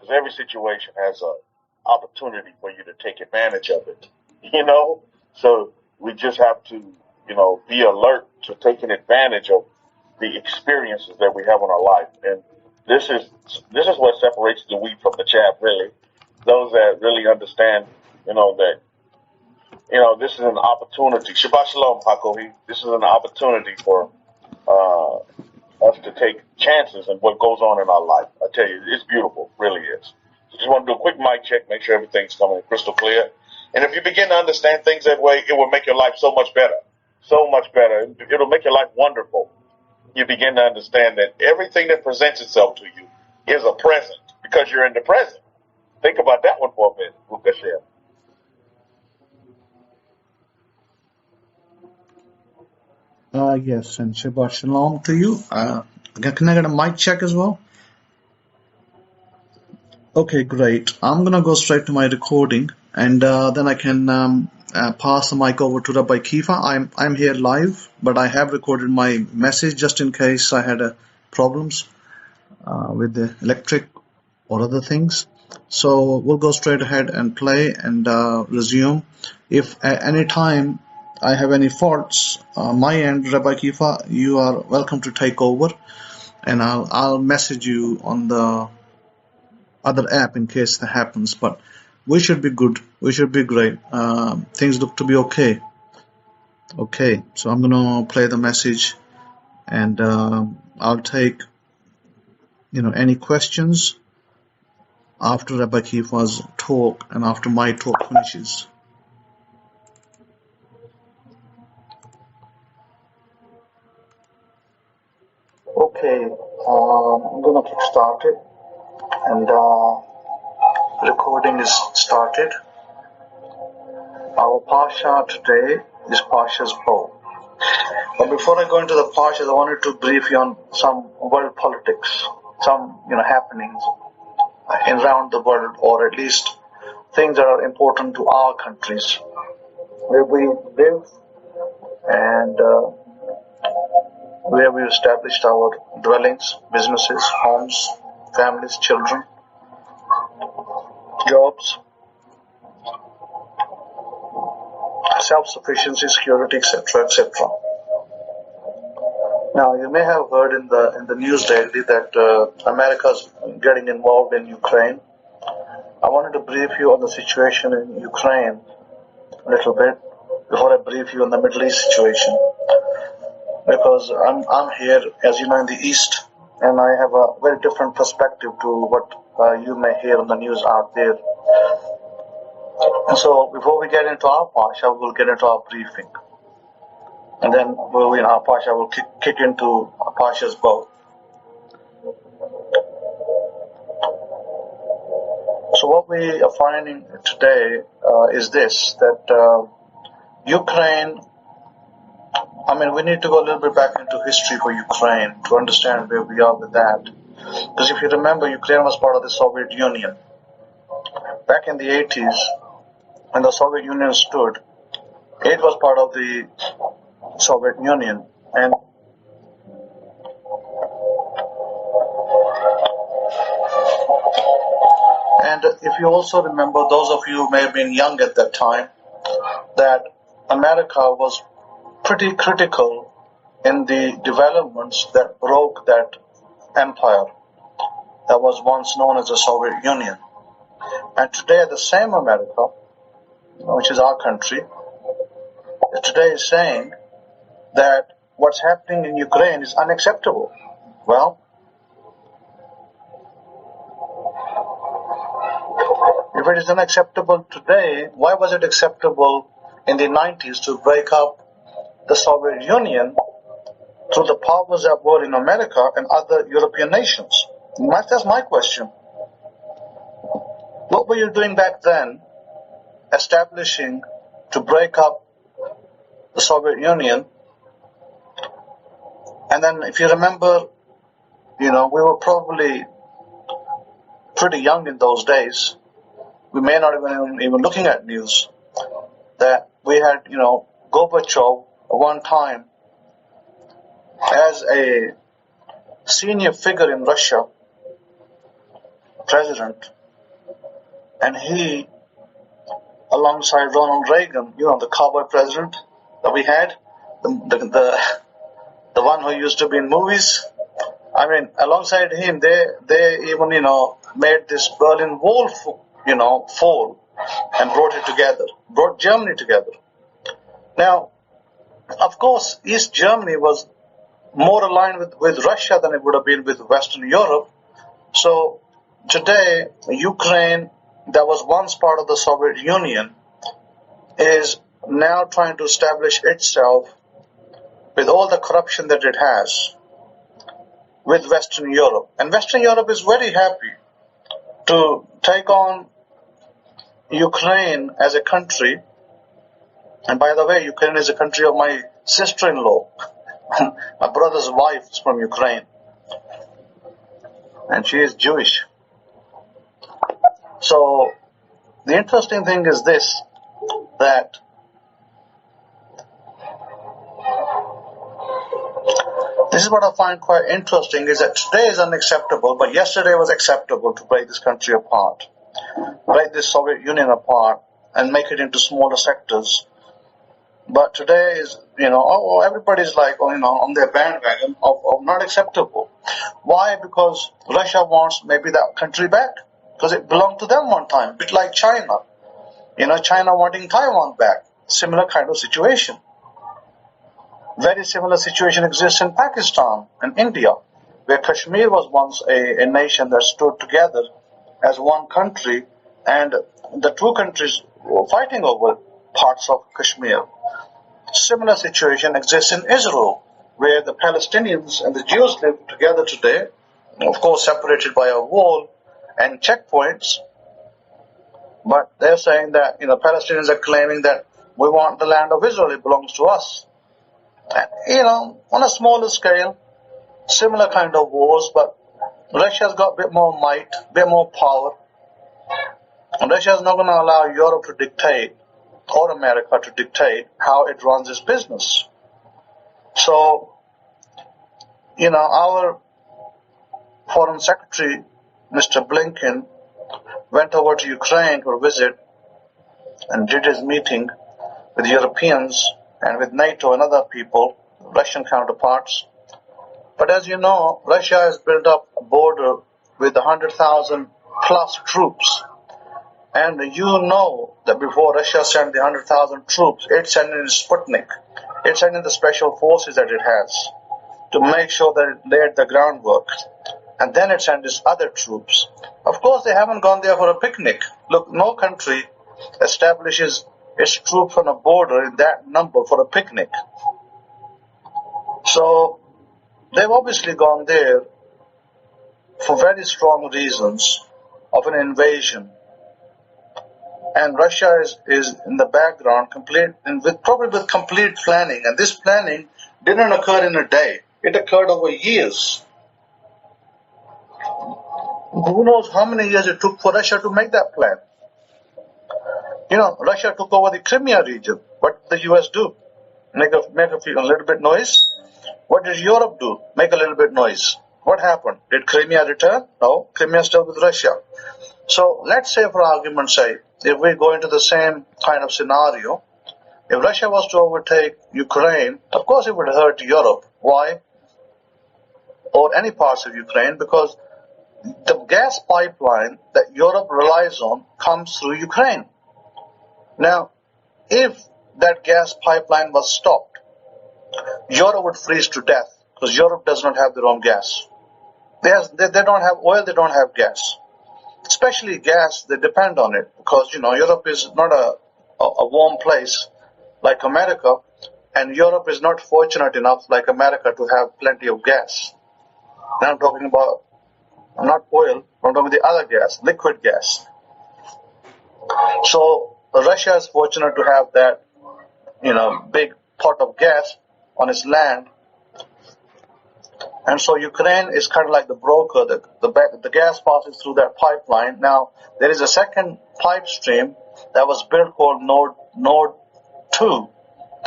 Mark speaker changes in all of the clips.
Speaker 1: because every situation has a opportunity for you to take advantage of it, you know? So we just have to, be alert to taking advantage of the experiences that we have in our life. And this is what separates the wheat from the chaff, really. Those that really understand, that, this is an opportunity. Shabbat Shalom, Hakohi. This is an opportunity for us to take chances in what goes on in our life. I tell you, it's beautiful, really is. So just want to do a quick mic check, make sure everything's coming in crystal clear. And if you begin to understand things that way, it will make your life so much better. So much better. It'll make your life wonderful. You begin to understand that everything that presents itself to you is a present because you're in the present. Think about that one for a minute, Rukashem.
Speaker 2: Yes, and Shabbat Shalom to you. Can I get a mic check as well? Okay, great. I'm going to go straight to my recording, and then I can pass the mic over to Rabbi Kefa. I'm here live, but I have recorded my message just in case I had problems with the electric or other things. So we'll go straight ahead and play and resume. If at any time I have any faults on my end, Rabbi Kefa, you are welcome to take over, and I'll message you on the other app in case that happens. But we should be good. We should be great. Things look to be okay. Okay, so I'm gonna play the message, and I'll take any questions after Rabbi Kefa's talk and after my talk finishes. Okay, I'm gonna kick start it, and recording is started. Our Pasha today is Pasha's bow. But before I go into the Pashas, I wanted to brief you on some world politics, some happenings around the world, or at least things that are important to our countries where we live and where we established our dwellings, businesses, homes, families, children, jobs, self-sufficiency, security, etc., etc. Now, you may have heard in the news lately that America's getting involved in Ukraine. I wanted to brief you on the situation in Ukraine a little bit before I brief you on the Middle East situation, because I'm here, as you know, in the East, and I have a very different perspective to what you may hear on the news out there. And so, before we get into our Pasha, we'll get into our briefing. And then our Pasha will kick into Pasha's bow. So what we are finding today is this, that Ukraine, we need to go a little bit back into history for Ukraine to understand where we are with that. Because if you remember, Ukraine was part of the Soviet Union. Back in the 80s, when the Soviet Union stood, it was part of the Soviet Union, and if you also remember, those of you who may have been young at that time, that America was pretty critical in the developments that broke that empire that was once known as the Soviet Union. And today the same America, which is our country, today is saying that what's happening in Ukraine is unacceptable. Well, if it is unacceptable today, why was it acceptable in the 90s to break up the Soviet Union through the powers that were in America and other European nations? That's my question. What were you doing back then, establishing to break up the Soviet Union? And then, if you remember, we were probably pretty young in those days. We may not have even looking at news, that we had, Gorbachev at one time as a senior figure in Russia president, and he, alongside Ronald Reagan, the cowboy president that we had, the one who used to be in movies. I mean, alongside him, they even made this Berlin Wall fall and brought Germany together. Now, of course, East Germany was more aligned with Russia than it would have been with Western Europe. So today, Ukraine, that was once part of the Soviet Union, is now trying to establish itself with all the corruption that it has with Western Europe. And Western Europe is very happy to take on Ukraine as a country. And by the way, Ukraine is a country of my sister-in-law. My brother's wife is from Ukraine, and she is Jewish. So the interesting thing is this, that this is what I find quite interesting, is that today is unacceptable, but yesterday was acceptable to break this country apart, break this Soviet Union apart, and make it into smaller sectors. But today is, everybody's like, on their bandwagon of not acceptable. Why? Because Russia wants maybe that country back, because it belonged to them one time, a bit like China. China wanting Taiwan back. Similar kind of situation. Very similar situation exists in Pakistan and India, where Kashmir was once a nation that stood together as one country, and the two countries were fighting over parts of Kashmir. Similar situation exists in Israel, where the Palestinians and the Jews live together today, of course separated by a wall and checkpoints. But they're saying that, Palestinians are claiming that we want the land of Israel, it belongs to us. And, on a smaller scale, similar kind of wars, but Russia's got a bit more might, a bit more power. And Russia's not going to allow Europe to dictate, or America to dictate, how it runs its business. So, our Foreign Secretary, Mr. Blinken, went over to Ukraine for a visit and did his meeting with Europeans and with NATO and other people, Russian counterparts. But as you know, Russia has built up a border with 100,000 plus troops. And you know that before Russia sent the 100,000 troops, it sent in Sputnik. It sent in the special forces that it has to make sure that it laid the groundwork. And then it sent its other troops. Of course, they haven't gone there for a picnic. Look, no country establishes its troops on a border in that number for a picnic. So they've obviously gone there for very strong reasons of an invasion. And Russia is in the background, probably with complete planning. And this planning didn't occur in a day. It occurred over years. Who knows how many years it took for Russia to make that plan? Russia took over the Crimea region. What did the US do? Make a little bit noise? What did Europe do? Make a little bit noise. What happened? Did Crimea return? No, Crimea is still with Russia. So let's say, for argument's sake, if we go into the same kind of scenario, if Russia was to overtake Ukraine, of course it would hurt Europe. Why? Or any parts of Ukraine, because the gas pipeline that Europe relies on comes through Ukraine. Now, if that gas pipeline was stopped, Europe would freeze to death, because Europe does not have their own gas. They don't have oil, they don't have gas. Especially gas, they depend on it, because, Europe is not a warm place like America, and Europe is not fortunate enough like America to have plenty of gas. Now I'm talking about, not oil, I'm talking about the other gas, liquid gas. So Russia is fortunate to have that, big pot of gas on its land. And so Ukraine is kind of like the broker. The gas passes through that pipeline. Now, there is a second pipe stream that was built called Nord 2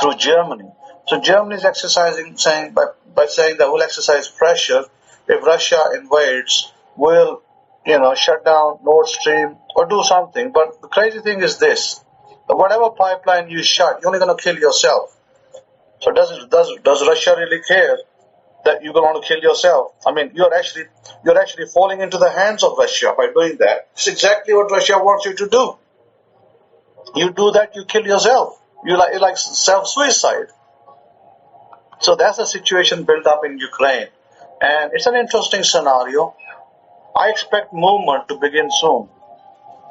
Speaker 2: through Germany. So Germany is by saying that we'll exercise pressure. If Russia invades, we'll, shut down Nord Stream or do something. But the crazy thing is this: whatever pipeline you shut, you're only going to kill yourself. So does Russia really care that you're going to kill yourself? I mean, you're actually falling into the hands of Russia by doing that. It's exactly what Russia wants you to do. You do that, you kill yourself. You like self-suicide. So that's the situation built up in Ukraine, and it's an interesting scenario. I expect movement to begin soon.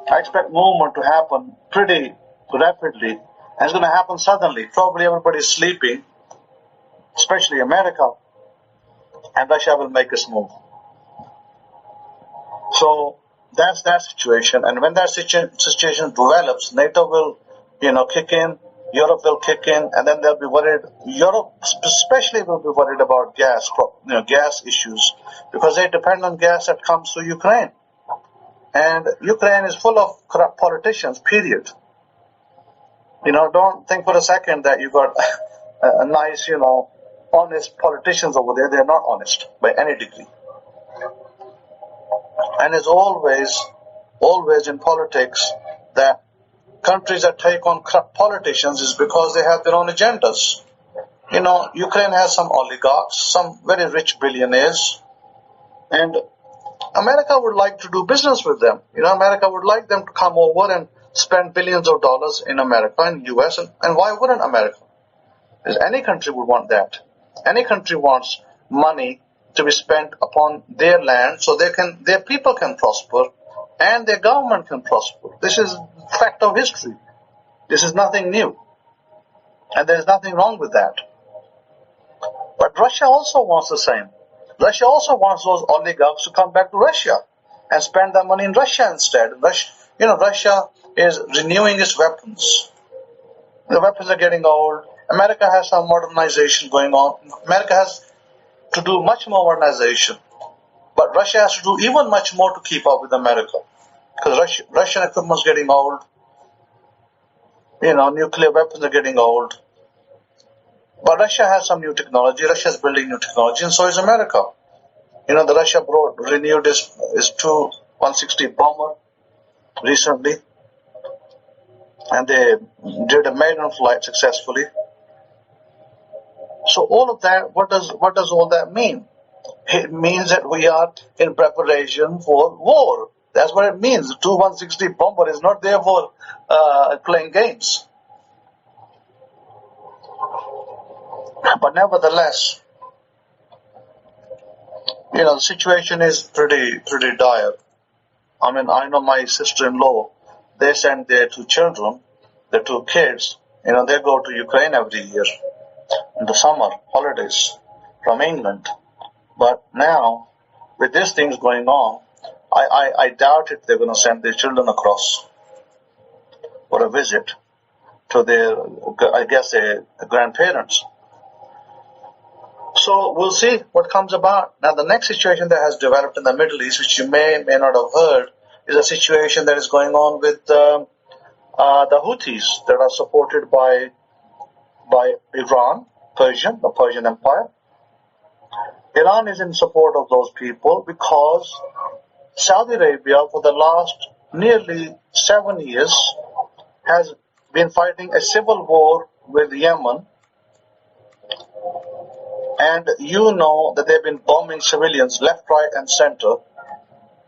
Speaker 2: I expect movement to happen pretty rapidly, and it's going to happen suddenly. Probably everybody's sleeping, especially America, and Russia will make us move. So that's that situation, and when that situation develops, NATO will, kick in, Europe will kick in, and then they'll be worried. Europe especially will be worried about gas issues, because they depend on gas that comes through Ukraine, and Ukraine is full of corrupt politicians. Period. Don't think for a second that you got a nice, honest politicians over there. They're not honest by any degree. And it's always in politics that countries that take on corrupt politicians is because they have their own agendas. Ukraine has some oligarchs, some very rich billionaires, and America would like to do business with them. America would like them to come over and spend billions of dollars in America and US, and why wouldn't America? Because any country would want that. Any country wants money to be spent upon their land so their people can prosper and their government can prosper. This is fact of history. This is nothing new. And there is nothing wrong with that. But Russia also wants the same. Russia also wants those oligarchs to come back to Russia and spend their money in Russia instead. Russia is renewing its weapons. The weapons are getting old. America has some modernization going on. America has to do much more modernization. But Russia has to do even much more to keep up with America. Because Russian equipment is getting old. Nuclear weapons are getting old. But Russia has some new technology. Russia is building new technology, and so is America. The Russia renewed its Tu-160 bomber recently, and they did a maiden flight successfully. So all of that, what does all that mean? It means that we are in preparation for war. That's what it means. The Tu-160 bomber is not there for playing games. But nevertheless, the situation is pretty dire. I mean, I know my sister-in-law, they send their two children, their two kids, they go to Ukraine every year in the summer holidays from England. But now, with these things going on, I doubt if they're going to send their children across for a visit to their grandparents. So we'll see what comes about. Now, the next situation that has developed in the Middle East, which you may not have heard, is a situation that is going on with the Houthis that are supported by Iran, the Persian Empire. Iran is in support of those people because Saudi Arabia, for the last nearly 7 years, has been fighting a civil war with Yemen. And that they've been bombing civilians left, right, and center.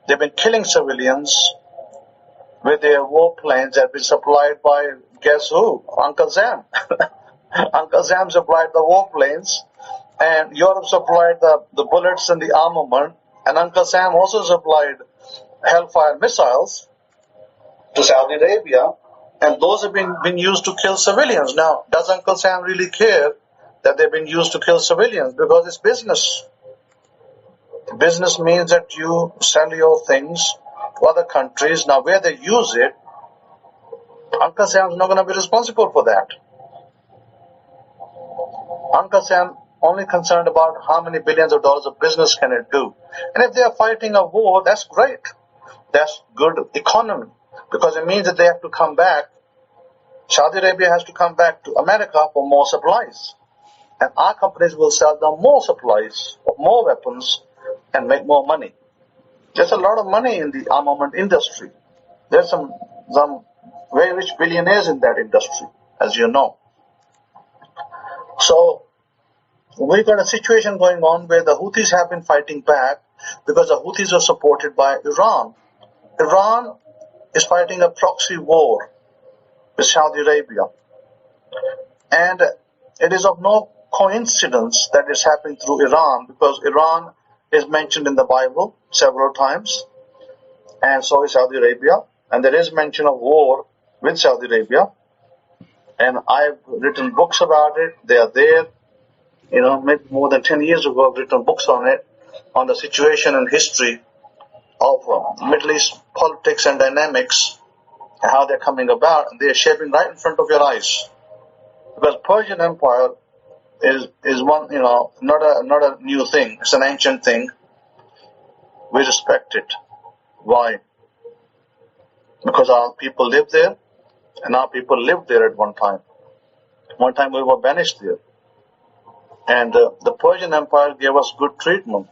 Speaker 2: They've been killing civilians with their warplanes that have been supplied by, guess who? Uncle Sam. Uncle Sam supplied the warplanes, and Europe supplied the bullets and the armament, and Uncle Sam also supplied Hellfire missiles to Saudi Arabia, and those have been used to kill civilians. Now, does Uncle Sam really care that they've been used to kill civilians? Because it's business. Business means that you sell your things to other countries. Now, where they use it, Uncle Sam's not going to be responsible for that. Uncle Sam only concerned about how many billions of dollars of business can it do. And if they are fighting a war, that's great. That's good economy, because it means that they have to come back. Saudi Arabia has to come back to America for more supplies. And our companies will sell them more supplies, more weapons, and make more money. There's a lot of money in the armament industry. There's some very rich billionaires in that industry, as you know. So we've got a situation going on where the Houthis have been fighting back because the Houthis are supported by Iran. Iran is fighting a proxy war with Saudi Arabia. And it is of no coincidence that it's happening through Iran, because Iran is mentioned in the Bible several times, and so is Saudi Arabia. And there is mention of war with Saudi Arabia. And I've written books about it. They are there. Maybe more than 10 years ago, I've written books on it, on the situation and history of Middle East politics and dynamics, and how they're coming about. And they're shaping right in front of your eyes. Because Persian Empire is one, not a new thing. It's an ancient thing. We respect it. Why? Because our people live there, and our people lived there at one time. One time we were banished there. And the Persian Empire gave us good treatment.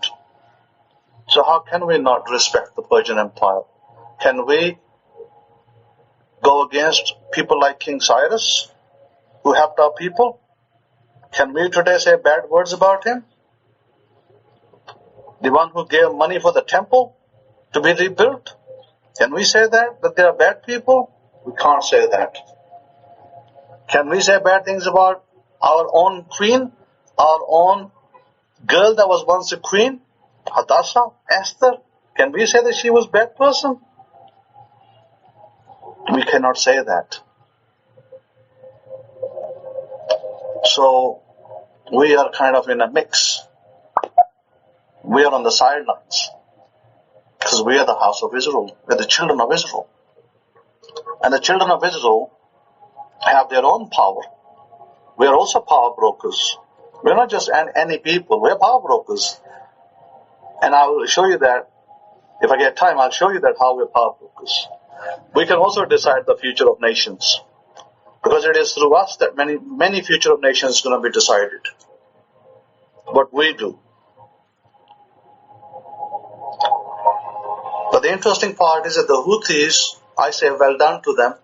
Speaker 2: So how can we not respect the Persian Empire? Can we go against people like King Cyrus, who helped our people? Can we today say bad words about him? The one who gave money for the temple to be rebuilt? Can we say that they are bad people? We can't say that. Can we say bad things about our own queen, our own girl that was once a queen, Chadasha, Esther? Can we say that she was a bad person? We cannot say that. So we are kind of in a mix. We are on the sidelines because we are the house of Israel. We are the children of Israel. And the children of Israel have their own power. We are also power brokers. We're not just any people. We're power brokers. And I will show you that. If I get time, I'll show you that how we're power brokers. We can also decide the future of nations, because it is through us that many future of nations is going to be decided. What we do. But the interesting part is that the Houthis, I say well done to them,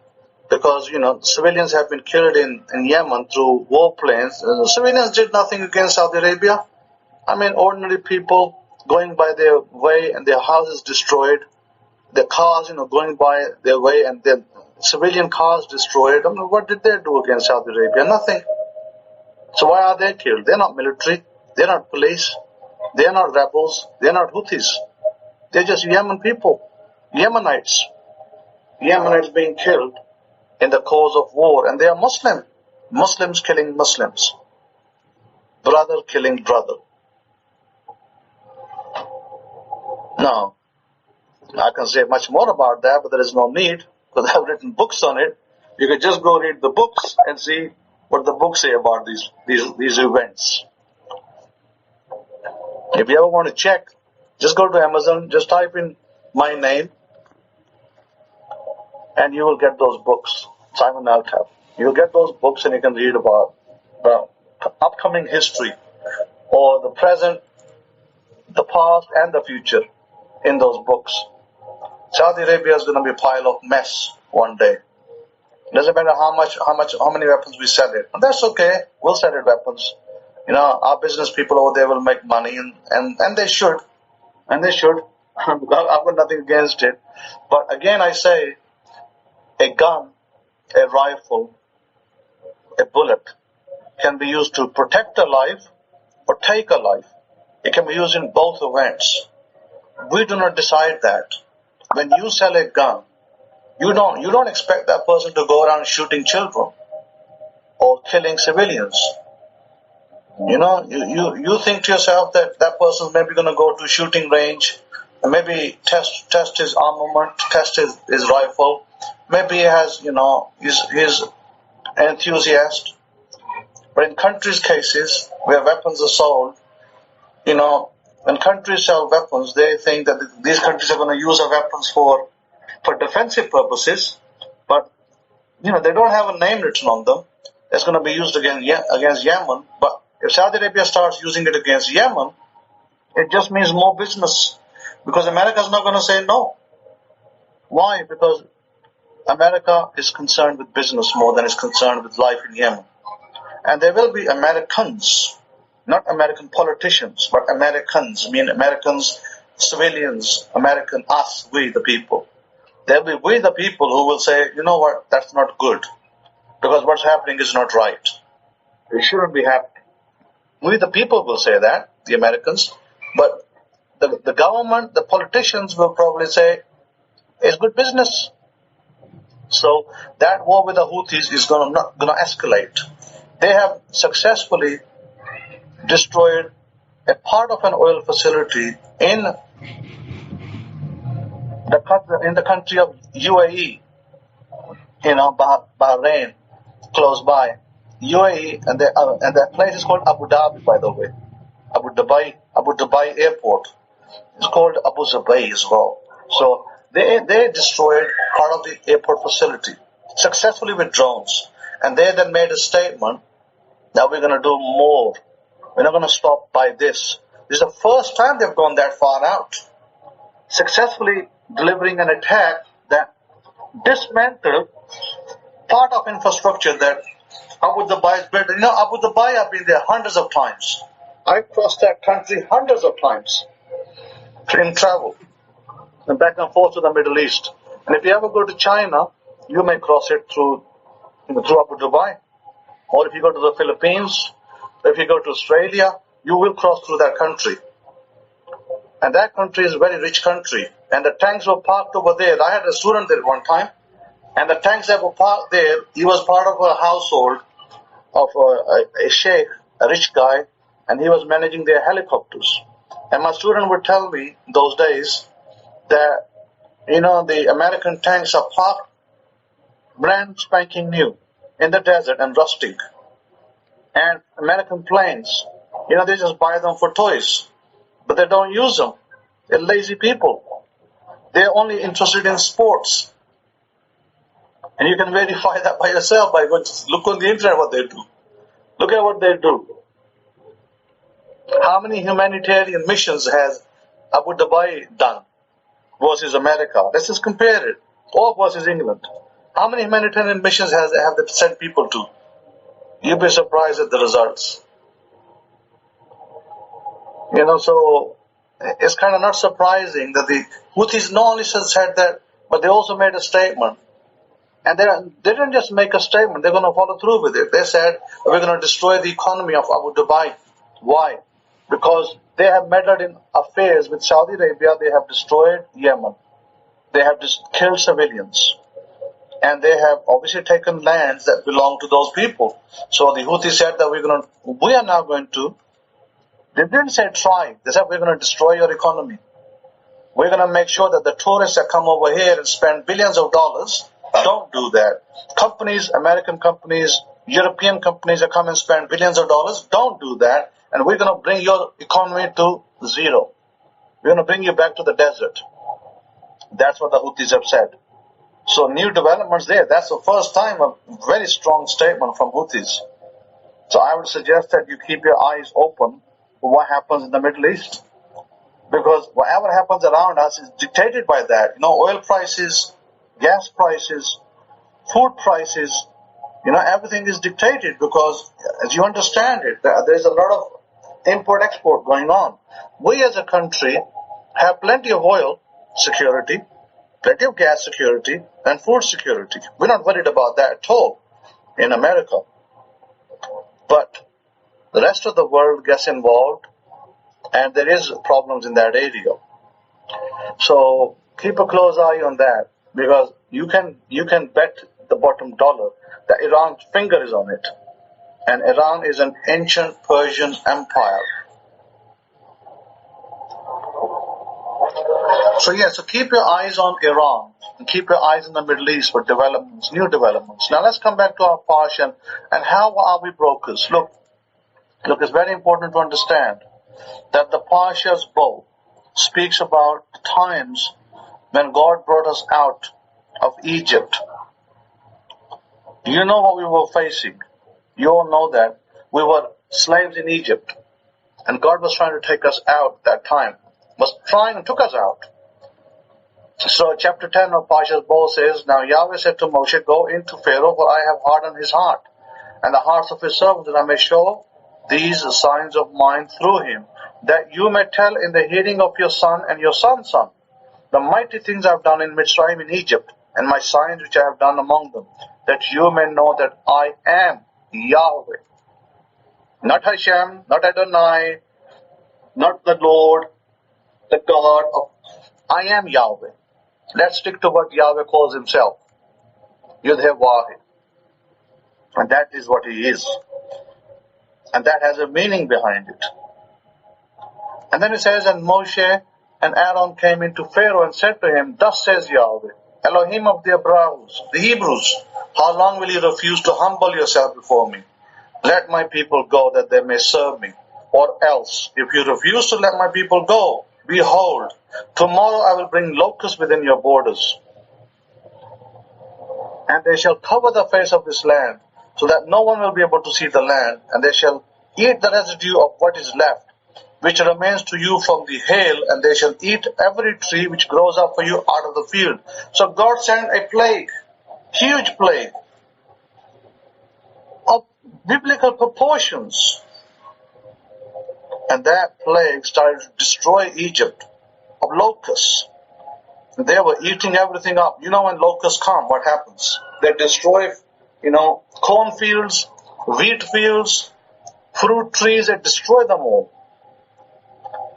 Speaker 2: because, civilians have been killed in Yemen through warplanes. Civilians did nothing against Saudi Arabia. Ordinary people going by their way and their houses destroyed, their cars, going by their way and their civilian cars destroyed. What did they do against Saudi Arabia? Nothing. So why are they killed? They're not military. They're not police. They're not rebels. They're not Houthis. They're just Yemen people. Yemenites. Yemenites being killed in the cause of war. And they are Muslim. Muslims killing Muslims. Brother killing brother. Now, I can say much more about that, but there is no need, because I've written books on it. You can just go read the books and see what the books say about these events. If you ever want to check, just go to Amazon, just type in my name, and you will get those books, Simon Altab. You'll get those books and you can read about the upcoming history, or the present, the past, and the future in those books. Saudi Arabia is going to be a pile of mess one day. Doesn't matter how many weapons we sell it. And that's okay. We'll sell it weapons. Our business people over there will make money, and they should. And they should. I've got nothing against it. But again, I say, a gun, a rifle, a bullet can be used to protect a life or take a life. It can be used in both events. We do not decide that. When you sell a gun, you don't expect that person to go around shooting children or killing civilians. You think to yourself that person is maybe going to go to a shooting range and maybe test his armament, test his rifle. Maybe he has, he's an enthusiast. But in countries' cases where weapons are sold, when countries sell weapons, they think that these countries are going to use our weapons for defensive purposes, but they don't have a name written on them. It's going to be used against Yemen. But if Saudi Arabia starts using it against Yemen, it just means more business. Because America is not going to say no. Why? Because America is concerned with business more than is concerned with life in Yemen. And there will be Americans, not American politicians, but Americans, I mean Americans, civilians, American, us, we the people. There will be we the people who will say, you know what, that's not good. Because what's happening is not right. It shouldn't be happening. We the people will say that, the Americans, but the government, the politicians will probably say, it's good business. So that war with the Houthis is going to escalate. They have successfully destroyed a part of an oil facility in the country of UAE, Bahrain, close by. UAE, and that place is called Abu Dhabi, by the way. Abu Dhabi Airport. It's called Abu Dhabi as well. So they destroyed part of the airport facility successfully with drones. And they then made a statement that we're going to do more. We're not going to stop by this. This is the first time they've gone that far out. Successfully delivering an attack that dismantled part of infrastructure that Abu Dhabi is built. Abu Dhabi, I've been there hundreds of times. I crossed that country hundreds of times in travel and back and forth to the Middle East. And if you ever go to China, you may cross it through Abu Dhabi. Or if you go to the Philippines, if you go to Australia, you will cross through that country. And that country is a very rich country. And the tanks were parked over there. I had a student there one time. And the tanks that were parked there, he was part of a household of a sheikh, a rich guy, and he was managing their helicopters. And my student would tell me those days that, the American tanks are parked brand spanking new in the desert and rusting. And American planes, they just buy them for toys, but they don't use them. They're lazy people. They're only interested in sports. And you can verify that by yourself by going to look on the internet what they do. Look at what they do. How many humanitarian missions has Abu Dhabi done versus America? Let's just compare it. Or versus England. How many humanitarian missions have they sent people to? You'll be surprised at the results. So it's kind of not surprising that the Houthis not only said that, but they also made a statement. And they didn't just make a statement, they're going to follow through with it. They said, we're going to destroy the economy of Abu Dhabi. Why? Because they have meddled in affairs with Saudi Arabia. They have destroyed Yemen. They have just killed civilians. And they have obviously taken lands that belong to those people. So the Houthis said that we are now going to, they didn't say try, they said we're going to destroy your economy. We're going to make sure that the tourists that come over here and spend billions of dollars don't do that. Companies, American companies, European companies that come and spend billions of dollars, don't do that. And we're going to bring your economy to zero. We're going to bring you back to the desert. That's what the Houthis have said. So new developments there. That's the first time a very strong statement from Houthis. So I would suggest that you keep your eyes open for what happens in the Middle East. Because whatever happens around us is dictated by that. Oil prices, gas prices, food prices, everything is dictated because, as you understand it, there's a lot of import-export going on. We as a country have plenty of oil security, plenty of gas security, and food security. We're not worried about that at all in America. But the rest of the world gets involved, and there is problems in that area. So keep a close eye on that, because you can bet the bottom dollar that Iran's finger is on it. And Iran is an ancient Persian empire. So keep your eyes on Iran and keep your eyes on the Middle East for developments, new developments. Now let's come back to our parsha and how are we brokers? Look, it's very important to understand that the parsha's bow speaks about times when God brought us out of Egypt. You know what we were facing. You all know that we were slaves in Egypt, and God was trying to take us out that time. was trying and took us out. So chapter 10 of Parshas Bo says, Now Yahweh said to Moshe, Go into Pharaoh, for I have hardened his heart, and the hearts of his servants, that I may show these signs of mine through him, that you may tell in the hearing of your son and your son's son, the mighty things I have done in Mitzrayim in Egypt, and my signs which I have done among them, that you may know that I am Yahweh. Not Hashem, not Adonai, not the Lord, the God of... I am Yahweh. Let's stick to what Yahweh calls himself. Yud-Heh-Vah-Heh. And that is what he is. And that has a meaning behind it. And then it says, And Moshe and Aaron came into Pharaoh and said to him, Thus says Yahweh, Elohim of the Hebrews, how long will you refuse to humble yourself before me? Let my people go, that they may serve me. Or else, if you refuse to let my people go, behold, tomorrow I will bring locusts within your borders, and they shall cover the face of this land, so that no one will be able to see the land, and they shall eat the residue of what is left, which remains to you from the hail, and they shall eat every tree which grows up for you out of the field. So God sent a plague, huge plague, of biblical proportions. And that plague started to destroy Egypt, of locusts. They were eating everything up. You know, when locusts come, what happens? They destroy, cornfields, wheat fields, fruit trees. They destroy them all.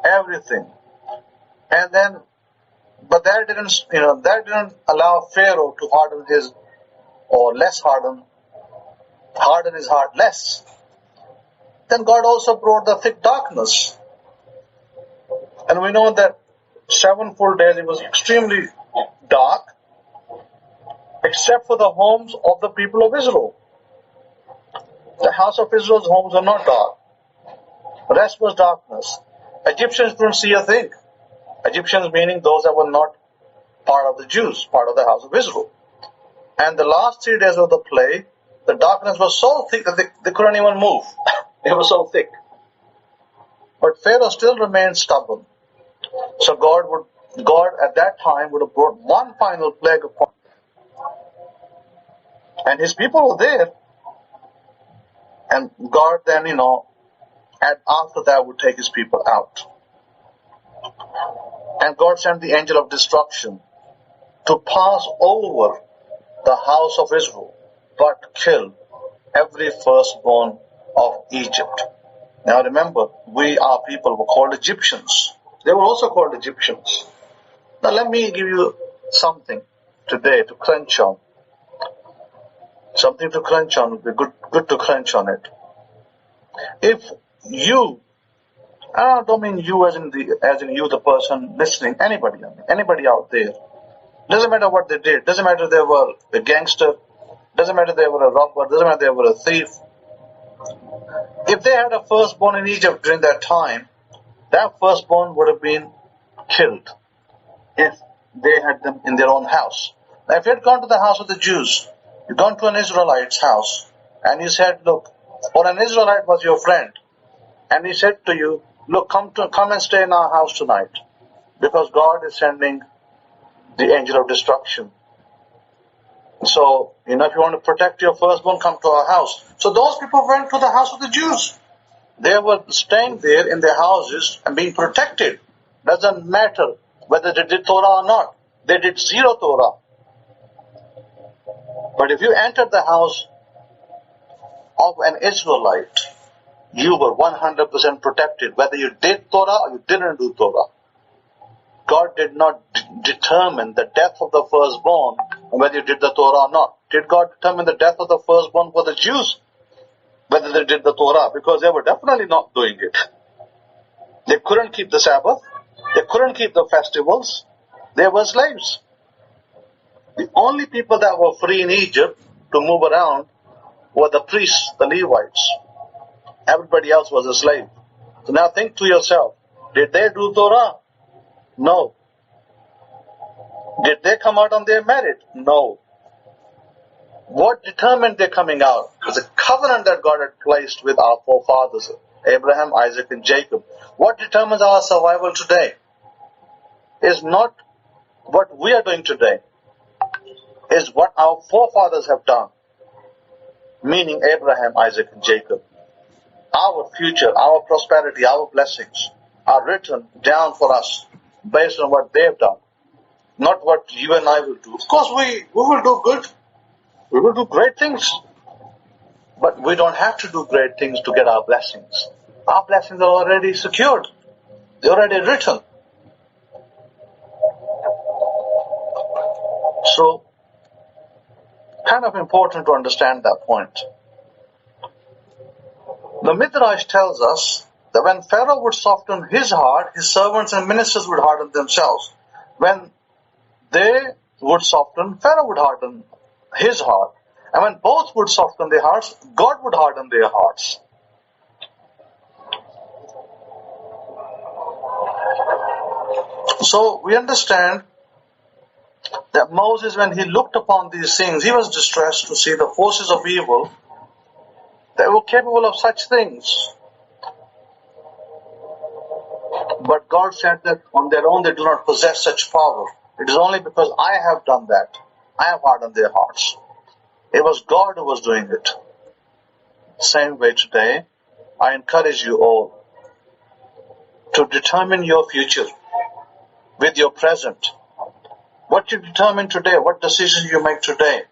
Speaker 2: Everything. And then, but that didn't allow Pharaoh to harden his heart less. Then God also brought the thick darkness. And we know that 7 full days it was extremely dark, except for the homes of the people of Israel. The house of Israel's homes are not dark. The rest was darkness. Egyptians couldn't see a thing. Egyptians meaning those that were not part of the Jews, part of the house of Israel. And the last 3 days of the plague, the darkness was so thick that they couldn't even move. It was so thick. But Pharaoh still remained stubborn. So God at that time would have brought one final plague upon him. And his people were there. And God then, and after that would take his people out. And God sent the angel of destruction to pass over the house of Israel, but kill every firstborn of Egypt. Now remember, our people were called Egyptians. They were also called Egyptians. Now let me give you something today to crunch on. Something to crunch on would be good to crunch on it. If you, I don't mean you as in you, the person listening, anybody out there. Doesn't matter what they did. Doesn't matter if they were a gangster. Doesn't matter if they were a robber. Doesn't matter if they were a thief. If they had a firstborn in Egypt during that time, that firstborn would have been killed if they had them in their own house. Now, if you had gone to the house of the Jews, you'd gone to an Israelite's house, and you said, look, or an Israelite was your friend, and he said to you, look, come and stay in our house tonight, because God is sending the angel of destruction. So, if you want to protect your firstborn, come to our house. So those people went to the house of the Jews. They were staying there in their houses and being protected. Doesn't matter whether they did Torah or not. They did zero Torah. But if you entered the house of an Israelite, you were 100% protected, whether you did Torah or you didn't do Torah. God did not determine the death of the firstborn, whether you did the Torah or not. Did God determine the death of the firstborn for the Jews, whether they did the Torah? Because they were definitely not doing it. They couldn't keep the Sabbath. They couldn't keep the festivals. They were slaves. The only people that were free in Egypt to move around were the priests, the Levites. Everybody else was a slave. So now think to yourself, did they do Torah? No. Did they come out on their merit? No. What determined their coming out? It was a covenant that God had placed with our forefathers, Abraham, Isaac, and Jacob. What determines our survival today? is not what we are doing today, is what our forefathers have done, meaning Abraham, Isaac, and Jacob. Our future, our prosperity, our blessings are written down for us based on what they have done, not what you and I will do. Of course, we will do good. We will do great things. But we don't have to do great things to get our blessings. Our blessings are already secured. They're already written. So, kind of important to understand that point. The Midrash tells us that when Pharaoh would soften his heart, his servants and ministers would harden themselves. When they would soften, Pharaoh would harden his heart. And when both would soften their hearts, God would harden their hearts. So we understand that Moses, when he looked upon these things, he was distressed to see the forces of evil that were capable of such things. But God said that on their own they do not possess such power. It is only because I have done that. I have hardened their hearts. It was God who was doing it. Same way today, I encourage you all to determine your future with your present. What you determine today, what decisions you make today,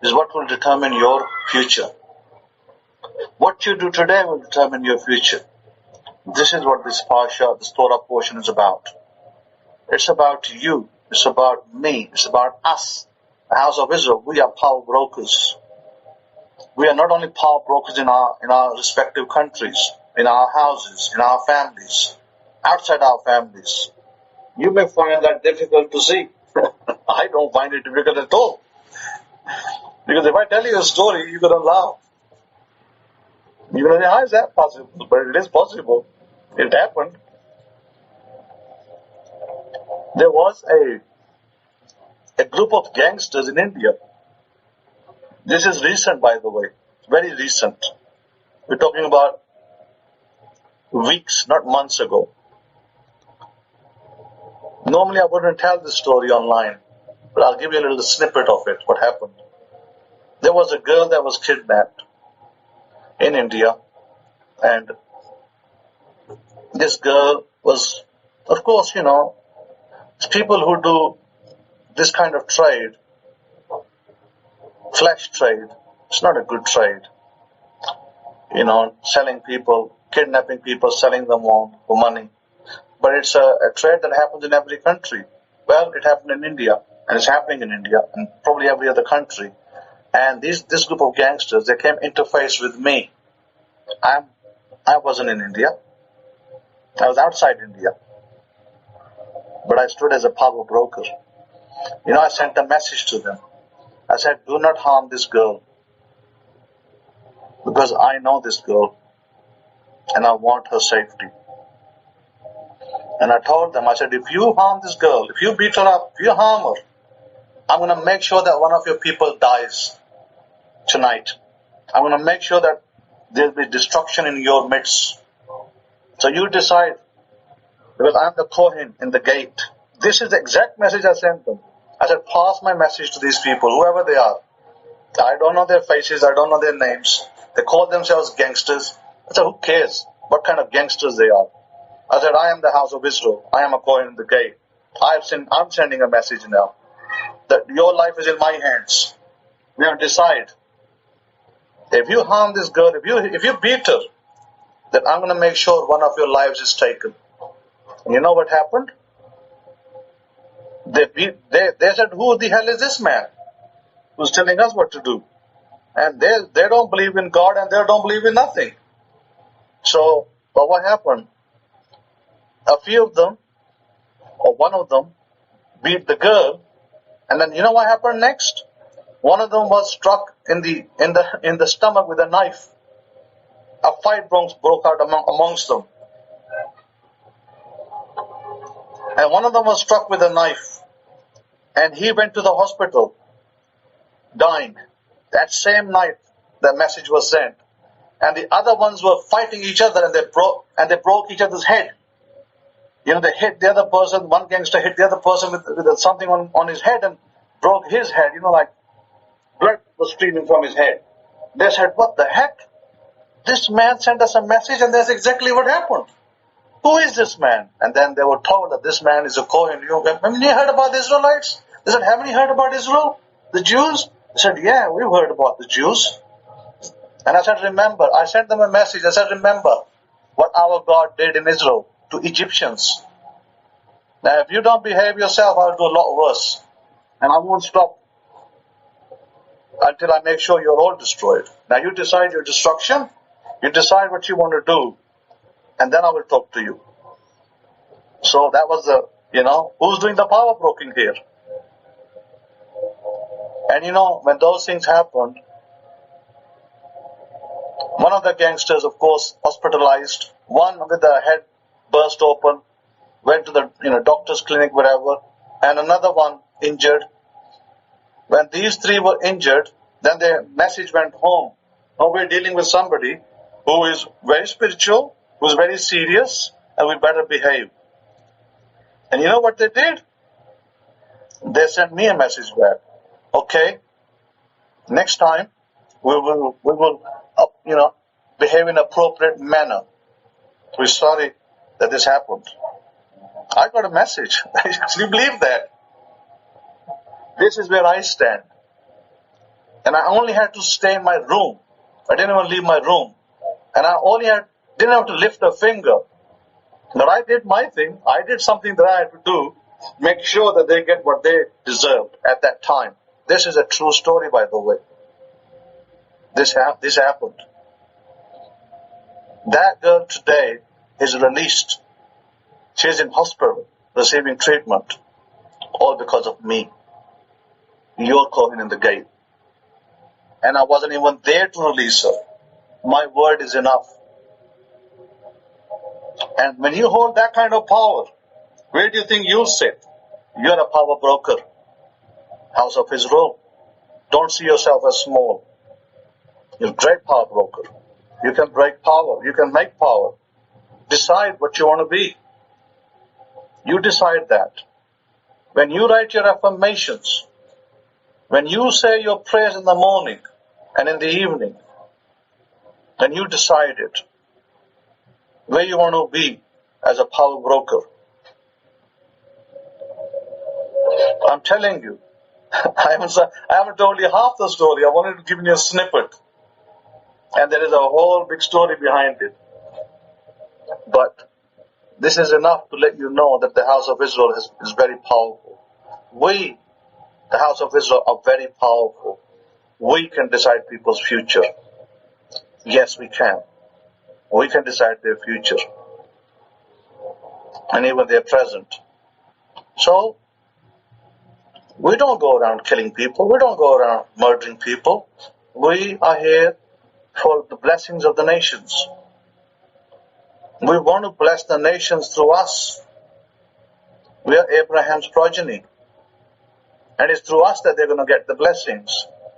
Speaker 2: is what will determine your future. What you do today will determine your future. This is what this Parsha, this Torah portion is about. It's about you. It's about me. It's about us. The house of Israel. We are power brokers. We are not only power brokers in our respective countries, in our houses, in our families, outside our families. You may find that difficult to see. I don't find it difficult at all. Because if I tell you a story, you're going to laugh. You're going to say, how is that possible? But it is possible. It happened. There was a group of gangsters in India. This is recent, by the way. Very recent. We're talking about weeks, not months ago. Normally I wouldn't tell this story online, but I'll give you a little snippet of it, what happened. There was a girl that was kidnapped in India, and this girl was, of course, people who do this kind of trade, flesh trade, it's not a good trade. Selling people, kidnapping people, selling them on for money. But it's a trade that happens in every country. Well, it happened in India, and it's happening in India, and probably every other country. And this group of gangsters, they came interface with me. I wasn't in India. I was outside India. But I stood as a power broker. I sent a message to them. I said, do not harm this girl. Because I know this girl. And I want her safety. And I told them, I said, if you harm this girl, if you beat her up, if you harm her, I'm going to make sure that one of your people dies tonight. I'm going to make sure that there'll be destruction in your midst. So you decide, because I'm the Kohen in the gate. This is the exact message I sent them. I said, pass my message to these people, whoever they are. I don't know their faces, I don't know their names. They call themselves gangsters. I said, who cares what kind of gangsters they are? I said, I am the house of Israel. I am a Kohen in the gate. I'm sending a message now that your life is in my hands. We have to decide. If you harm this girl, if you beat her, then I'm going to make sure one of your lives is taken. And you know what happened? They said, who the hell is this man who's telling us what to do? And they don't believe in God, and they don't believe in nothing. So, but what happened? A few of them, or one of them, beat the girl, and then you know what happened next? One of them was struck in the stomach with a knife. A fight broke out amongst them. And one of them was struck with a knife, and he went to the hospital, dying. That same night, the message was sent. And the other ones were fighting each other, and they broke each other's head. They hit the other person. One gangster hit the other person with something on his head and broke his head. Like blood was streaming from his head. They said, "What the heck? This man sent us a message, and that's exactly what happened. Who is this man?" And then they were told that this man is a Kohen. You heard about the Israelites? They said, "Haven't you heard about Israel? The Jews?" They said, "Yeah, we've heard about the Jews." And I said, "Remember," I sent them a message. I said, "Remember what our God did in Israel to Egyptians. Now, if you don't behave yourself, I'll do a lot worse. And I won't stop until I make sure you're all destroyed. Now, you decide your destruction. You decide what you want to do. And then I will talk to you." So that was who's doing the power broking here? And when those things happened, one of the gangsters, of course, hospitalized. One with the head burst open, went to the doctor's clinic, whatever, and another one injured. When these three were injured, then the message went home. Now we're dealing with somebody who is very spiritual, who's very serious, and we better behave. And you know what they did? They sent me a message back. "Okay, next time we will behave in appropriate manner. We're sorry that this happened." I got a message. Can you believe that? This is where I stand. And I only had to stay in my room. I didn't even leave my room. And I didn't have to lift a finger. But I did my thing. I did something that I had to do. Make sure that they get what they deserved at that time. This is a true story, by the way. This happened. That girl today is released. She's in hospital, receiving treatment. All because of me. You're calling in the gate. And I wasn't even there to release her. My word is enough. And when you hold that kind of power, where do you think you'll sit? You're a power broker. House of Israel. Don't see yourself as small. You're a great power broker. You can break power. You can make power. Decide what you want to be. You decide that. When you write your affirmations, when you say your prayers in the morning and in the evening, then you decide it. Where you want to be as a power broker. I'm telling you, I haven't told you half the story. I wanted to give you a snippet. And there is a whole big story behind it. But this is enough to let you know that the house of Israel is very powerful. We, the house of Israel, are very powerful. We can decide people's future. Yes, we can. We can decide their future. And even their present. So, we don't go around killing people. We don't go around murdering people. We are here for the blessings of the nations. We want to bless the nations through us. We are Abraham's progeny. And it's through us that they're going to get the blessings.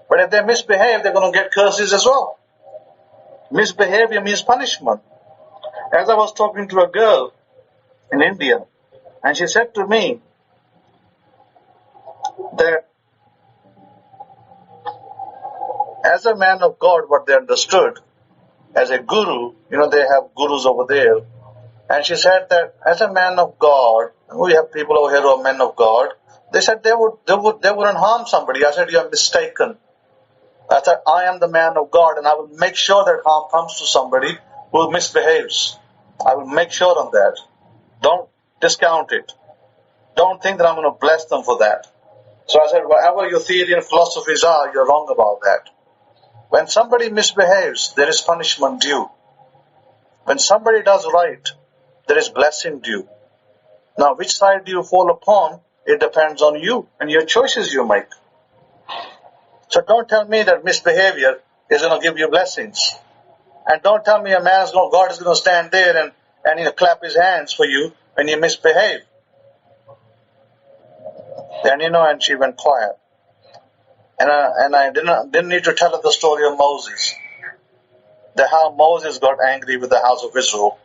Speaker 2: But if they misbehave, they're going to get curses as well. Misbehavior means punishment. As I was talking to a girl in India, and she said to me that as a man of God, what they understood, as a guru, they have gurus over there, and she said that as a man of God, we have people over here who are men of God, they said they wouldn't harm somebody. I said, you're mistaken. I said, I am the man of God, and I will make sure that harm comes to somebody who misbehaves. I will make sure of that. Don't discount it. Don't think that I'm going to bless them for that. So I said, whatever your theory and philosophies are, you're wrong about that. When somebody misbehaves, there is punishment due. When somebody does right, there is blessing due. Now, which side do you fall upon? It depends on you and your choices you make. So don't tell me that misbehavior is going to give you blessings. And don't tell me God is going to stand there and clap his hands for you when you misbehave. Then, and she went quiet. And I didn't need to tell her the story of Moses. How Moses got angry with the house of Israel.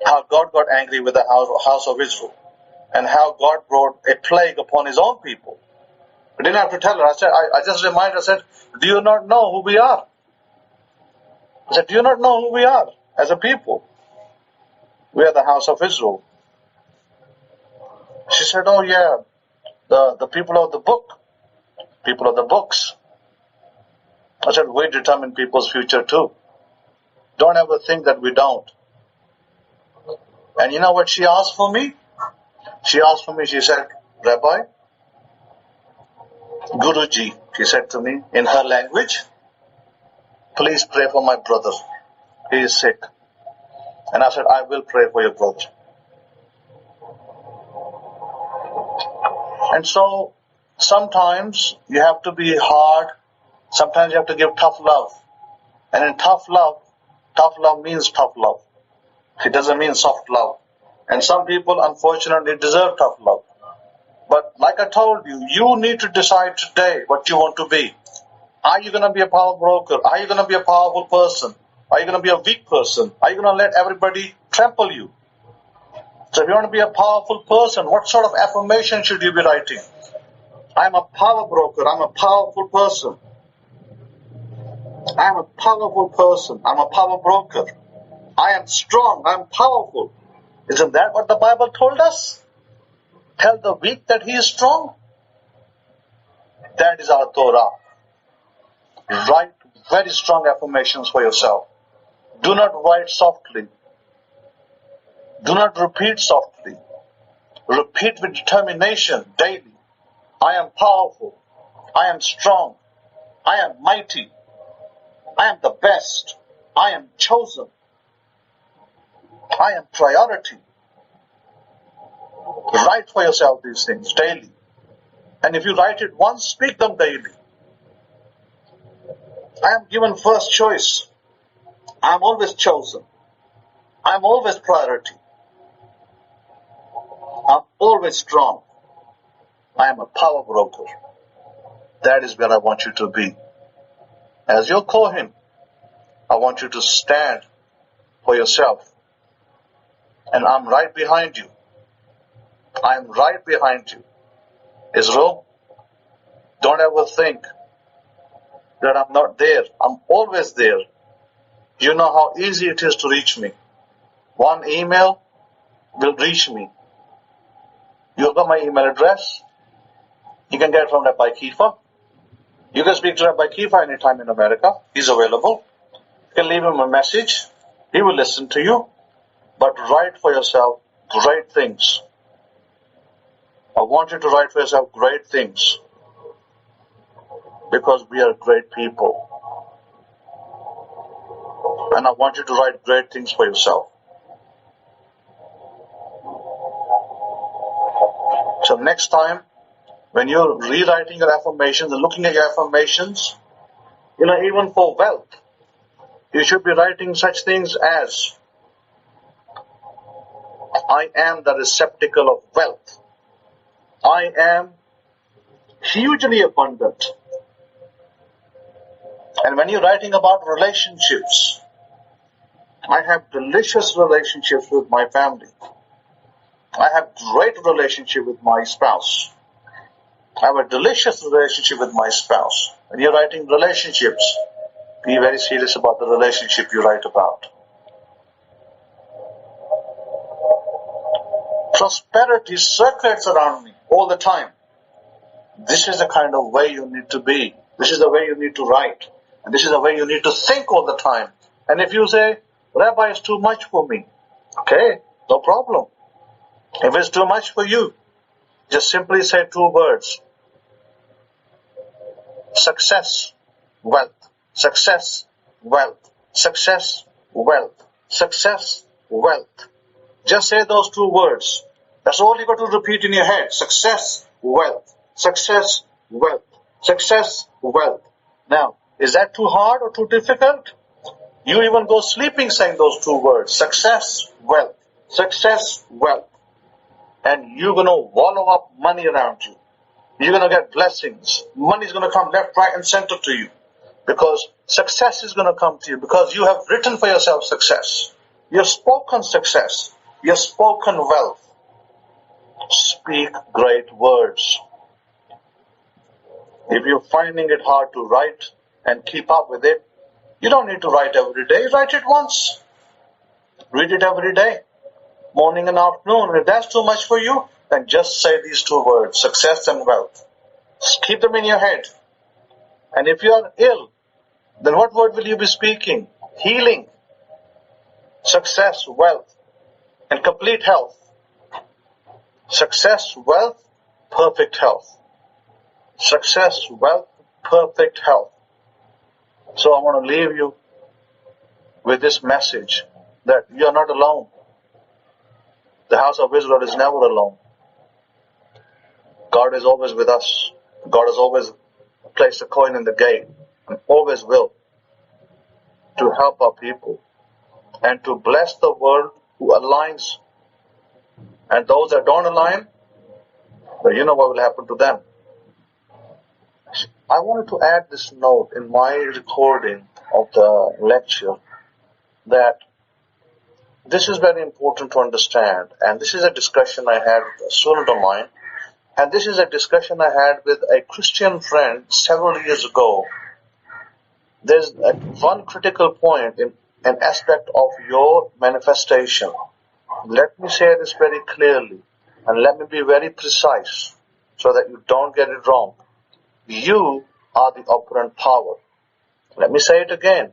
Speaker 2: how God got angry with the house of Israel, and how God brought a plague upon his own people. I didn't have to tell her. I just reminded her, I said, do you not know who we are? I said, do you not know who we are as a people? We are the house of Israel. She said, oh yeah, the people of the book, people of the books. I said, we determine people's future too. Don't ever think that we don't. And you know what she asked for me? She said, Rabbi, Guruji, she said to me in her language, please pray for my brother. He is sick. And I said, I will pray for your brother. And so sometimes you have to be hard. Sometimes you have to give tough love. And in tough love means tough love. It doesn't mean soft love. And some people, unfortunately, deserve tough love. But like I told you, you need to decide today what you want to be. Are you going to be a power broker? Are you going to be a powerful person? Are you going to be a weak person? Are you going to let everybody trample you? So if you want to be a powerful person, what sort of affirmation should you be writing? I'm a power broker. I'm a powerful person. I'm a powerful person. I'm a power broker. I am strong. I'm powerful. Isn't that what the Bible told us? Tell the weak that he is strong. That is our Torah. Write very strong affirmations for yourself. Do not write softly. Do not repeat softly. Repeat with determination daily. I am powerful. I am strong. I am mighty. I am the best. I am chosen. I am priority. Write for yourself these things daily. And if you write it once, speak them daily. I am given first choice. I am always chosen. I am always priority. I am always strong. I am a power broker. That is where I want you to be. As your Kohen, I want you to stand for yourself. And I'm right behind you. I'm right behind you. Israel, don't ever think that I'm not there. I'm always there. You know how easy it is to reach me. One email will reach me. You've got my email address. You can get it from Rabbi Kefa. You can speak to Rabbi Kefa anytime in America. He's available. You can leave him a message. He will listen to you. But write for yourself great things. I want you to write for yourself great things. Because we are great people. And I want you to write great things for yourself. So next time, when you're rewriting your affirmations and looking at your affirmations, even for wealth, you should be writing such things as, I am the receptacle of wealth. I am hugely abundant. And when you're writing about relationships, I have delicious relationships with my family. I have great relationship with my spouse. I have a delicious relationship with my spouse. When you're writing relationships, be very serious about the relationship you write about. Prosperity circulates around me all the time. This is the kind of way you need to be. This is the way you need to write. And this is the way you need to think all the time. And if you say, Rabbi, it's too much for me. Okay, no problem. If it's too much for you, just simply say two words. Success, wealth. Success, wealth. Success, wealth. Success, wealth. Just say those two words. That's all you got to repeat in your head. Success, wealth. Success, wealth. Success, wealth. Now, is that too hard or too difficult? You even go sleeping saying those two words. Success, wealth. Success, wealth. And you're going to wallow up money around you. You're going to get blessings. Money's going to come left, right, and center to you. Because success is going to come to you. Because you have written for yourself success. your spoken success, your spoken wealth. Speak great words. If you're finding it hard to write and keep up with it, you don't need to write every day. Write it once. Read it every day, morning and afternoon. If that's too much for you, then just say these two words, success and wealth. Just keep them in your head. And if you are ill, then what word will you be speaking? Healing, success, wealth, and complete health. Success, wealth, perfect health. Success, wealth, perfect health. So I want to leave you with this message that you are not alone. The house of Israel is never alone. God is always with us. God has always placed a coin in the gate and always will to help our people and to bless the world who aligns. And those that don't align, well, you know what will happen to them. I wanted to add this note in my recording of the lecture that this is very important to understand, and this is a discussion I had with a student of mine, and this is a discussion I had with a Christian friend several years ago. There's one critical point in an aspect of your manifestation. Let me say this very clearly, and let me be very precise so that you don't get it wrong. You are the operant power. Let me say it again.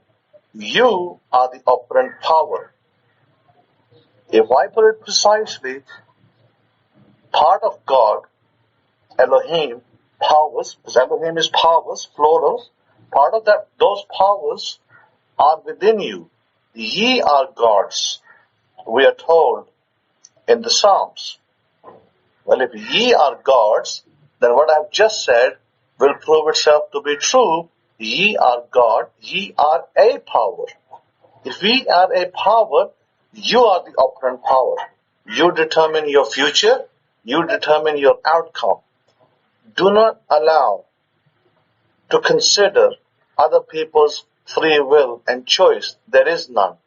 Speaker 2: You are the operant power. If I put it precisely, part of God, Elohim, powers, because Elohim is powers, plural, part of that, those powers are within you. Ye are gods, we are told in the Psalms. Well, if ye are gods, then what I've just said will prove itself to be true. Ye are God, ye are a power. If we are a power, you are the operant power. You determine your future, you determine your outcome. Do not allow to consider other people's free will and choice. There is none.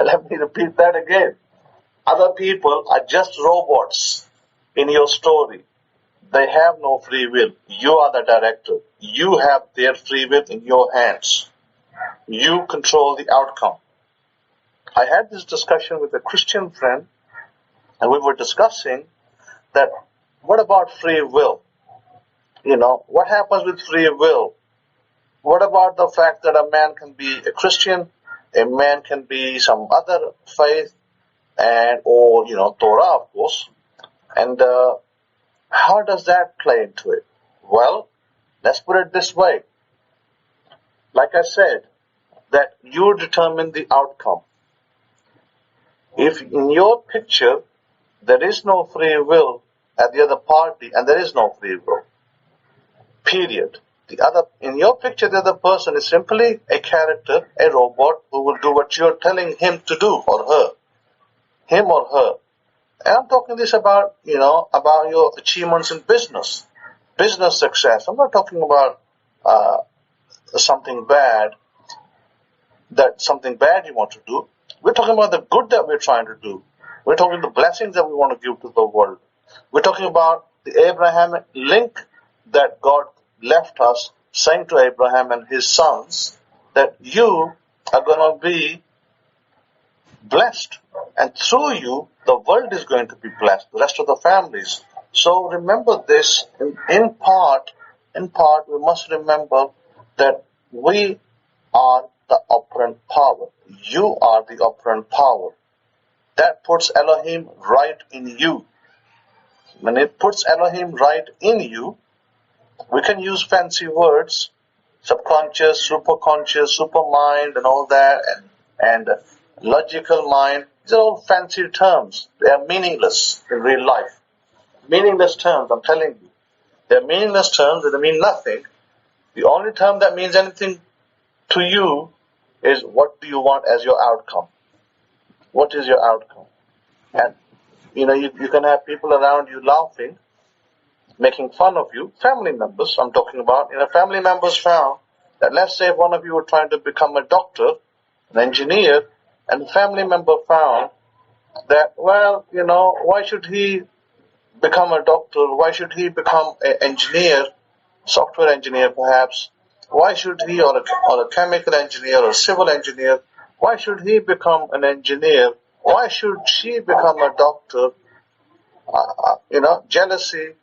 Speaker 2: Let me repeat that again. Other people are just robots in your story. They have no free will. You are the director. You have their free will in your hands. You control the outcome. I had this discussion with a Christian friend, and we were discussing that what about free will? What happens with free will? What about the fact that a man can be a Christian, a man can be some other faith, or Torah, of course, and how does that play into it? Well, let's put it this way. Like I said, that you determine the outcome. If in your picture there is no free will at the other party, and there is no free will, period. In your picture, the other person is simply a character, a robot who will do what you're telling him to do, or her, him or her. And I'm talking this about your achievements in business success. I'm not talking about something bad you want to do. We're talking about the good that we're trying to do. We're talking the blessings that we want to give to the world. We're talking about the Abrahamic link that God left us, saying to Abraham and his sons that you are going to be blessed, and through you the world is going to be blessed, the rest of the families. So remember this. In part we must remember that we are the operant power. You are the operant power. That puts Elohim right in you. When it puts Elohim right in you, we can use fancy words, subconscious, superconscious, supermind, and all that, and logical mind. These are all fancy terms. They are meaningless in real life. Meaningless terms, I'm telling you. They're meaningless terms, they mean nothing. The only term that means anything to you is what do you want as your outcome? What is your outcome? And you can have people around you laughing, making fun of you, family members I'm talking about. Family members found that, let's say, if one of you were trying to become a doctor, an engineer, And the family member found that, well, why should he become a doctor? Why should he become an engineer, software engineer perhaps? Why should he, or a chemical engineer or civil engineer, why should he become an engineer? Why should she become a doctor? Jealousy,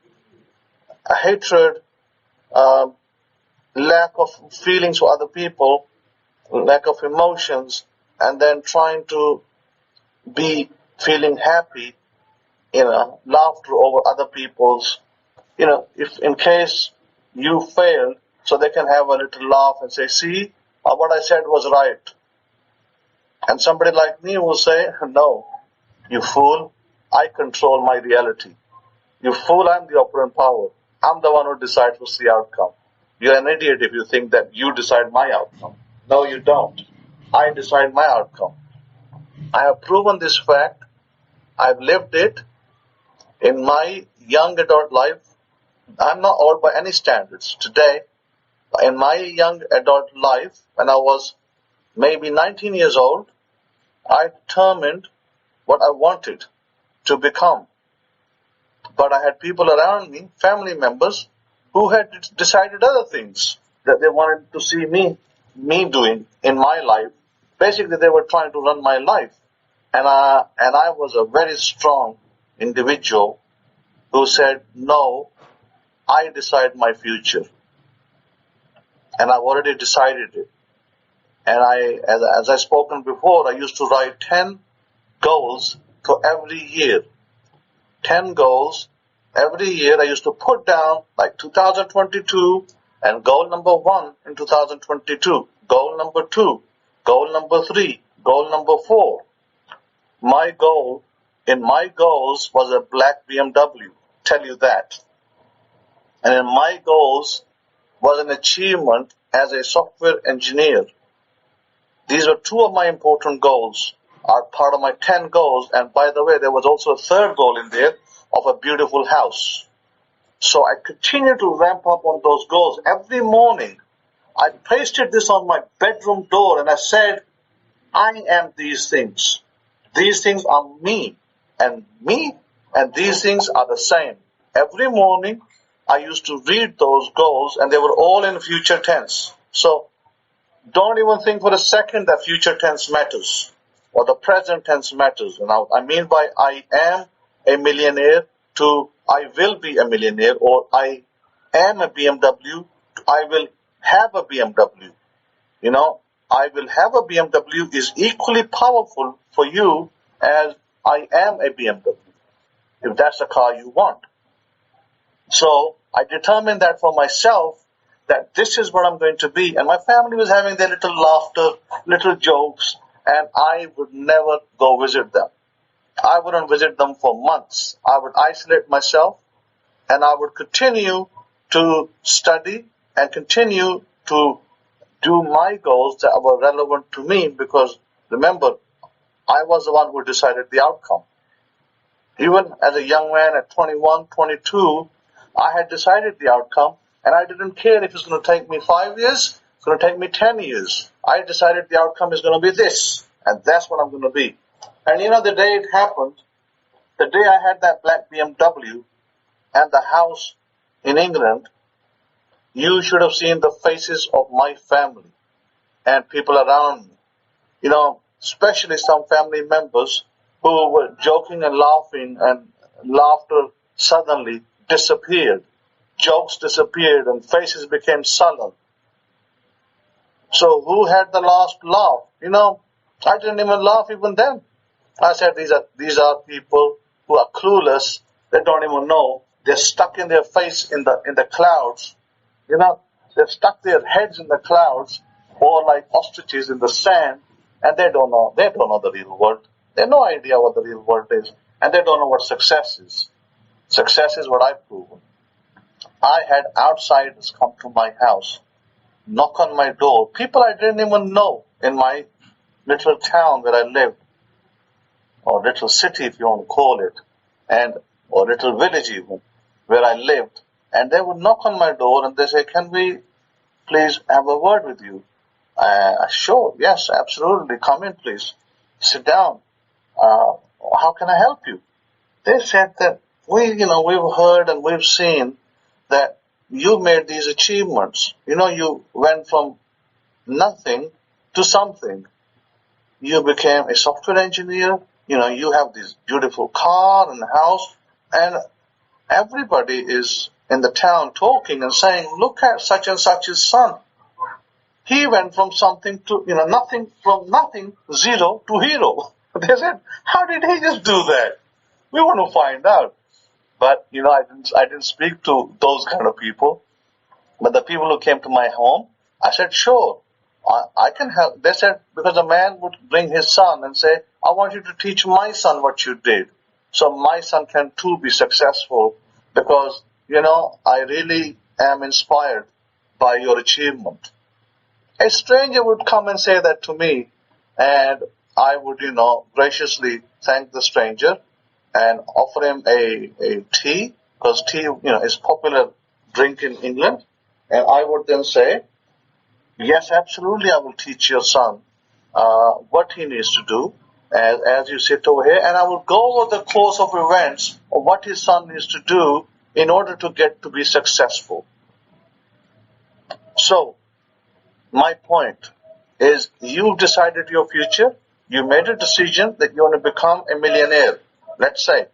Speaker 2: hatred, lack of feelings for other people, lack of emotions, and then trying to be feeling happy, laughter over other people's, if in case you failed, so they can have a little laugh and say, see, what I said was right. And somebody like me will say, no, you fool, I control my reality. You fool, I'm the operant power. I'm the one who decides what's the outcome. You're an idiot if you think that you decide my outcome. No, you don't. I decide my outcome. I have proven this fact. I've lived it in my young adult life. I'm not old by any standards. Today, in my young adult life, when I was maybe 19 years old, I determined what I wanted to become. But I had people around me, family members, who had decided other things that they wanted to see me doing in my life. Basically, they were trying to run my life. And I was a very strong individual who said, no, I decide my future. And I've already decided it. And as I've spoken before, I used to write 10 goals for every year. 10 goals every year. I used to put down like 2022 and goal number 1 in 2022, goal number 2, goal number 3, goal number 4. My goal in my goals was a black BMW, tell you that. And in my goals was an achievement as a software engineer. These were 2 of my important goals, are part of my 10 goals. And by the way, there was also a third goal in there of a beautiful house. So I continued to ramp up on those goals. Every morning, I pasted this on my bedroom door and I said, I am these things. These things are me, and these things are the same. Every morning, I used to read those goals, and they were all in future tense. So don't even think for a second that future tense matters or the present tense matters. Now, I mean by I am a millionaire to I will be a millionaire, or I am a BMW to I will have a BMW. I will have a BMW is equally powerful for you as I am a BMW, if that's the car you want. So I determined that for myself, that this is what I'm going to be. And my family was having their little laughter, little jokes, and I would never go visit them. I wouldn't visit them for months. I would isolate myself, and I would continue to study and continue to do my goals that were relevant to me, because remember, I was the one who decided the outcome. Even as a young man at 21, 22, I had decided the outcome, and I didn't care if it's going to take me 5 years, it's going to take me 10 years. I decided the outcome is going to be this, and that's what I'm going to be. And the day it happened, the day I had that black BMW and the house in England, you should have seen the faces of my family and people around me. Especially some family members who were joking and laughing, and laughter suddenly disappeared. Jokes disappeared and faces became sullen. So who had the last laugh? I didn't even laugh even then. I said these are people who are clueless. They don't even know. They're stuck in their face in the clouds. They've stuck their heads in the clouds, or like ostriches in the sand, and they don't know the real world. They have no idea what the real world is, and they don't know what success is. Success is what I've proven. I had outsiders come to my house, knock on my door, people I didn't even know in my little town where I lived, or little city if you want to call it, or little village even, where I lived, and they would knock on my door and they say, can we please have a word with you? Sure, yes, absolutely, come in please. sit down. How can I help you? They said that we've heard and we've seen that you made these achievements. You went from nothing to something. You became a software engineer. You have this beautiful car and house, and everybody is in the town talking and saying, look at such and such's son. He went from something to, nothing, from nothing, zero to hero. They said, how did he just do that? We want to find out. But, I didn't speak to those kind of people. But the people who came to my home, I said, sure, I can help. They said, because a man would bring his son and say, I want you to teach my son what you did, so my son can too be successful, because, I really am inspired by your achievement. A stranger would come and say that to me, and I would, graciously thank the stranger and offer him a tea, because tea, is popular drink in England. And I would then say, yes, absolutely, I will teach your son what he needs to do as you sit over here, and I will go over the course of events of what his son needs to do in order to get to be successful. So, my point is, you've decided your future. You made a decision that you want to become a millionaire. Let's say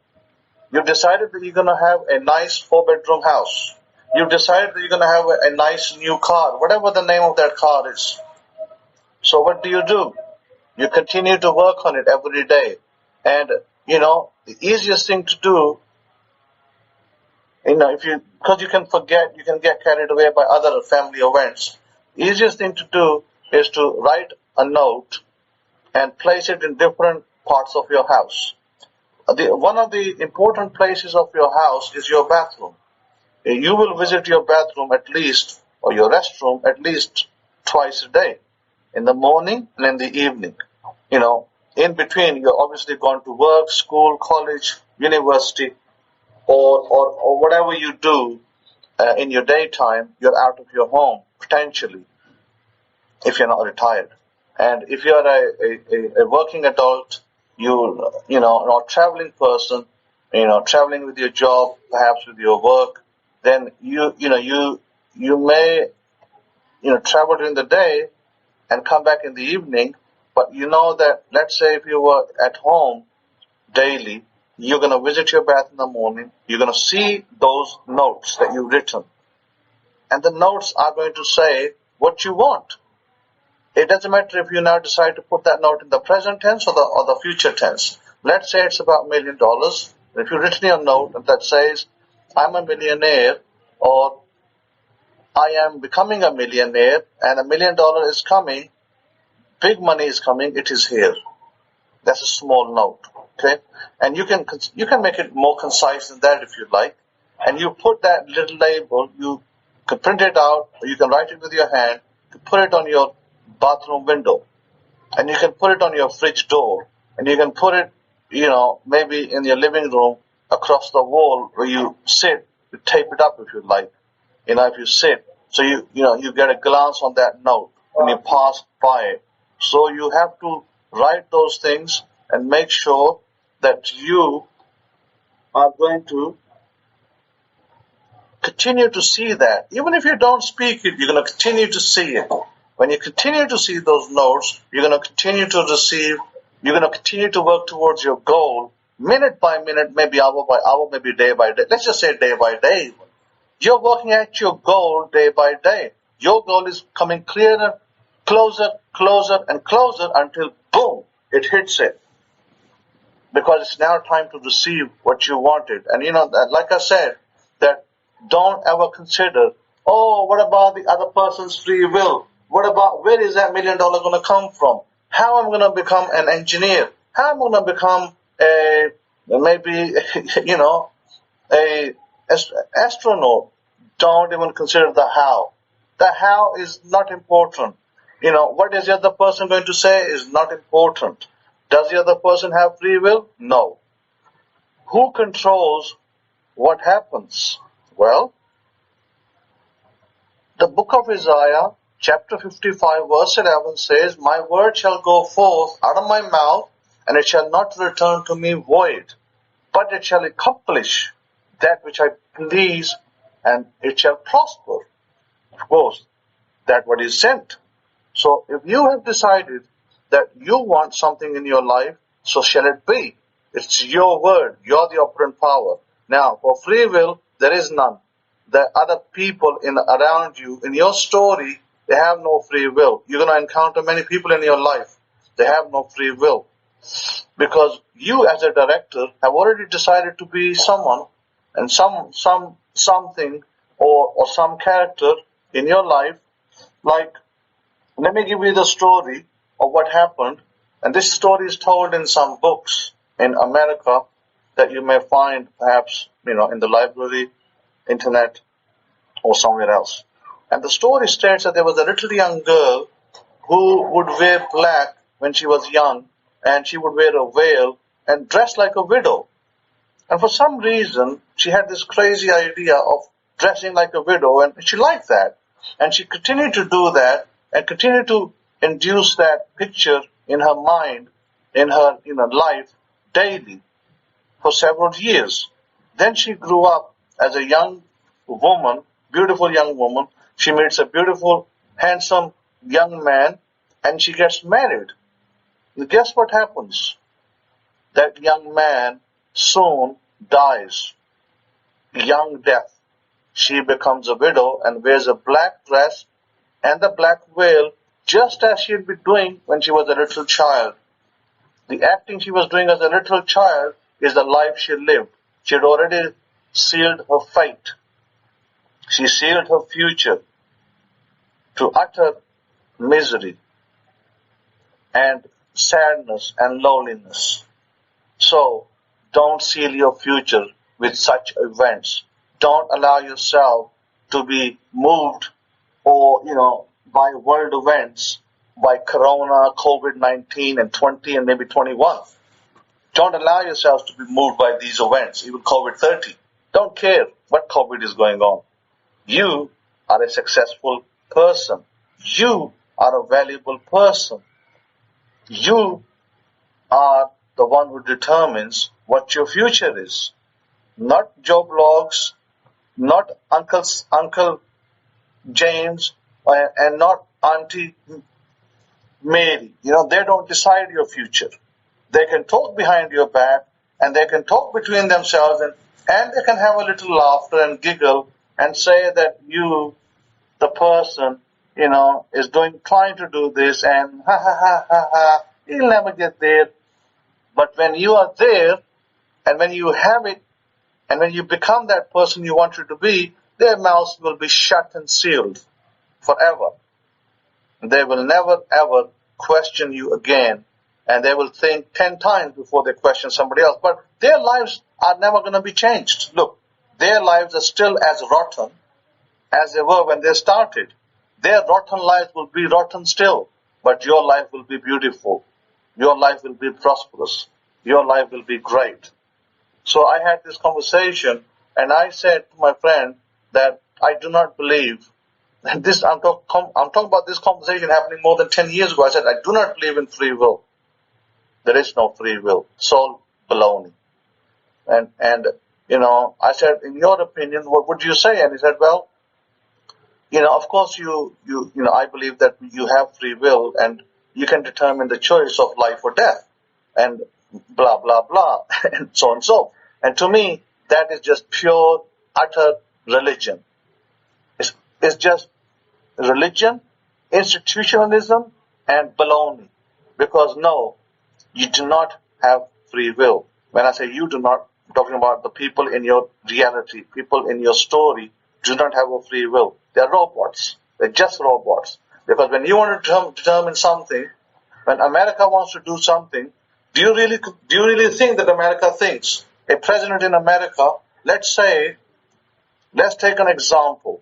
Speaker 2: you decided that you're going to have a nice 4-bedroom house. You've decided that you're going to have a nice new car, whatever the name of that car is. So what do? You continue to work on it every day. And, the easiest thing to do, because you can forget, you can get carried away by other family events. The easiest thing to do is to write a note and place it in different parts of your house. One of the important places of your house is your bathroom. You will visit your bathroom at least, or your restroom at least twice a day, in the morning and in the evening. In between, you're obviously gone to work, school, college, university, or whatever you do in your daytime, you're out of your home, potentially, if you're not retired. And if you're a working adult, or traveling person, traveling with your job, perhaps with your work, then you may travel during the day and come back in the evening. But that, let's say if you were at home daily, you're going to visit your bath in the morning, you're going to see those notes that you've written, and the notes are going to say what you want. It doesn't matter if you now decide to put that note in the present tense or the future tense. Let's say it's about $1 million. If you've written your note that says, I'm a millionaire, or I am becoming a millionaire, and $1 million is coming, big money is coming, it is here. That's a small note, okay? And you can make it more concise than that if you like. And you put that little label, you can print it out, or you can write it with your hand, you put it on your bathroom window, and you can put it on your fridge door, and you can put it, maybe in your living room across the wall where you sit. You tape it up if you like, if you sit, so you get a glance on that note when you pass by it. So you have to write those things and make sure that you are going to continue to see that. Even if you don't speak it, you're going to continue to see it. When you continue to see those notes, you're going to continue to receive, you're going to continue to work towards your goal, minute by minute, maybe hour by hour, maybe day by day. Let's just say day by day. You're working at your goal day by day. Your goal is coming clearer, closer, and closer until, boom, it hits it. Because it's now time to receive what you wanted. And like I said, that don't ever consider, what about the other person's free will? What about, where is that $1 million going to come from? How am I going to become an engineer? How am I going to become a astronaut? Don't even consider the how. The how is not important. What is the other person going to say is not important. Does the other person have free will? No. Who controls what happens? Well, the book of Isaiah, chapter 55, verse 11 says, my word shall go forth out of my mouth, and it shall not return to me void, but it shall accomplish that which I please, and it shall prosper. Of course, that what is sent. So if you have decided that you want something in your life, so shall it be. It's your word. You're the operant power. Now, for free will, there is none. The other people around you, in your story, they have no free will. You're going to encounter many people in your life. They have no free will. Because you as a director have already decided to be someone and something or some character in your life. Like, let me give you the story of what happened. And this story is told in some books in America that you may find perhaps, in the library, internet, or somewhere else. And the story states that there was a little young girl who would wear black when she was young, and she would wear a veil and dress like a widow. And for some reason, she had this crazy idea of dressing like a widow, and she liked that. And she continued to do that and continued to induce that picture in her mind, in her life, daily for several years. Then she grew up as a young woman, beautiful young woman. She meets a beautiful, handsome young man, and she gets married. And guess what happens? That young man soon dies. Young death. She becomes a widow and wears a black dress and the black veil, just as she had been doing when she was a little child. The acting she was doing as a little child is the life she lived. She had already sealed her fate. She sealed her future to utter misery and sadness and loneliness. So, don't seal your future with such events. Don't allow yourself to be moved or, by world events, by Corona, COVID-19 and 20 and maybe 21. Don't allow yourselves to be moved by these events, even COVID-30. Don't care what COVID is going on. You are a successful person. You are a valuable person. You are the one who determines what your future is. Not Joe Blogs, not Uncle James, and not Auntie Mary. They don't decide your future. They can talk behind your back, and they can talk between themselves, and they can have a little laughter and giggle and say that you, the person, is trying to do this, and ha ha ha ha ha, you'll never get there. But when you are there, and when you have it, and when you become that person you wanted to be, their mouths will be shut and sealed forever. They will never ever question you again, and they will think 10 times before they question somebody else. But their lives are never going to be changed. Look, their lives are still as rotten as they were when they started. Their rotten lives will be rotten still, but your life will be beautiful. Your life will be prosperous. Your life will be great. So I had this conversation, and I said to my friend that I do not believe, and this I'm talking about this conversation happening more than 10 years ago. I said, I do not believe in free will. There is no free will. It's all baloney. And I said, in your opinion, what would you say? And he said, well, of course I believe that you have free will and you can determine the choice of life or death and blah, blah, blah, and so and so. And to me, that is just pure, utter religion. It's just religion, institutionalism, and baloney. Because no, you do not have free will. When I say you do not, I'm talking about the people in your reality, people in your story do not have a free will. They're robots. They're just robots. Because when you want to determine something, when America wants to do something, do you really think that America thinks? A president in America, let's take an example.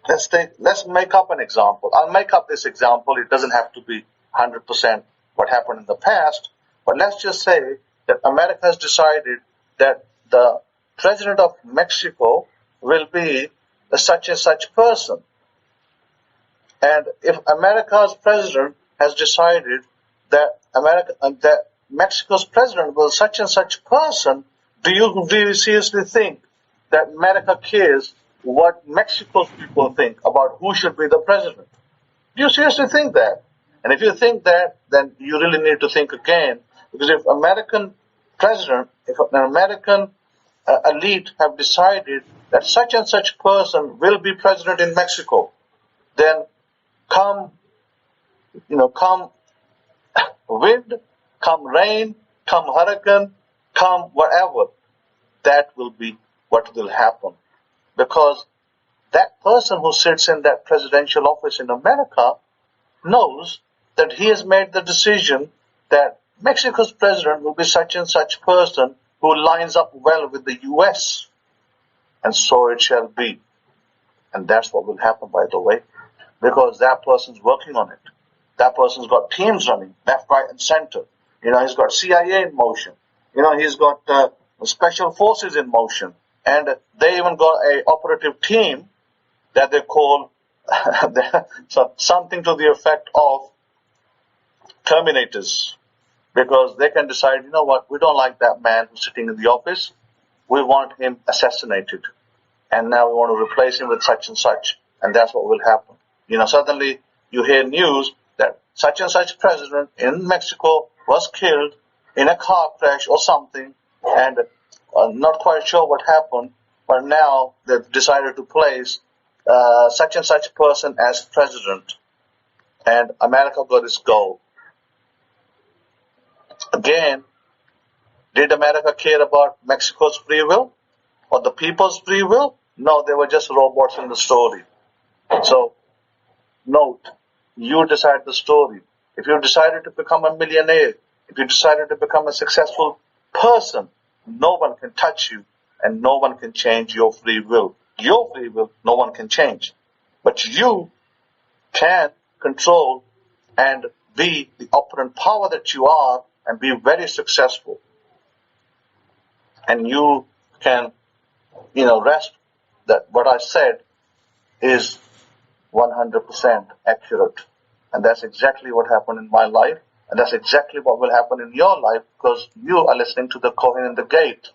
Speaker 2: Let's make up an example. I'll make up this example. It doesn't have to be 100% what happened in the past, but let's just say that America has decided that the president of Mexico will be a such and such person. And if America's president has decided that that Mexico's president was such and such person, do you really seriously think that America cares what Mexico's people think about who should be the president? Do you seriously think that? And if you think that, then you really need to think again, because if if an American elite have decided that such and such person will be president in Mexico, then come wind, come rain, come hurricane, come whatever, that will be what will happen. Because that person who sits in that presidential office in America knows that he has made the decision that Mexico's president will be such and such person who lines up well with the US. And so it shall be. And that's what will happen, by the way, because that person's working on it. That person's got teams running, left, right, and center. He's got CIA in motion. He's got special forces in motion. And they even got a operative team that they call something to the effect of terminators. Because they can decide, we don't like that man who's sitting in the office. We want him assassinated. And now we want to replace him with such and such. And that's what will happen. Suddenly you hear news that such and such president in Mexico was killed in a car crash or something, and not quite sure what happened, but now they've decided to place such and such person as president, and America got its goal. Again, did America care about Mexico's free will or the people's free will? No, they were just robots in the story. So, note, you decide the story. If you decided to become a millionaire, if you decided to become a successful person, no one can touch you and no one can change your free will. Your free will, no one can change. But you can control and be the operant power that you are and be very successful. And you can, rest that what I said is 100% accurate. And that's exactly what happened in my life. And that's exactly what will happen in your life, because you are listening to the Kohen in the Gate.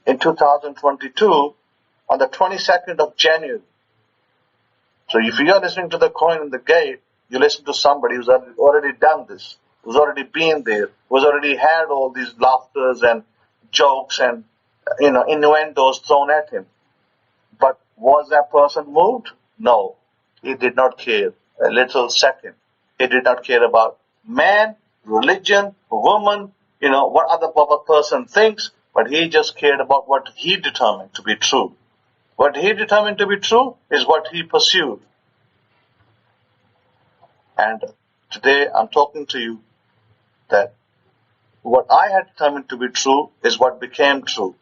Speaker 2: In 2022, on the 22nd of January. So if you are listening to the Kohen in the Gate, you listen to somebody who's already done this, who's already been there, who's already had all these laughters and jokes and innuendos thrown at him. But was that person moved? No, he did not care a little second. He did not care about man, religion, woman, what other person thinks, but he just cared about what he determined to be true. What he determined to be true is what he pursued. And today I'm talking to you that what I had determined to be true is what became true.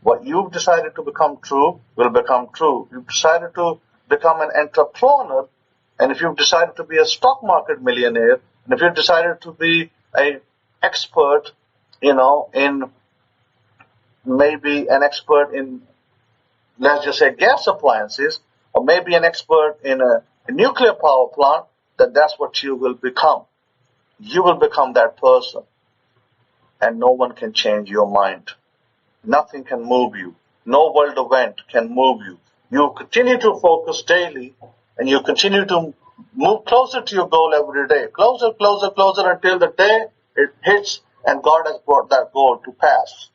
Speaker 2: What you've decided to become true will become true. You've decided to become an entrepreneur, and if you've decided to be a stock market millionaire, and if you've decided to be an expert, in maybe an expert in, let's just say, gas appliances, or maybe an expert in a nuclear power plant, then that's what you will become. You will become that person. And no one can change your mind. Nothing can move you. No world event can move you. You continue to focus daily, and you continue to move closer to your goal every day. Closer, closer, closer until the day it hits and God has brought that goal to pass.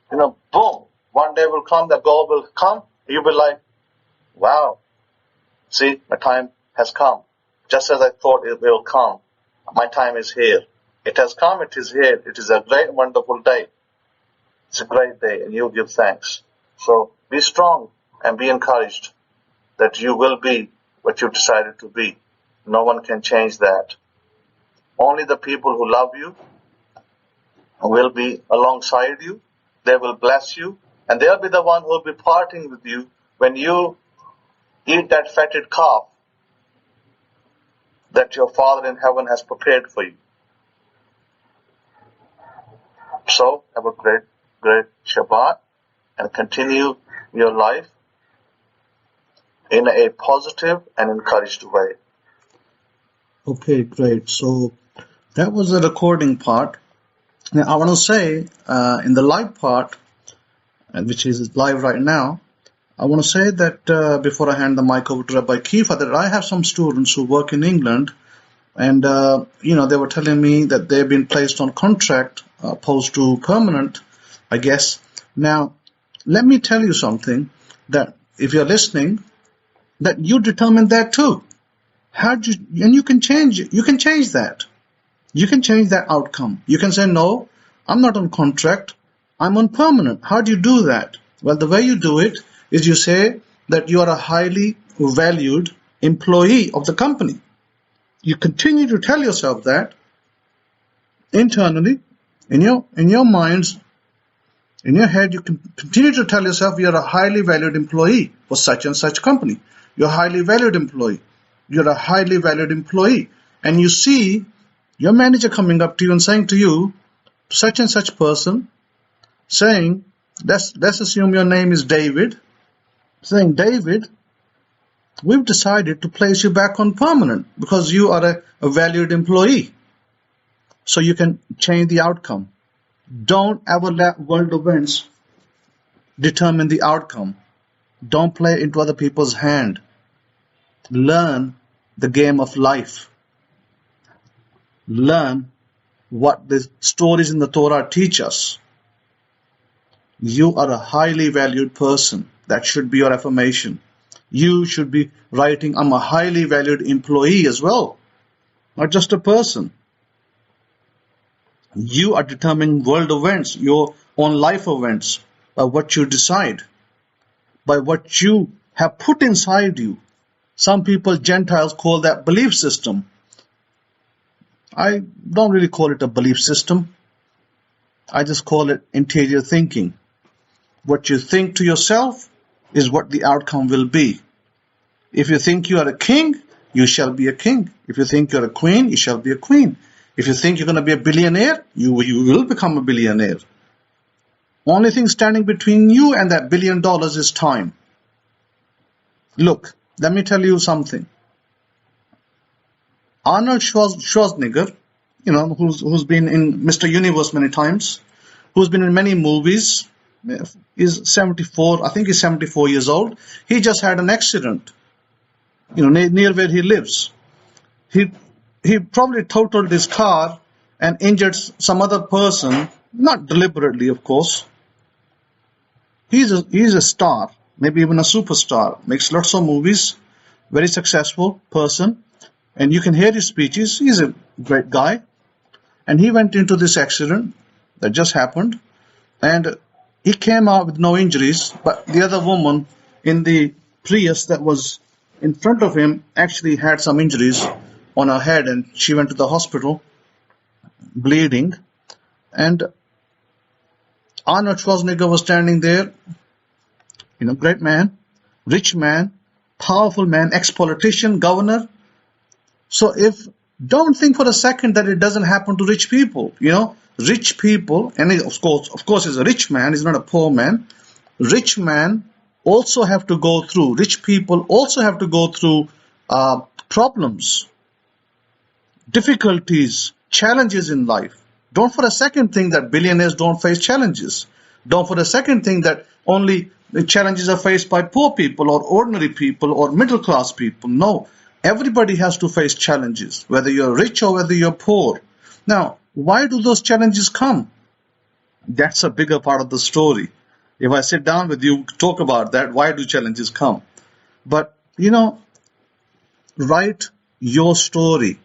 Speaker 2: Boom. One day will come, the goal will come. You'll be like, wow, see, my time has come. Just as I thought it will come. My time is here. It has come, it is here. It is a great, wonderful day. It's a great day, and you give thanks. So be strong and be encouraged that you will be what you decided to be. No one can change that. Only the people who love you will be alongside you. They will bless you, and they'll be the one who will be parting with you when you eat that fatted calf that your Father in heaven has prepared for you. So have a great, great Shabbat and continue your life in a positive and encouraged way. Okay, great. So that was the recording part. Now, I want to say in the live part, which is live right now, I want to say that before I hand the mic over to Rabbi Kefa, that I have some students who work in England, and they were telling me that they've been placed on contract opposed to permanent, I guess. Now, let me tell you something, that if you're listening, that you determine that too. And you can change it. You can change that. You can change that outcome. You can say, no, I'm not on contract, I'm on permanent. How do you do that? Well, the way you do it is you say that you are a highly valued employee of the company. You continue to tell yourself that internally, in your minds, in your head, you can continue to tell yourself you're a highly valued employee for such and such company. You're a highly valued employee. You're a highly valued employee. And you see your manager coming up to you and saying to you, such and such person, saying, let's assume your name is David, saying, David, we've decided to place you back on permanent because you are a valued employee. So you can change the outcome. Don't ever let world events determine the outcome. Don't play into other people's hand. Learn the game of life. Learn what the stories in the Torah teach us. You are a highly valued person. That should be your affirmation. You should be writing, I'm a highly valued employee as well, not just a person. You are determining world events, your own life events, by what you decide, by what you have put inside you. Some people, Gentiles, call that belief system. I don't really call it a belief system. I just call it interior thinking. What you think to yourself is what the outcome will be. If you think you are a king, you shall be a king. If you think you're a queen, you shall be a queen. If you think you're going to be a billionaire, you will become a billionaire. Only thing standing between you and that $1 billion is time. Look, let me tell you something. Arnold Schwarzenegger, who's been in Mr. Universe many times, who's been in many movies, is 74, I think he's 74 years old. He just had an accident, near where he lives. He probably totaled his car and injured some other person, not deliberately, of course. He's a star, maybe even a superstar, makes lots of movies, very successful person, and you can hear his speeches. He's a great guy, and he went into this accident that just happened, and he came out with no injuries, but the other woman in the Prius that was in front of him actually had some injuries on her head, and she went to the hospital bleeding. And Arnold Schwarzenegger was standing there, great man, rich man, powerful man, ex-politician, governor. So don't think for a second that it doesn't happen to rich people. Rich people, and of course he's a rich man, he's not a poor man. Rich man also have to go through, rich people also have to go through problems, difficulties, challenges in life. Don't for a second think that billionaires don't face challenges. Don't for a second think that only the challenges are faced by poor people or ordinary people or middle class people. No, everybody has to face challenges, whether you're rich or whether you're poor. Now, why do those challenges come? That's a bigger part of the story. If I sit down with you, talk about that, why do challenges come? But, write your story.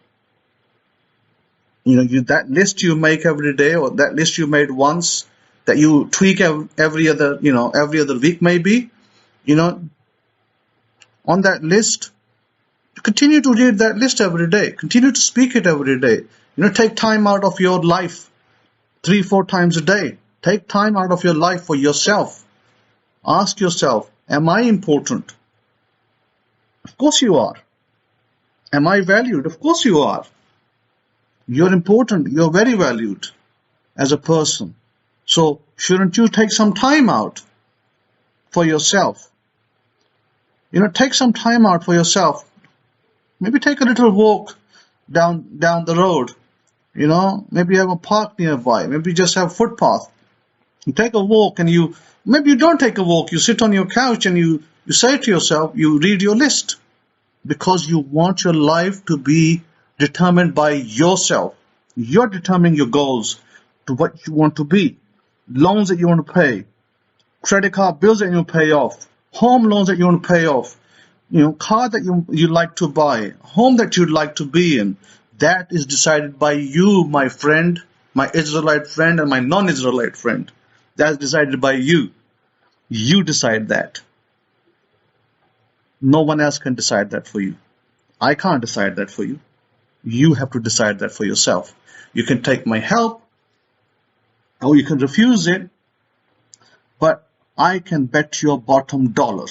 Speaker 2: That list you make every day, or that list you made once, that you tweak every other week maybe, on that list, continue to read that list every day. Continue to speak it every day. Take time out of your life 3-4 times a day. Take time out of your life for yourself. Ask yourself, am I important? Of course you are. Am I valued? Of course you are. You're important. You're very valued as a person. So shouldn't you take some time out for yourself? Take some time out for yourself. Maybe take a little walk down the road. Maybe you have a park nearby. Maybe you just have a footpath. You take a walk and maybe you don't take a walk. You sit on your couch and you say to yourself, you read your list because you want your life to be determined by yourself. You're determining your goals to what you want to be, loans that you want to pay, credit card bills that you want to pay off, home loans that you want to pay off, car that you like to buy, home that you'd like to be in. That is decided by you, my friend, my Israelite friend and my non-Israelite friend. That's decided by you. You decide that. No one else can decide that for you. I can't decide that for you. You have to decide that for yourself. You can take my help or you can refuse it, but I can bet your bottom dollar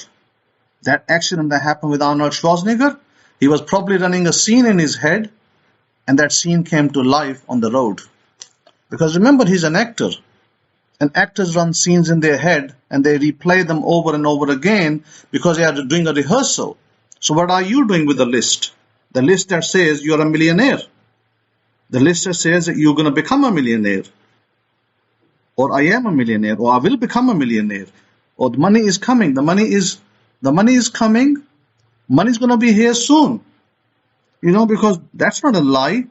Speaker 2: that accident that happened with Arnold Schwarzenegger, he was probably running a scene in his head and that scene came to life on the road. Because remember, he's an actor. And actors run scenes in their head and they replay them over and over again because they are doing a rehearsal. So what are you doing with the list? The list that says you're a millionaire. The list that says that you're going to become a millionaire. Or I am a millionaire. Or I will become a millionaire. Or the money is coming. The money is coming. Money's going to be here soon. Because that's not a lie.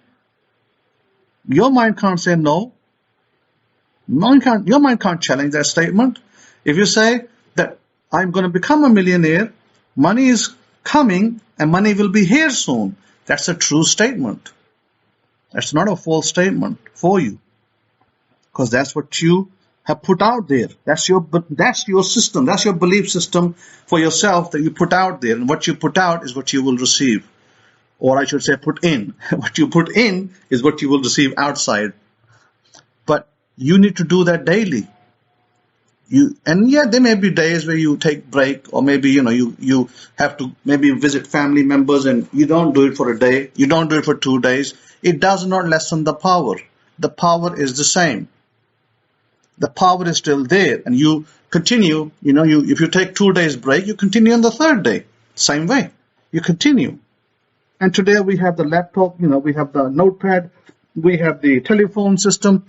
Speaker 2: Your mind can't say no. Your mind can't challenge that statement. If you say that I'm going to become a millionaire, money is coming and money will be here soon, that's a true statement. That's not a false statement for you. Because that's what you have put out there. That's your system. That's your belief system for yourself that you put out there. And what you put out is what you will receive. Or I should say put in. What you put in is what you will receive outside. But you need to do that daily. There may be days where you take break, or maybe you have to maybe visit family members and you don't do it for a day, you don't do it for 2 days. It does not lessen the power. The power is the same. The power is still there, and you continue. If you take 2 days break, you continue on the third day. Same way, you continue. And today we have the laptop, we have the notepad, we have the telephone system,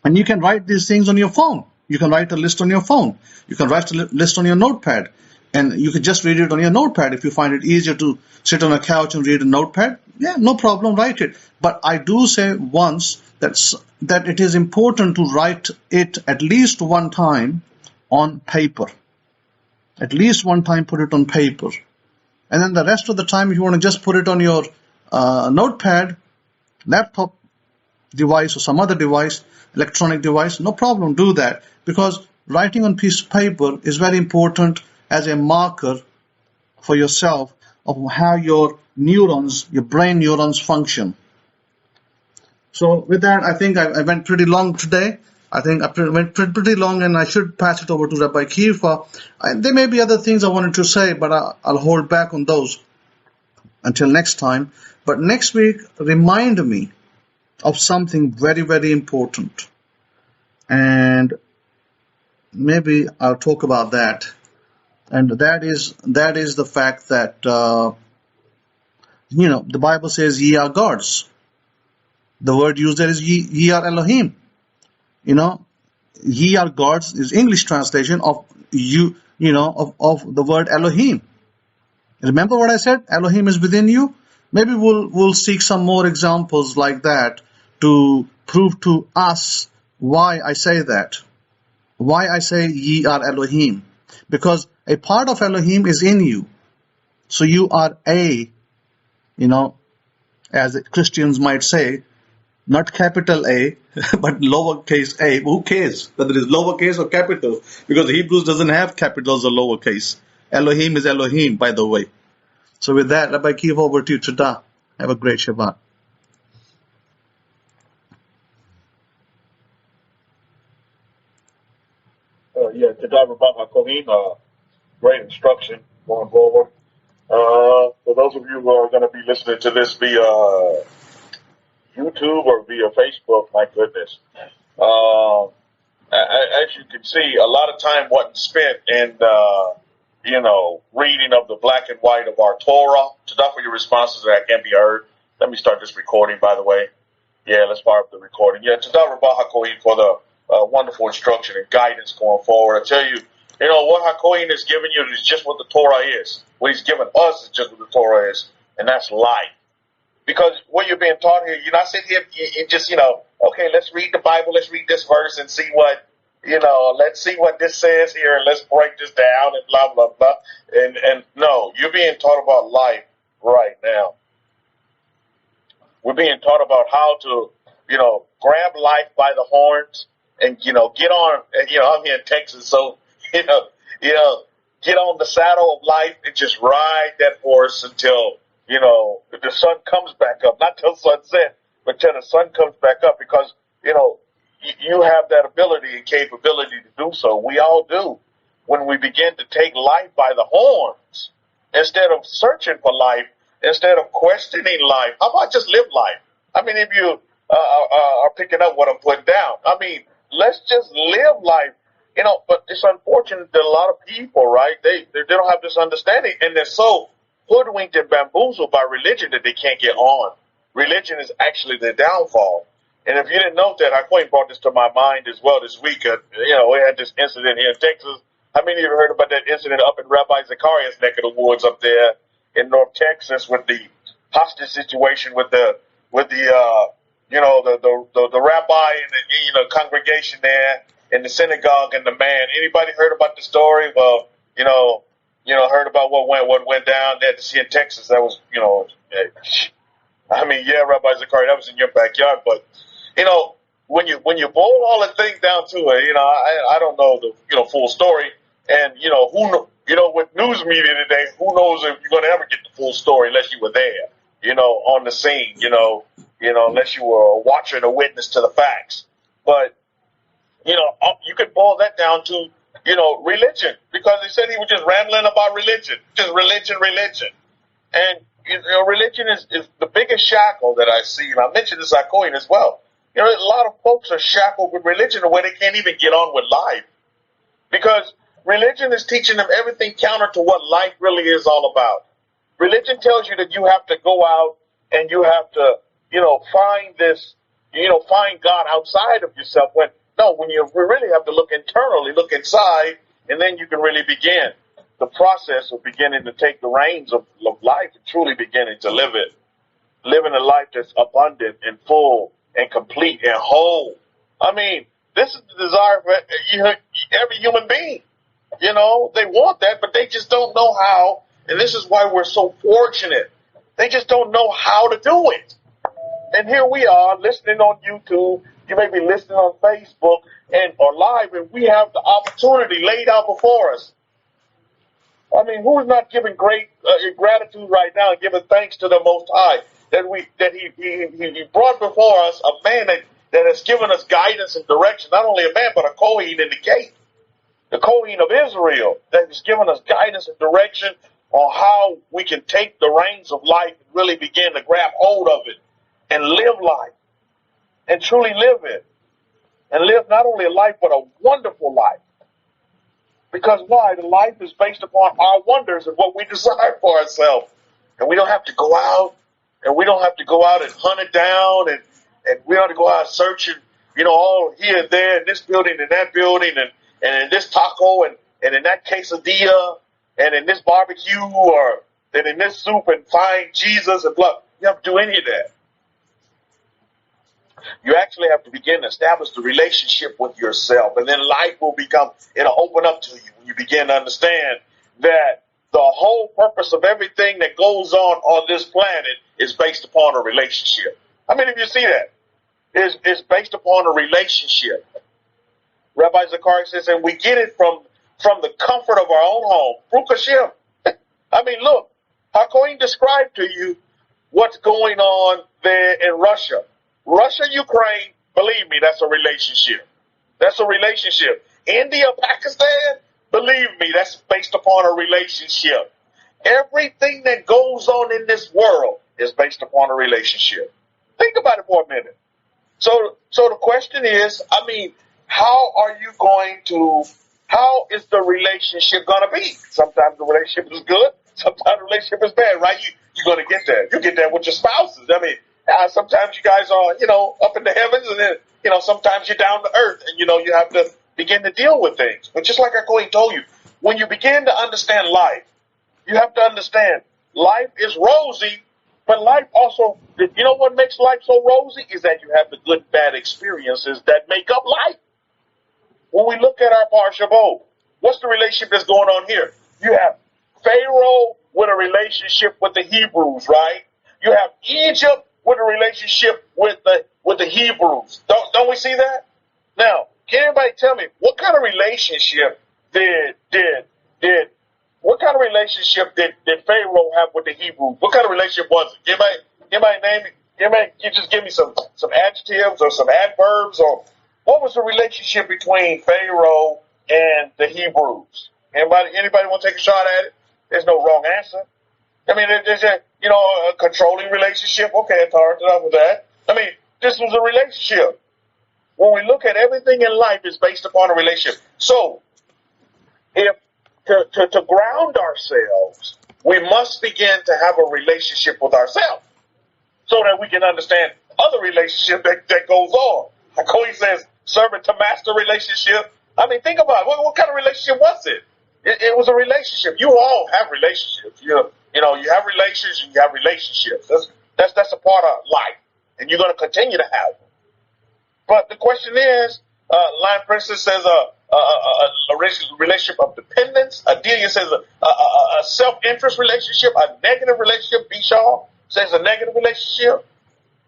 Speaker 2: and you can write these things on your phone. You can write a list on your phone. You can write a list on your notepad, and you can just read it on your notepad. If you find it easier to sit on a couch and read a notepad, yeah, no problem, write it. But I do say once that it is important to write it at least one time on paper. At least one time put it on paper. And then the rest of the time, if you want to just put it on your notepad, laptop device or some other device, electronic device, no problem, do that. Because writing on piece of paper is very important as a marker for yourself of how your brain neurons function. So with that, I think I went pretty long today. I think I went pretty long, and I should pass it over to Rabbi Kefa. There may be other things I wanted to say, but I'll hold back on those until next time. But next week, remind me of something very, very important. And maybe I'll talk about that. And that is the fact that, the Bible says ye are gods. The word used there is ye are Elohim. Ye are gods is English translation of of the word Elohim. Remember what I said? Elohim is within you. Maybe we'll seek some more examples like that to prove to us why I say that. Why I say ye are Elohim. Because a part of Elohim is in you. So you are as Christians might say, not capital A, but lowercase a. Who cares whether it is lowercase or capital? Because Hebrews doesn't have capitals or lowercase. Elohim is Elohim, by the way. So with that, Rabbi Kefa, over to you. Tada. Have a great Shabbat.
Speaker 1: Tada Rabbi Kohen, great instruction going forward. For those of you who are going to be listening to this via YouTube or via Facebook, my goodness. As you can see, a lot of time wasn't spent in, reading of the black and white of our Torah. To for your responses that can be heard. Let me start this recording, by the way. Yeah, let's fire up the recording. Yeah, Todah Rabbi HaKohen for the wonderful instruction and guidance going forward. I tell you, what HaKohen is giving you is just what the Torah is. What he's given us is just what the Torah is, and that's life. Because what you're being taught here, you're not sitting here and just, okay, let's read the Bible, let's read this verse and see what, let's see what this says here and let's break this down and blah, blah, blah. And no, you're being taught about life right now. We're being taught about how to, grab life by the horns and, get on, and, I'm here in Texas, so, get on the saddle of life and just ride that horse until, the sun comes back up. Not till sunset, but till the sun comes back up because, you have that ability and capability to do so. We all do. When we begin to take life by the horns, instead of searching for life, instead of questioning life, how about just live life? I mean, if you are picking up what I'm putting down, let's just live life. But it's unfortunate that a lot of people, right, they don't have this understanding, and they're so hoodwinked and bamboozled by religion that they can't get on. Religion is actually their downfall. And if you didn't know that, Queen brought this to my mind as well this week. We had this incident here in Texas. How many of you heard about that incident up in Rabbi Zachariah's neck of the woods up there in North Texas with the hostage situation with the rabbi and the congregation there in the synagogue and the man? Anybody heard about the story? Well, heard about what went down there in Texas. That was, Rabbi Zachariah, that was in your backyard. But, when you boil all the things down to it, I don't know the, full story. And, with news media today, who knows if you're going to ever get the full story unless you were there, on the scene, unless you were a watcher and a witness to the facts. But, you could boil that down to, religion, because he said he was just rambling about religion, just religion. And, religion is the biggest shackle that I see. And I mentioned this at Cohen as well. A lot of folks are shackled with religion to where they can't even get on with life. Because religion is teaching them everything counter to what life really is all about. Religion tells you that you have to go out and you have to, find this, find God outside of yourself. When you really have to look internally, look inside, and then you can really begin the process of beginning to take the reins of life and truly beginning to live it. Living a life that's abundant and full and complete and whole. This is the desire for every human being. They want that, but they just don't know how. And this is why we're so fortunate. They just don't know how to do it. And here we are listening on YouTube. You may be listening on Facebook or live, and we have the opportunity laid out before us. Who's not giving great gratitude right now and giving thanks to the Most High that he brought before us a man that has given us guidance and direction, not only a man, but a Kohen in the gate, the Kohen of Israel, that has given us guidance and direction on how we can take the reins of life and really begin to grab hold of it and live life and truly live it and live not only a life, but a wonderful life. Because why? The life is based upon our wonders and what we desire for ourselves. And we don't have to go out and hunt it down and we don't have to go out searching, all here and there in this building and that building and in this taco and in that quesadilla and in this barbecue or then in this soup and find Jesus and blah. You don't have to do any of that. You actually have to begin to establish the relationship with yourself, and then life will it'll open up to you when you begin to understand that the whole purpose of everything that goes on this planet is based upon a relationship. How many of you see that? It's based upon a relationship. Rabbi Zachariah says, and we get it from the comfort of our own home. Baruch Hashem. Look, how can we describe to you what's going on there in Russia? Russia, Ukraine, believe me, that's a relationship. That's a relationship. India, Pakistan, believe me, that's based upon a relationship. Everything that goes on in this world is based upon a relationship. Think about it for a minute. So the question is, how is the relationship going to be? Sometimes the relationship is good. Sometimes the relationship is bad, right? you're going to get that. You get that with your spouses. I mean, sometimes you guys are, up in the heavens, and then, sometimes you're down to earth, and, you have to begin to deal with things. But just like I told you, when you begin to understand life, you have to understand life is rosy, but life also, what makes life so rosy is that you have the good, bad experiences that make up life. When we look at our Parsha Bo, what's the relationship that's going on here? You have Pharaoh with a relationship with the Hebrews, right? You have Egypt with a relationship with the Hebrews. Don't we see that? Now, can anybody tell me what kind of relationship did Pharaoh have with the Hebrews? What kind of relationship was it? Anybody name it? You just give me some adjectives or some adverbs, or what was the relationship between Pharaoh and the Hebrews? Anybody want to take a shot at it? There's no wrong answer. I mean, there's a controlling relationship. Okay, it's hard to know with that. I mean, this was a relationship. When we look at everything in life, is based upon a relationship. So, if to ground ourselves, we must begin to have a relationship with ourselves, so that we can understand other relationship that goes on. Like he says, servant to master relationship. I mean, think about it. What kind of relationship was it? It was a relationship. You all have relationships. You have relations and you have relationships. That's a part of life, and you're going to continue to have them. But the question is, Lion Princess says a relationship of dependence. Adelia says a self-interest relationship, a negative relationship. Bishaw says a negative relationship.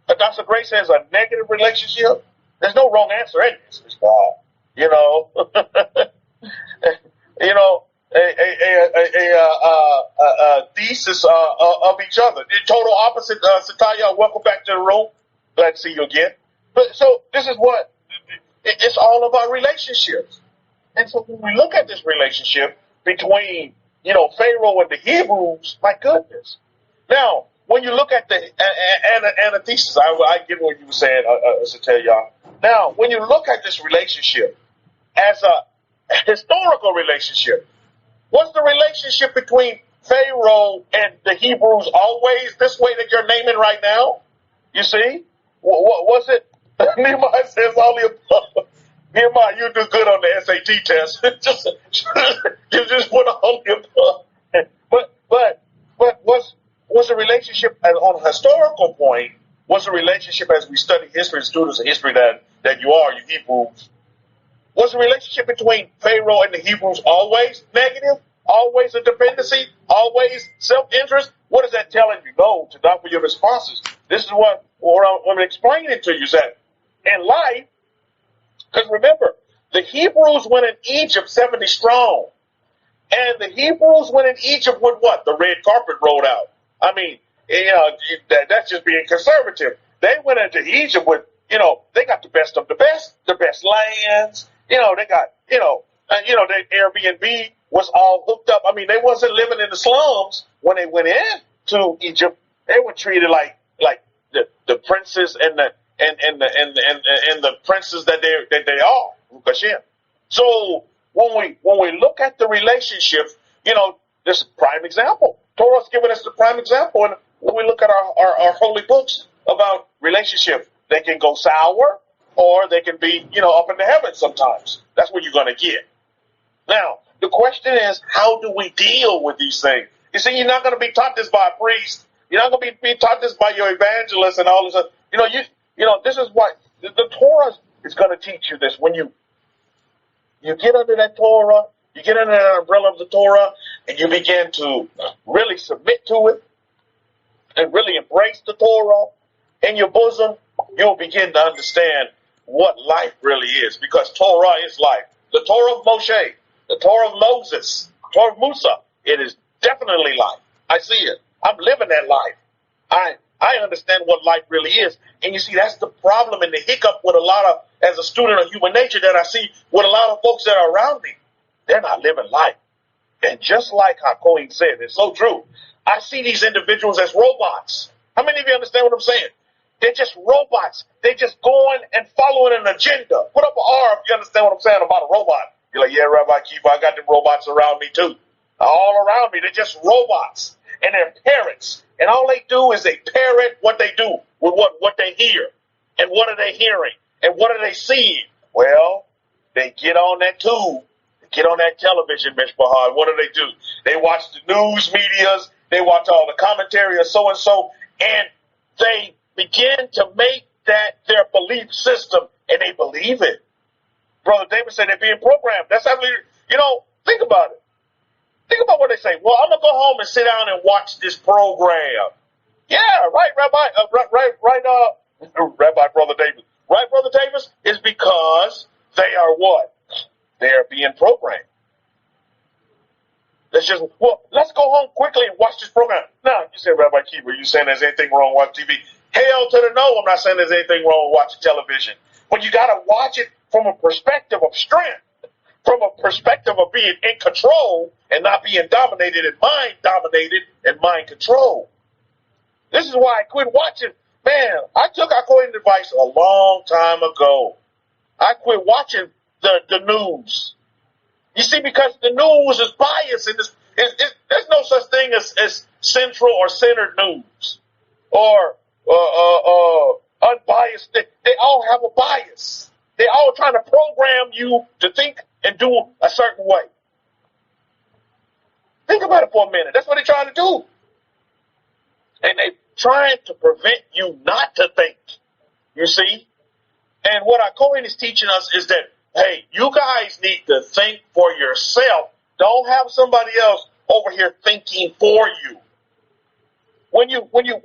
Speaker 1: Dr. Gray says a negative relationship. There's no wrong answer in this. A thesis of each other. The total opposite. Sataya, welcome back to the room. Glad to see you again. But so this is what it's all about, relationships. And so when we look at this relationship between Pharaoh and the Hebrews, my goodness. Now, when you look at the antithesis, I get what you were saying, Sataya. Now, when you look at this relationship as a historical relationship, what's the relationship between Pharaoh and the Hebrews always this way that you're naming right now? You see? What was it? Nehemiah says all the above. Nehemiah, you do good on the SAT test. you just put all the above. But what's the relationship on a historical point? What's the relationship as we study history, students of history that you are, you Hebrews? Was the relationship between Pharaoh and the Hebrews always negative? Always a dependency? Always self-interest? What is that telling you? No, to not for your responses. This is what I'm explaining to you is that in life, because remember, the Hebrews went in Egypt 70 strong. And the Hebrews went in Egypt with what? The red carpet rolled out. I mean, that's just being conservative. They went into Egypt with, they got the best of the best lands. They got, their Airbnb was all hooked up. I mean, they wasn't living in the slums when they went in to Egypt. They were treated like the princes and the princes that they are. So when we look at the relationship, this is a prime example. Torah's giving us the prime example, and when we look at our holy books about relationship, they can go sour or they can be, up in the heavens sometimes. That's what you're going to get. Now, the question is, how do we deal with these things? You see, you're not going to be taught this by a priest. You're not going to be taught this by your evangelist and all this other. This is what the Torah is going to teach you this. When you get under that Torah, you get under that umbrella of the Torah, and you begin to really submit to it and really embrace the Torah in your bosom, you'll begin to understand what life really is, because Torah is life. The Torah of Moshe, the Torah of Moses, the Torah of Musa, it is definitely life. I see it. I'm living that life. I understand what life really is. And you see, that's the problem and the hiccup with a lot of, as a student of human nature, that I see with a lot of folks that are around me. They're not living life. And just like how Cohen said, it's so true. I see these individuals as robots. How many of you understand what I'm saying? They're just robots. They're just going and following an agenda. Put up an R if you understand what I'm saying about a robot. You're like, yeah, Rabbi Kefa, I got them robots around me too. All around me, they're just robots. and they're parrots. And all they do is they parrot what they do with what they hear. And what are they hearing? And what are they seeing? Well, they get on that tube, get on that television, Mishpahad. What do? They watch the news medias, they watch all the commentary of so-and-so, and they begin to make that their belief system, and they believe it. Brother David said they're being programmed. That's how, think about it. Think about what they say. Well, I'm going to go home and sit down and watch this program. Yeah, right, Rabbi Brother Davis. Right, Brother Davis? Is because they are what? They are being programmed. Let's go home quickly and watch this program. Now, you said, Rabbi Kefa, you saying there's anything wrong with watching TV? Hell to the no, I'm not saying there's anything wrong with watching television. But you got to watch it from a perspective of strength, from a perspective of being in control and not being dominated and mind controlled. This is why I quit watching. Man, I took Alcoy's advice a long time ago. I quit watching the news. You see, because the news is biased, and there's no such thing as central or centered news or unbiased. They all have a bias. They all trying to program you to think and do a certain way. Think about it for a minute. That's what they're trying to do. And they're trying to prevent you not to think. You see? And what our Cohen is teaching us is that, hey, you guys need to think for yourself. Don't have somebody else over here thinking for you. When you're going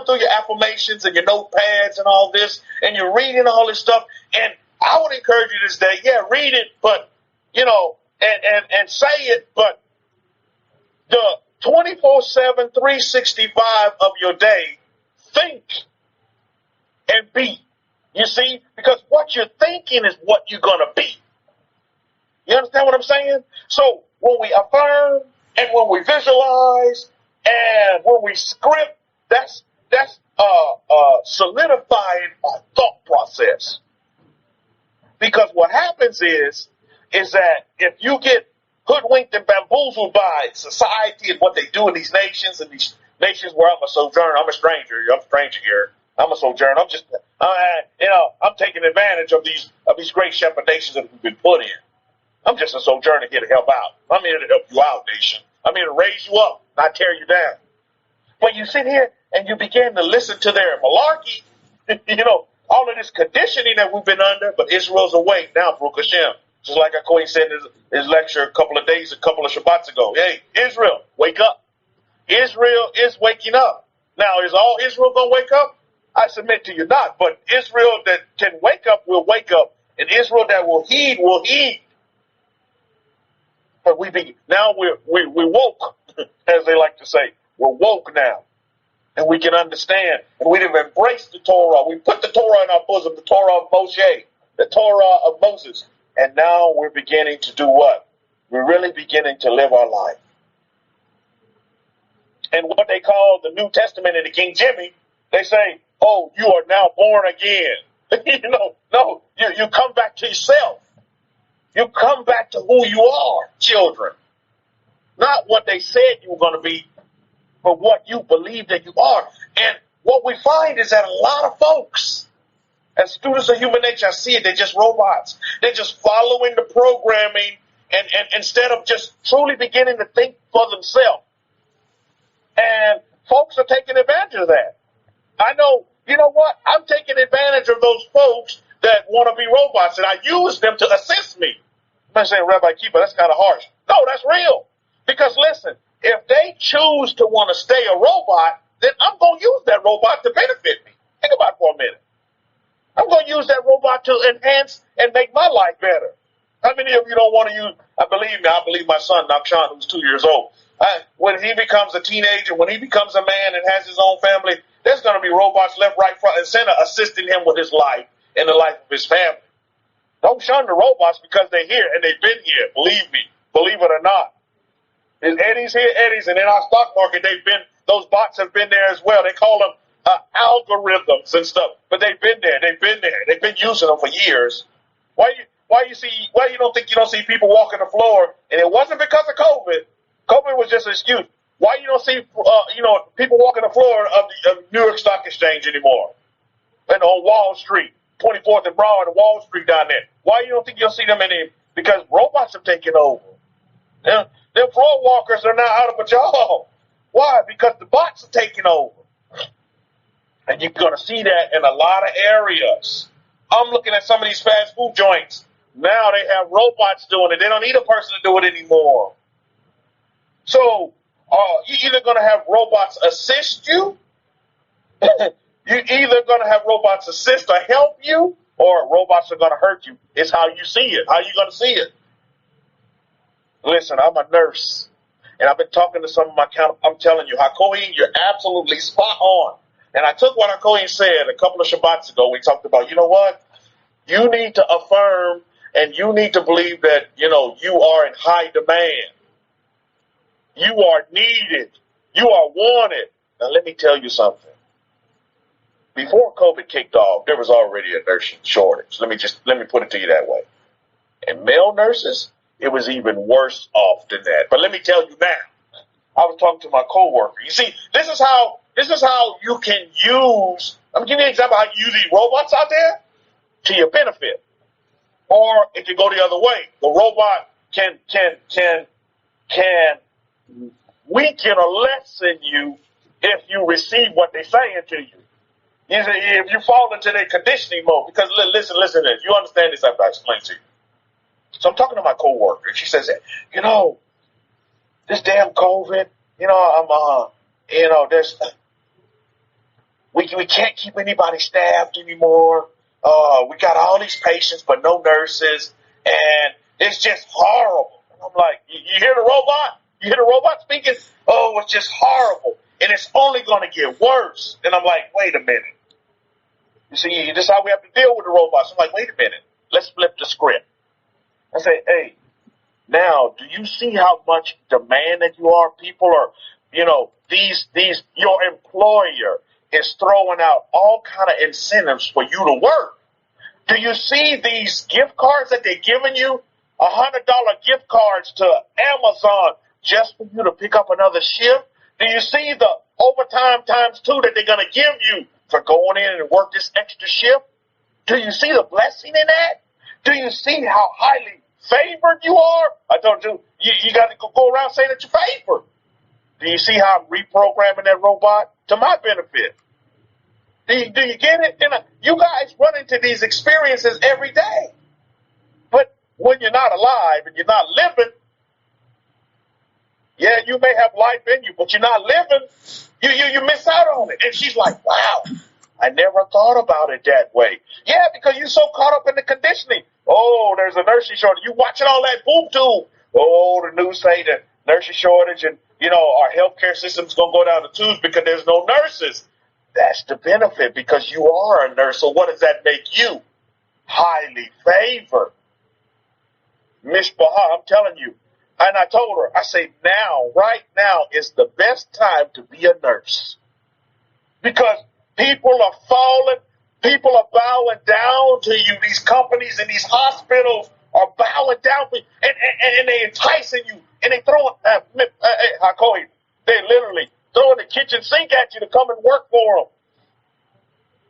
Speaker 1: through your affirmations and your notepads and all this, and you're reading all this stuff, and I would encourage you this day, read it, but and say it, but the 24/7, 365 of your day, think and be. You see, because what you're thinking is what you're gonna be. You understand what I'm saying? So when we affirm and when we visualize and when we script, that's solidifying our thought process. Because what happens is that if you get hoodwinked and bamboozled by society and what they do in these nations where I'm a sojourner, I'm a stranger here. I'm a sojourner. I'm taking advantage of these great shepherd nations that we've been put in. I'm just a sojourner here to help out. I'm here to help you out, nation. I'm here to raise you up, not tear you down. But you sit here and you begin to listen to their malarkey, all of this conditioning that we've been under, but Israel's awake now, Baruch Hashem. Just like Akoy said in his lecture a couple of Shabbats ago. Hey, Israel, wake up. Israel is waking up. Now, is all Israel going to wake up? I submit to you not. But Israel that can wake up will wake up. And Israel that will heed. But we woke, as they like to say. We're woke now. And we can understand. And we've embraced the Torah. We put the Torah in our bosom, the Torah of Moshe, the Torah of Moses. And now we're beginning to do what? We're really beginning to live our life. And what they call the New Testament in the King Jimmy, they say, oh, you are now born again. No, you come back to yourself. You come back to who you are, children. Not what they said you were going to be, but what you believe that you are. And what we find is that a lot of folks, as students of human nature, I see it, they're just robots. They're just following the programming and instead of just truly beginning to think for themselves. And folks are taking advantage of that. I know, you know what? I'm taking advantage of those folks that want to be robots, and I use them to assist me. I'm not saying, Rabbi Kefa, that's kind of harsh. No, that's real. Because listen, if they choose to want to stay a robot, then I'm going to use that robot to benefit me. Think about it for a minute. I'm going to use that robot to enhance and make my life better. How many of you don't want to use, I believe my son, Nakshan, who's 2 years old, when he becomes a teenager, when he becomes a man and has his own family, there's going to be robots left, right, front, and center assisting him with his life and the life of his family. Don't shun the robots because they're here and they've been here. Believe me, believe it or not. There's Eddie's here, Eddie's, and in our stock market, those bots have been there as well. They call them algorithms and stuff, but they've been there. They've been using them for years. Why you don't think you don't see people walking the floor? And it wasn't because of COVID. COVID was just an excuse. Why you don't see, people walking the floor of the New York Stock Exchange anymore? And on Wall Street, 24th and Broad and Wall Street down there. Why you don't think you'll see them in there? Because robots have taken over. Them floor walkers are now out of a job. Why? Because the bots are taking over. And you're going to see that in a lot of areas. I'm looking at some of these fast food joints. Now they have robots doing it. They don't need a person to do it anymore. So you're either going to have robots assist you, you're either going to have robots assist or help you, or robots are going to hurt you. It's how you see it. How you going to see it? Listen, I'm a nurse, and I've been talking to some of my counterparts. I'm telling you, Hakohen, you're absolutely spot on. And I took what Hakohen said a couple of Shabbats ago. We talked about, you know what? You need to affirm and you need to believe that, you are in high demand. You are needed. You are wanted. Now, let me tell you something. Before COVID kicked off, there was already a nursing shortage. Let me put it to you that way. And male nurses, it was even worse off than that. But let me tell you now. I was talking to my coworker. You see, this is how you can use. I'm giving you an example of how you use these robots out there to your benefit. Or if you go the other way, the robot can weaken or lessen you if you receive what they're saying to you. If you fall into their conditioning mode, because listen to this. You understand this after I explain to you. So I'm talking to my coworker, and she says, this damn COVID, we can't keep anybody staffed anymore. We got all these patients, but no nurses, and it's just horrible. And I'm like, you hear the robot? You hear the robot speaking? Oh, it's just horrible, and it's only going to get worse. And I'm like, wait a minute. You see, this is how we have to deal with the robots. I'm like, wait a minute. Let's flip the script. I say, hey, now, do you see how much demand that you are? People are, your employer is throwing out all kind of incentives for you to work. Do you see these gift cards that they're giving you? $100 gift cards to Amazon just for you to pick up another shift? Do you see the overtime times 2 that they're going to give you for going in and work this extra shift? Do you see the blessing in that? Do you see how highly favored you are? I told you, you got to go around saying that you're favored. Do you see how I'm reprogramming that robot to my benefit? Do you get it? You guys run into these experiences every day. But when you're not alive and you're not living, yeah, you may have life in you, but you're not living, you miss out on it. And she's like, wow, I never thought about it that way. Yeah, because you're so caught up in the conditioning. Oh, there's a nursing shortage. You watching all that boob tube. Oh, the news say that nursing shortage and, our healthcare system's going to go down the tubes because there's no nurses. That's the benefit because you are a nurse. So what does that make you? Highly favored. Mishpachah, I'm telling you. And I told her, I say, right now is the best time to be a nurse. Because people are falling. People are bowing down to you. These companies and these hospitals are bowing down to you. And they're enticing you. And they throwing, they're literally throwing the kitchen sink at you to come and work for them.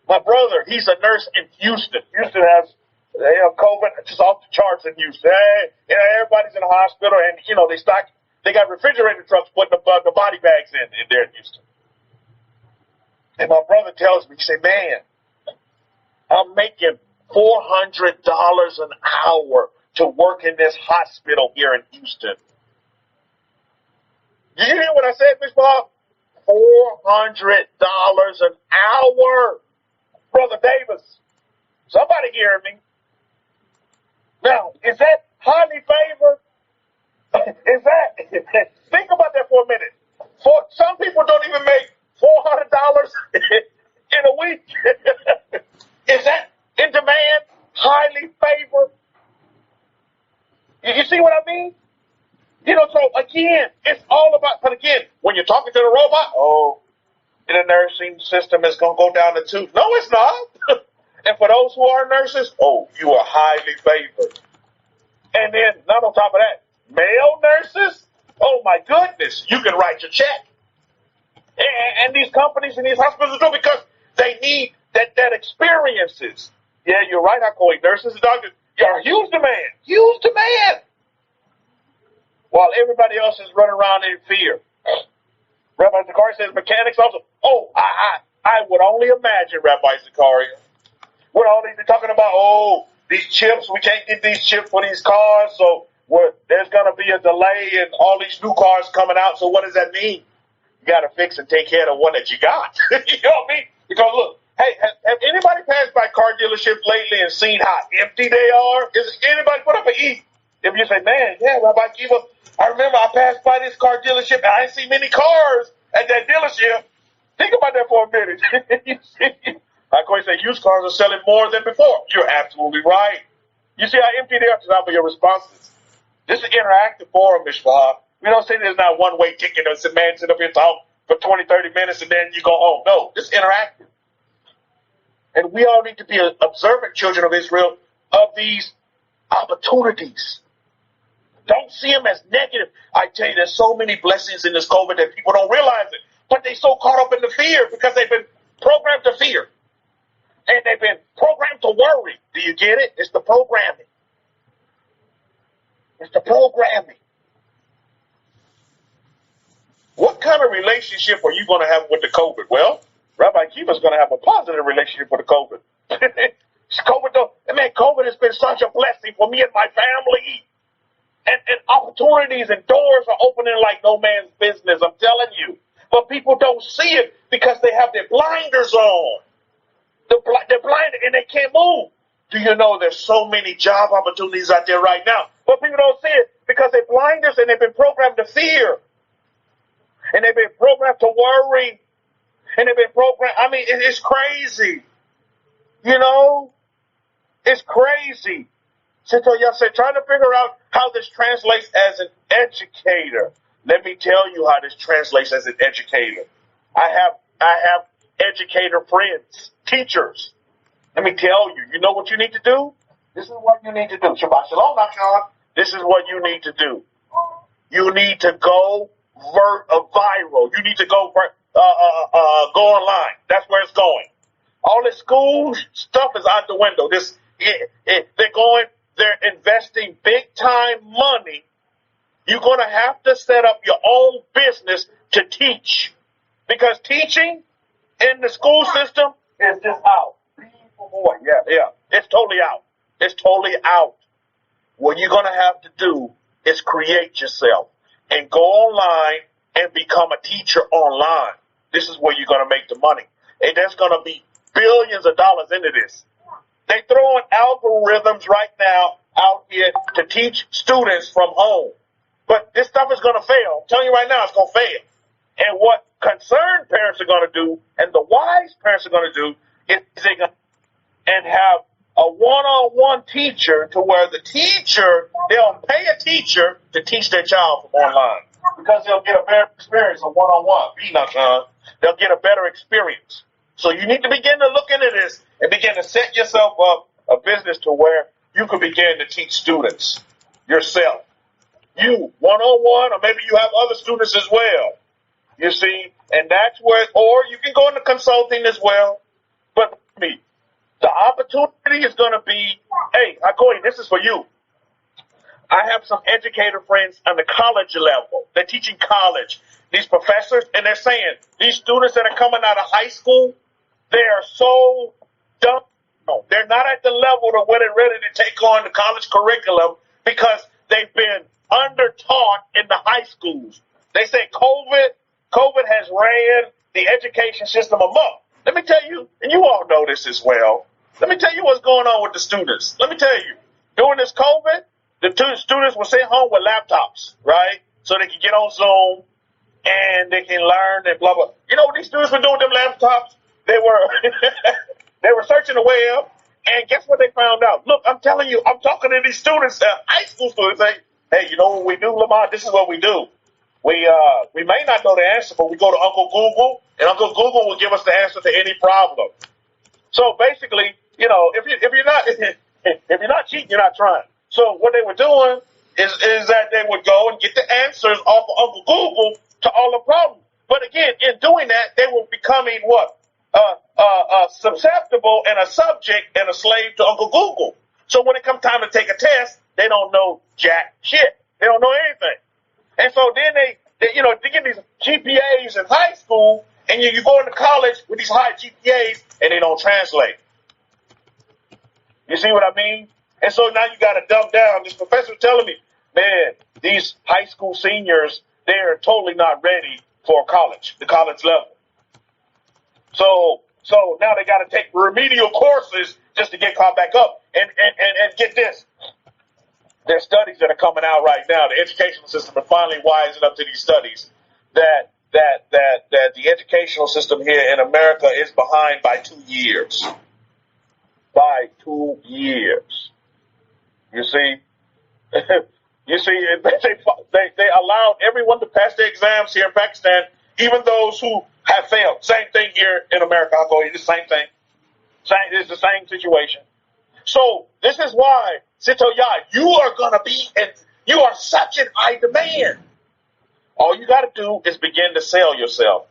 Speaker 1: My brother, he's a nurse in Houston. Houston has, COVID, it's just off the charts in Houston. Everybody's in the hospital, and, they got refrigerator trucks putting the body bags in there in Houston. And my brother tells me, he said, man, I'm making $400 an hour to work in this hospital here in Houston. Did you hear what I said, Miss Bob? $400 an hour. Brother Davis, somebody hear me. Now, is that highly favored? Is that, think about that for a minute. Some people don't even make $400 in a week. Is that in demand? Highly favored? You see what I mean? So again, it's all about, but again, when you're talking to the robot, the nursing system is going to go down the tube. No, it's not. And for those who are nurses, you are highly favored. And then, not on top of that, male nurses, Oh my goodness, you can write your check. And these companies and these hospitals do because they need that experiences. Yeah, you're right, Hakoy. Nurses and doctors, you're a huge demand. Huge demand. While everybody else is running around in fear. Rabbi Zachariah says mechanics also. Oh, I would only imagine, Rabbi Zachariah. We're only talking about, these chips, we can't get these chips for these cars, so there's going to be a delay in all these new cars coming out. So what does that mean? You got to fix and take care of the one that you got. You know what I mean? Because look, hey, have anybody passed by car dealerships lately and seen how empty they are? Is anybody put up an E? If you say, man, yeah, Rabbi Kefa, I remember I passed by this car dealership and I didn't see many cars at that dealership. Think about that for a minute. You see, like I say, used cars are selling more than before. You're absolutely right. You see how empty they are to some of your responses. This is an interactive forum, Mishpah. We don't say there's not one-way ticket or some man sit up here and talk for 20, 30 minutes and then you go home. No, this is interactive. And we all need to be observant children of Israel of these opportunities. Don't see them as negative. I tell you, there's so many blessings in this COVID that people don't realize it. But they so caught up in the fear because they've been programmed to fear. And they've been programmed to worry. Do you get it? It's the programming. It's the programming. What kind of relationship are you going to have with the COVID? Well, Rabbi Kefa's going to have a positive relationship with the COVID. COVID has been such a blessing for me and my family. And opportunities and doors are opening like no man's business, I'm telling you. But people don't see it because they have their blinders on. They're blinded and they can't move. Do you know there's so many job opportunities out there right now? But people don't see it because they're blinders and they've been programmed to fear. And they've been programmed to worry. And they've been programmed, it's crazy. You know? It's crazy. So y'all trying to figure out how this translates as an educator. Let me tell you how this translates as an educator. I have educator friends, teachers. Let me tell you, you know what you need to do? This is what you need to do. Shabbat shalom, Nachshon. This is what you need to do. You need to go viral. You need to go go online. That's where it's going. All this school stuff is out the window. They're investing big time money. You're going to have to set up your own business to teach. Because teaching in the school system is just out. Yeah. It's totally out. It's totally out. What you're going to have to do is create yourself and go online and become a teacher online. This is where you're going to make the money. And there's going to be billions of dollars into this. They're throwing algorithms right now out here to teach students from home. But this stuff is going to fail. I'm telling you right now, it's going to fail. And what concerned parents are going to do and the wise parents are going to do is they're going to have a one-on-one teacher to where the teacher, they'll pay a teacher to teach their child from online. Because they'll get a better experience of one-on-one. They'll get a better experience. So you need to begin to look into this and begin to set yourself up a business to where you can begin to teach students yourself. You, one-on-one, or maybe you have other students as well. You see, and that's where, or you can go into consulting as well. But the opportunity is going to be, hey, Hakoy, this is for you. I have some educator friends on the college level. They're teaching college. These professors, and they're saying, these students that are coming out of high school, they are so dumb. They're not at the level to where they're ready to take on the college curriculum because they've been under-taught in the high schools. They say COVID has ran the education system amok. Let me tell you, and you all know this as well, let me tell you what's going on with the students. Let me tell you, during this COVID, the two students were sent home with laptops, right? So they can get on Zoom and they can learn and blah, blah. You know what these students were doing with them laptops? They were they were searching the web, and guess what they found out? Look, I'm telling you, I'm talking to these students, high school students, say, hey, you know what we do, Lamar? This is what we do. We may not know the answer, but we go to Uncle Google, and Uncle Google will give us the answer to any problem. So basically, you know, if you're not cheating, you're not trying. So what they were doing is that they would go and get the answers off of Uncle Google to all the problems. But again, in doing that, they were becoming what? Susceptible and a subject and a slave to Uncle Google. So when it comes time to take a test, they don't know jack shit. They don't know anything. And so then they get these GPAs in high school, and you go into college with these high GPAs, and they don't translate. You see what I mean? And so now you got to dumb down. This professor was telling me, man, these high school seniors, they're totally not ready for college, the college level. So now they got to take remedial courses just to get caught back up. And get this. There's studies that are coming out right now. The educational system is finally wising up to these studies that the educational system here in America is behind by 2 years. By 2 years. You see? You see, they allowed everyone to pass their exams here in Pakistan, even those who have failed. Same thing here in America. I'll go here. It's the same thing. It's the same situation. So this is why, Sitoya, you are going to be, you are such in high demand. All you got to do is begin to sell yourself.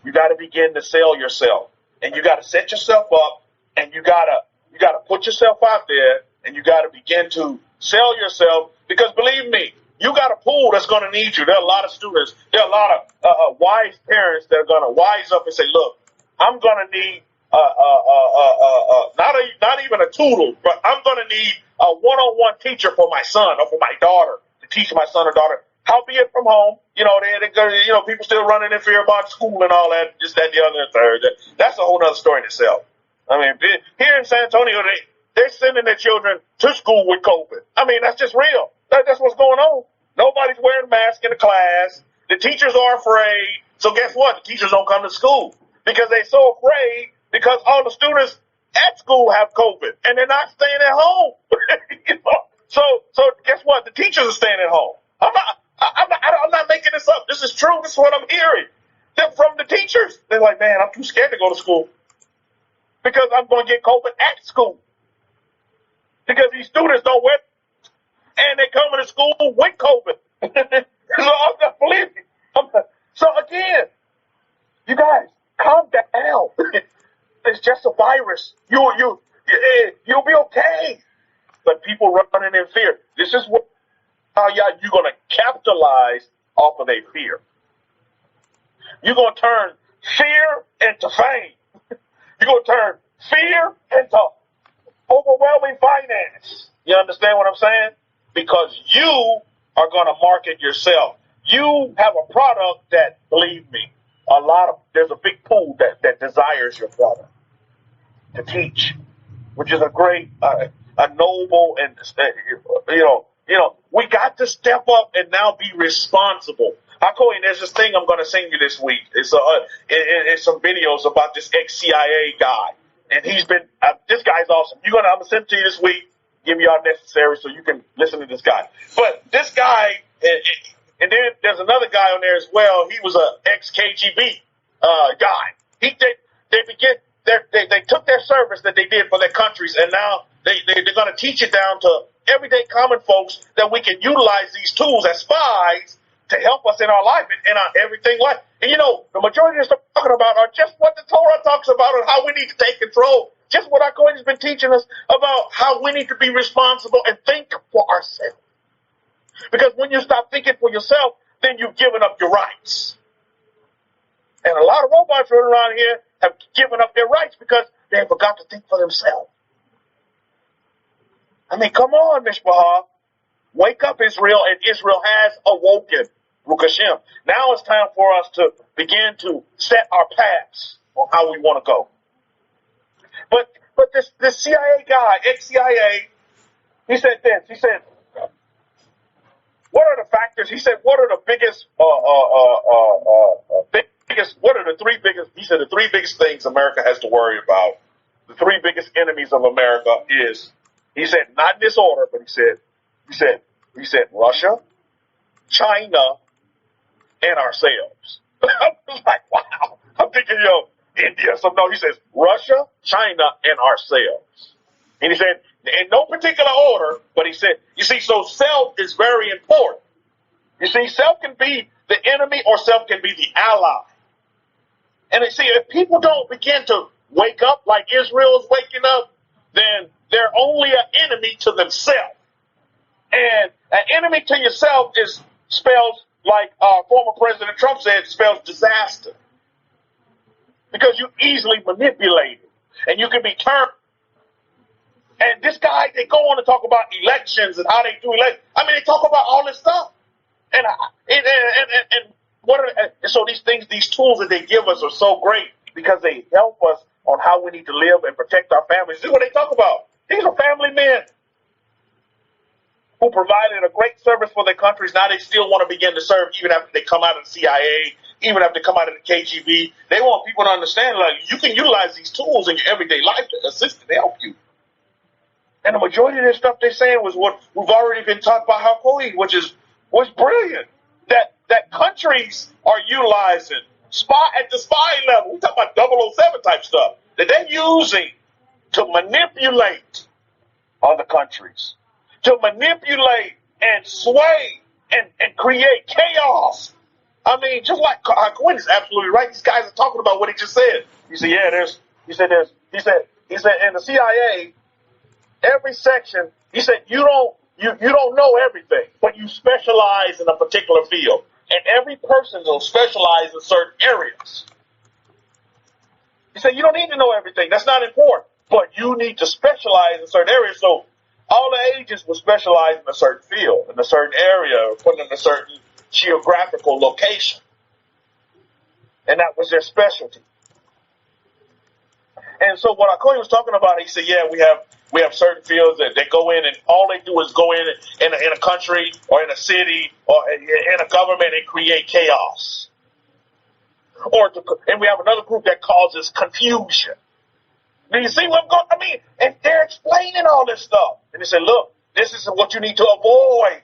Speaker 1: You got to begin to sell yourself. And you got to set yourself up, and you got to put yourself out there, and you got to begin to sell yourself, because believe me, you got a pool that's going to need you. There are a lot of students. There are a lot of wise parents that are going to wise up and say, look, I'm going to need not even a tutor, but I'm going to need a one-on-one teacher for my son or for my daughter to teach my son or daughter. Howbeit from home, people still running in fear about school and all that, just that, the other, and the third. That's a whole other story in itself. I mean, here in San Antonio, they're sending their children to school with COVID. I mean, that's just real. That's what's going on. Nobody's wearing masks in the class. The teachers are afraid. So guess what? The teachers don't come to school because they're so afraid, because all the students at school have COVID and they're not staying at home. So guess what? The teachers are staying at home. I'm not making this up. This is true. This is what I'm hearing. They're from the teachers. They're like, man, I'm too scared to go to school because I'm going to get COVID at school. Because these students don't wear, and they coming to school with COVID. So I'm not believing. So again, you guys, calm down. It's just a virus. You'll be okay. But people running in fear. This is how you're going to capitalize off of their fear. You're going to turn fear into fame. You're going to turn fear into overwhelming finance. You understand what I'm saying? Because you are going to market yourself. You have a product that, believe me, there's a big pool that desires your product to teach, which is a great, a noble, and we got to step up and now be responsible. There's this thing I'm going to send you this week. It's some videos about this ex-CIA guy, and he's been. This guy's awesome. I'm going to send it to you this week. Give you all necessary so you can listen to this guy. But this guy, and then there's another guy on there as well. He was a ex-KGB guy. They took their service that they did for their countries, and now they're going to teach it down to everyday common folks that we can utilize these tools as spies to help us in our life and in our everything life. And the majority of stuff we're talking about are just what the Torah talks about and how we need to take control. Just what our coach has been teaching us about how we need to be responsible and think for ourselves. Because when you stop thinking for yourself, then you've given up your rights. And a lot of robots running around here have given up their rights because they forgot to think for themselves. I mean, come on, Mishpahah. Wake up, Israel, and Israel has awoken. Baruch Hashem. Now it's time for us to begin to set our paths on how we want to go. But this CIA guy, ex-CIA, he said this. He said, what are the factors? He said, what are the biggest, what are the three biggest, he said the three biggest things America has to worry about. The three biggest enemies of America is, he said, not in this order, but he said Russia, China, and ourselves. I was like, wow. I'm thinking, India. So no, he says Russia, China, and ourselves. And he said, in no particular order, but he said, you see, so self is very important. You see, self can be the enemy or self can be the ally. And you see, if people don't begin to wake up like Israel's waking up, then they're only an enemy to themselves. And an enemy to yourself spells, like former President Trump said, spells disaster. Because you easily manipulate it. And you can be turned. And this guy, they go on to talk about elections and how they do elections. I mean, they talk about all this stuff. And so these things, these tools that they give us are so great because they help us on how we need to live and protect our families. This is what they talk about. These are family men who provided a great service for their countries. Now they still want to begin to serve even after they come out of the CIA, even after they come out of the KGB. They want people to understand, like, you can utilize these tools in your everyday life to assist and help you. And the majority of this stuff they're saying was what we've already been taught by Hakoi, which was brilliant. That countries are utilizing at the spy level. We talk about 007 type stuff that they're using to manipulate other countries, to manipulate and sway and create chaos. I mean, just like Quinn is absolutely right. These guys are talking about what he just said. He said, he said in the CIA, every section, he said, you don't know everything, but you specialize in a particular field. And every person will specialize in certain areas. He said, you don't need to know everything. That's not important. But you need to specialize in certain areas. So all the agents will specialize in a certain field, in a certain area, or put in a certain geographical location. And that was their specialty. And so what Akoya was talking about, he said, yeah, we have certain fields that they go in and all they do is go in a country or in a city or in a government and create chaos. And we have another group that causes confusion. Do you see what I'm going? I mean, and they're explaining all this stuff. And they say, look, this is what you need to avoid.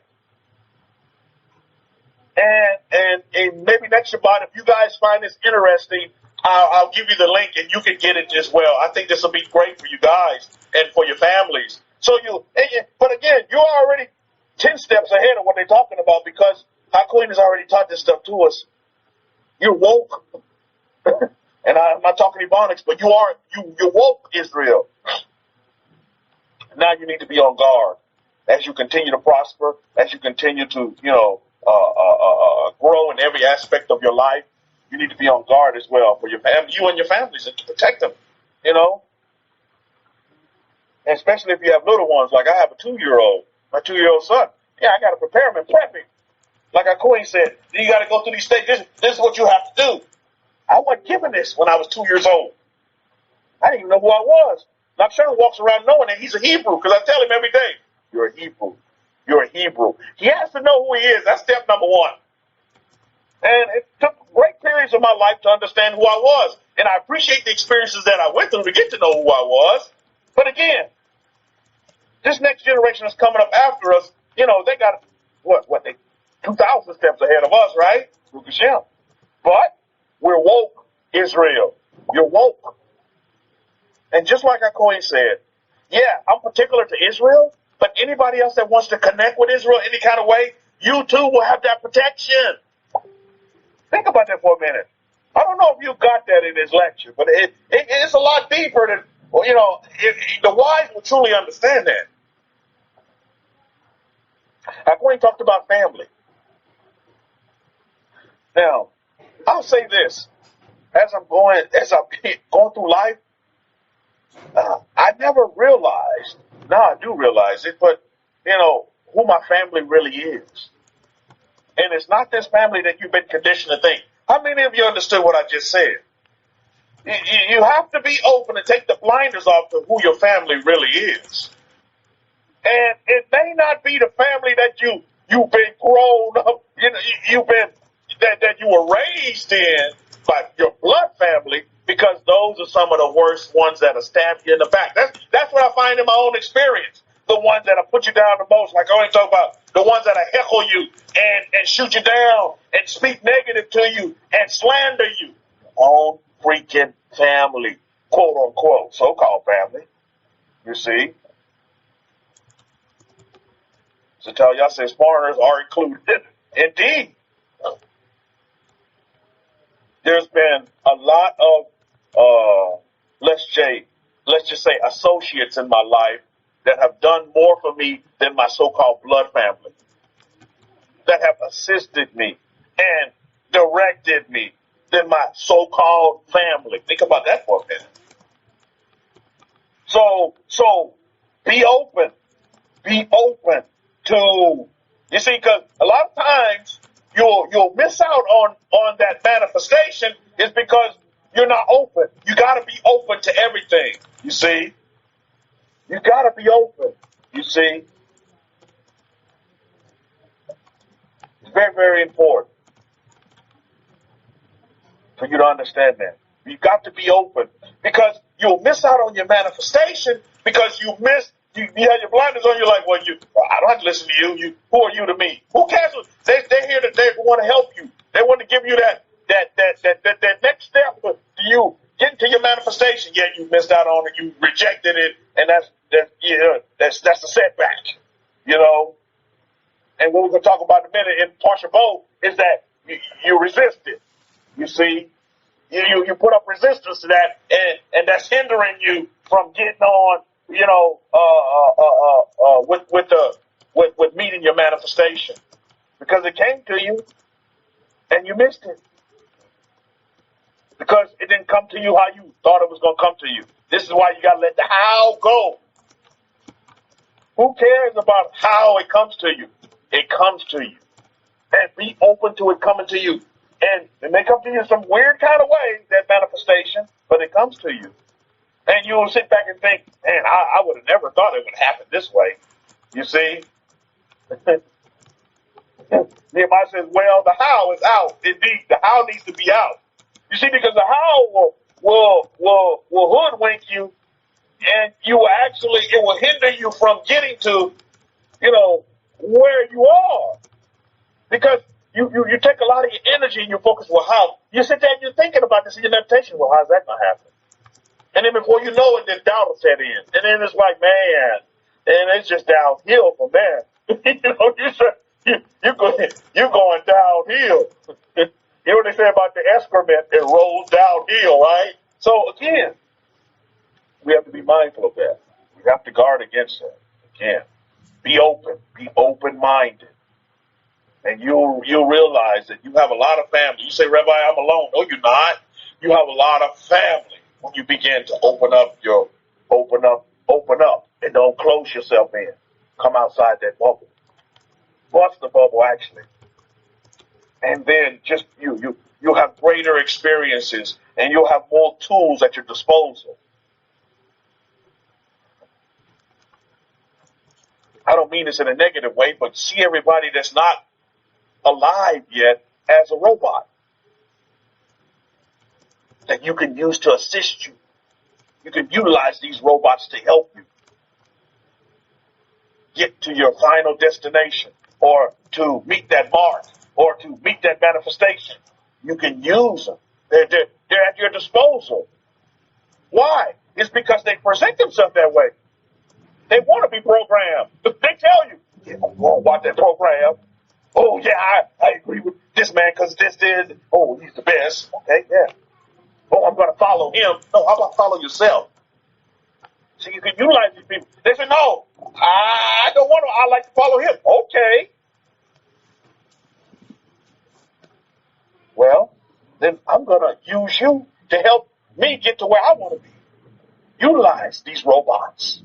Speaker 1: And maybe next Shabbat, if you guys find this interesting, I'll give you the link and you can get it as well. I think this will be great for you guys and for your families. But again, you're already 10 steps ahead of what they're talking about because Hakeem has already taught this stuff to us. You're woke. And I'm not talking Ebonics, but you're woke, Israel. Now you need to be on guard as you continue to prosper, as you continue to, grow in every aspect of your life. You need to be on guard as well for your family, you and your families, and to protect them, And especially if you have little ones, like I have a 2-year-old, my 2-year-old son. Yeah, I got to prepare him and prep him. Like our queen said, you got to go through these stages. This is what you have to do. I wasn't given this when I was 2 years old. I didn't even know who I was. My son walks around knowing that he's a Hebrew because I tell him every day, you're a Hebrew. You're a Hebrew. He has to know who he is. That's step number one. And it took great periods of my life to understand who I was. And I appreciate the experiences that I went through to get to know who I was. But again, this next generation that's coming up after us, they got, they 2,000 steps ahead of us, right? But we're woke, Israel. You're woke. And just like our Kohen said, yeah, I'm particular to Israel, but anybody else that wants to connect with Israel any kind of way, you too will have that protection. Think about that for a minute. I don't know if you got that in this lecture, but it's a lot deeper than, the wise will truly understand that. Our Kohen talked about family. Now, I'll say this. As I'm going through life, I never realized, now I do realize it, but, who my family really is. And it's not this family that you've been conditioned to think. How many of you understood what I just said? You have to be open and take the blinders off to who your family really is. And it may not be the family that you've been grown up, that you were raised in by your blood family, because those are some of the worst ones that'll stab you in the back. That's what I find in my own experience. The ones that'll put you down the most, like I already talked about, the ones that'll heckle you and shoot you down and speak negative to you and slander you. Your own freaking family, quote unquote, so-called family. You see? So tell y'all says foreigners are included. Indeed. There's been a lot of, let's just say associates in my life that have done more for me than my so-called blood family, that have assisted me and directed me than my so-called family. Think about that for a minute. So be open to, you see, because a lot of times you'll miss out on that manifestation is because you're not open. You got to be open to everything, you see. You got to be open, you see. It's very, very important for you to understand that. You got to be open because you'll miss out on your manifestation because you have your blinders on. You're like, well, I don't have to listen to you. Who are you to me? Who cares? They're here to, they want to help you. They want to give you that next step to you getting to your manifestation. Yet you missed out on it. You rejected it, and that's the setback. You know. And what we're going to talk about in a minute in partial vote is that you resist it. You see. You put up resistance to that, and that's hindering you from getting on, with meeting your manifestation, because it came to you, and you missed it, because it didn't come to you how you thought it was going to come to you. This is why you got to let the how go. Who cares about how it comes to you? It comes to you, and be open to it coming to you. And it may come to you some weird kind of way, that manifestation, but it comes to you. And you'll sit back and think, man, I would have never thought it would happen this way. You see? Nehemiah says, well, the how is out. Indeed, the how needs to be out. You see, because the how will hoodwink you, and it will hinder you from getting to, where you are. Because you take a lot of your energy and you focus, well, how? You sit there and you're thinking about this in your meditation. Well, how's that going to happen? And then before you know it, then doubt will set in. And then it's like, man, and it's just downhill from there. You're going downhill. You know what they say about the excrement? It rolls downhill, right? So, again, we have to be mindful of that. We have to guard against that. Again, be open-minded. And you'll realize that you have a lot of family. You say, Rabbi, I'm alone. No, you're not. You have a lot of family when you begin to open up, and don't close yourself in. Come outside that bubble. Bust the bubble, actually. And then just you'll have greater experiences, and you'll have more tools at your disposal. I don't mean this in a negative way, but see everybody that's not alive yet as a robot that you can use to assist you. You can utilize these robots to help you get to your final destination, or to meet that mark, or to meet that manifestation. You can use them. They're at your disposal. Why? It's because they present themselves that way. They want to be programmed. They tell you, yeah, I won't watch that program. Oh, yeah, I agree with this man because this is, oh, he's the best. Okay, yeah. Oh, I'm going to follow him. No, how about follow yourself? So you can utilize these people. They say, no, I don't want to. I like to follow him. Okay. Well, then I'm going to use you to help me get to where I want to be. Utilize these robots.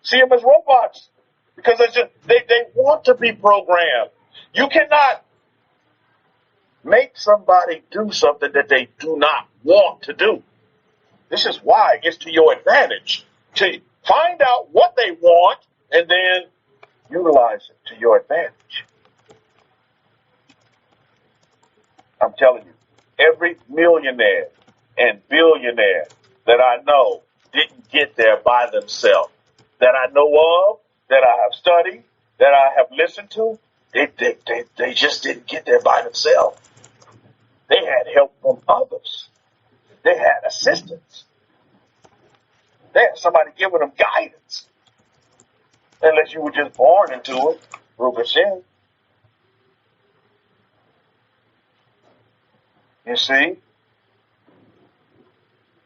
Speaker 1: See them as robots. Because they want to be programmed. You cannot make somebody do something that they do not want to do. This is why it's to your advantage to find out what they want and then utilize it to your advantage. I'm telling you, every millionaire and billionaire that I know didn't get there by themselves. That I know of, that I have studied, that I have listened to, they just didn't get there by themselves. They had help from others. They had assistance. They had somebody giving them guidance. unless you were just born into it. Baruch Hashem. You see?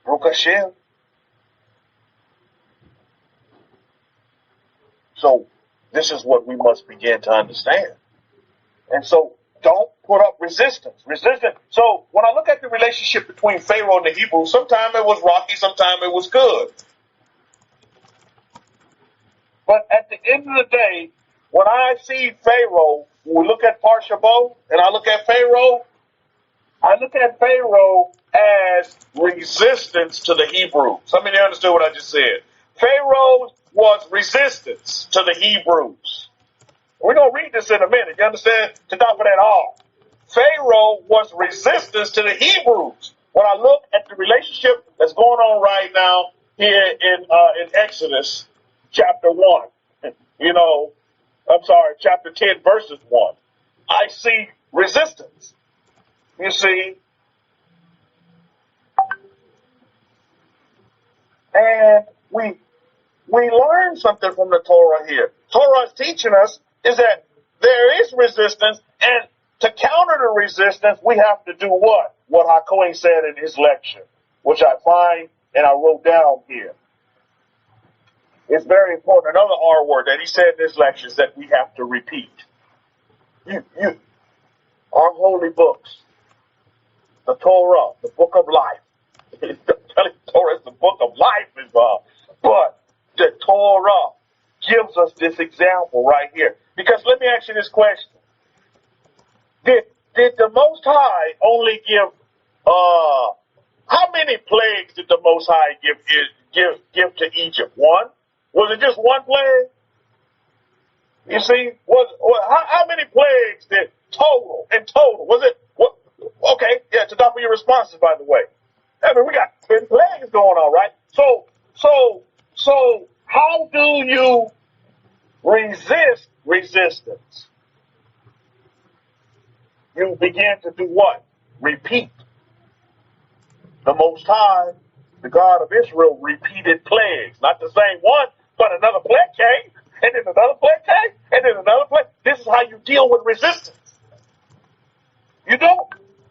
Speaker 1: Baruch Hashem. So this is what we must begin to understand. And so don't put up resistance. So when I look at the relationship between Pharaoh and the Hebrews, sometimes it was rocky, sometimes it was good. But at the end of the day, when I see Pharaoh, when we look at Parsha Bo, and I look at Pharaoh as resistance to the Hebrews. Some of you understood what I just said. Pharaoh was resistance to the Hebrews. We're going to read this in a minute. You understand? To talk about that all. Pharaoh was resistance to the Hebrews. When I look at the relationship that's going on right now here in Exodus chapter 1, chapter 10, verses 1, I see resistance. You see? And we learn something from the Torah here. Torah is teaching us is that there is resistance, and to counter the resistance, we have to do what? What HaKohen said in his lecture, which I find and I wrote down here. It's very important. Another R word that he said in his lecture is that we have to repeat. Our holy books, the Torah, the book of life. Torah is the book of life, but the Torah gives us this example right here. Because let me ask you this question. Did the Most High only give, how many plagues did the Most High give to Egypt? One? Was it just one plague? You see, how many plagues did total? Was it, okay, yeah, to double your responses, by the way. I mean, we got 10 plagues going on, right? So how do you resist resistance? You begin to do what? Repeat. The Most High, the God of Israel, repeated plagues. Not the same one, but another plague came, and then another plague came, and then another plague. This is how you deal with resistance. You don't.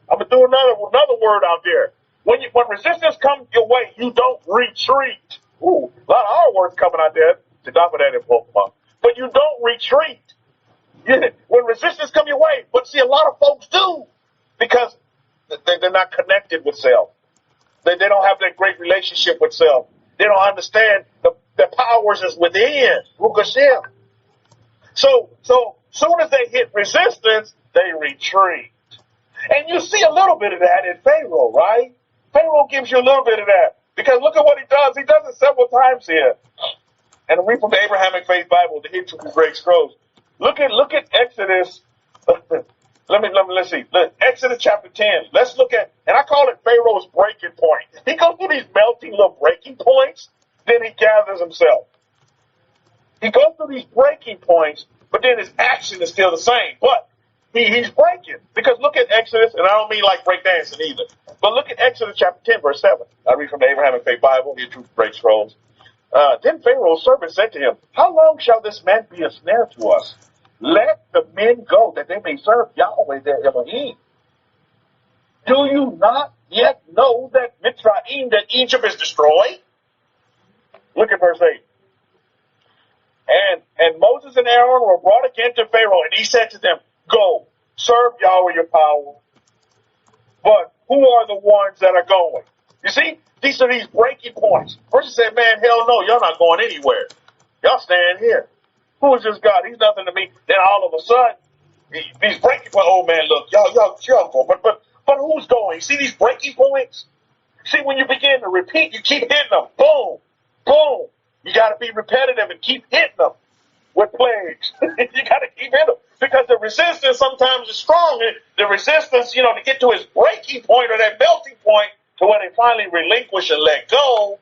Speaker 1: I'm going to do another word out there. When resistance comes your way, you don't retreat. Ooh, a lot of our words coming out there to die for that in Pokemon. But you don't retreat. When resistance comes your way, but see, a lot of folks do because they're not connected with self. They don't have that great relationship with self. They don't understand the powers is within. So soon as they hit resistance, they retreat. And you see a little bit of that in Pharaoh, right? Pharaoh gives you a little bit of that. Because look at what he does. He does it several times here. And read from the Abrahamic-Faith Bible, the Hidden Great Scrolls. Look at Exodus. Let's see. Exodus chapter 10. Let's look at, and I call it Pharaoh's breaking point. He goes through these melting little breaking points, then he gathers himself. He goes through these breaking points, but then his action is still the same. But he's breaking. Because look at Exodus, and I don't mean like breakdancing either. But look at Exodus chapter 10, verse 7. I read from the Abrahamic-Faith Bible, Hidden Truth Great Scrolls. Then Pharaoh's servant said to him, how long shall this man be a snare to us? Let the men go, that they may serve Yahweh their Elohim. Do you not yet know that Mitzrayim, that Egypt is destroyed? Look at verse 8. And Moses and Aaron were brought again to Pharaoh, and he said to them, go, serve Yahweh your power. But who are the ones that are going? You see, these are these breaking points. First he said, man, hell no, y'all not going anywhere. Y'all stand here. Who is this God? He's nothing to me. Then all of a sudden, these breaking points, oh man, look, y'all go. But who's going? See these breaking points? See, when you begin to repeat, you keep hitting them. Boom, boom. You got to be repetitive and keep hitting them with plagues. You got to keep hitting them. Because the resistance sometimes is strong. The resistance, to get to its breaking point or that melting point to where they finally relinquish and let go,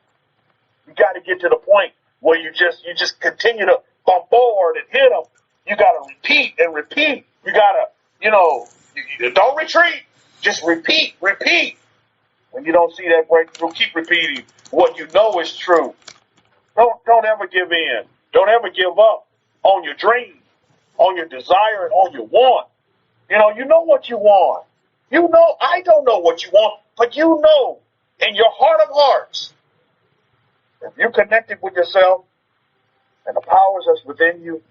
Speaker 1: you got to get to the point where you just continue to bombard and hit them. You got to repeat and repeat. You got to, don't retreat. Just repeat. When you don't see that breakthrough, keep repeating what you know is true. Don't ever give in. Don't ever give up. on your dream, on your desire, and on your want. You know what you want. I don't know what you want, but you know in your heart of hearts, if you're connected with yourself and the powers that's within you,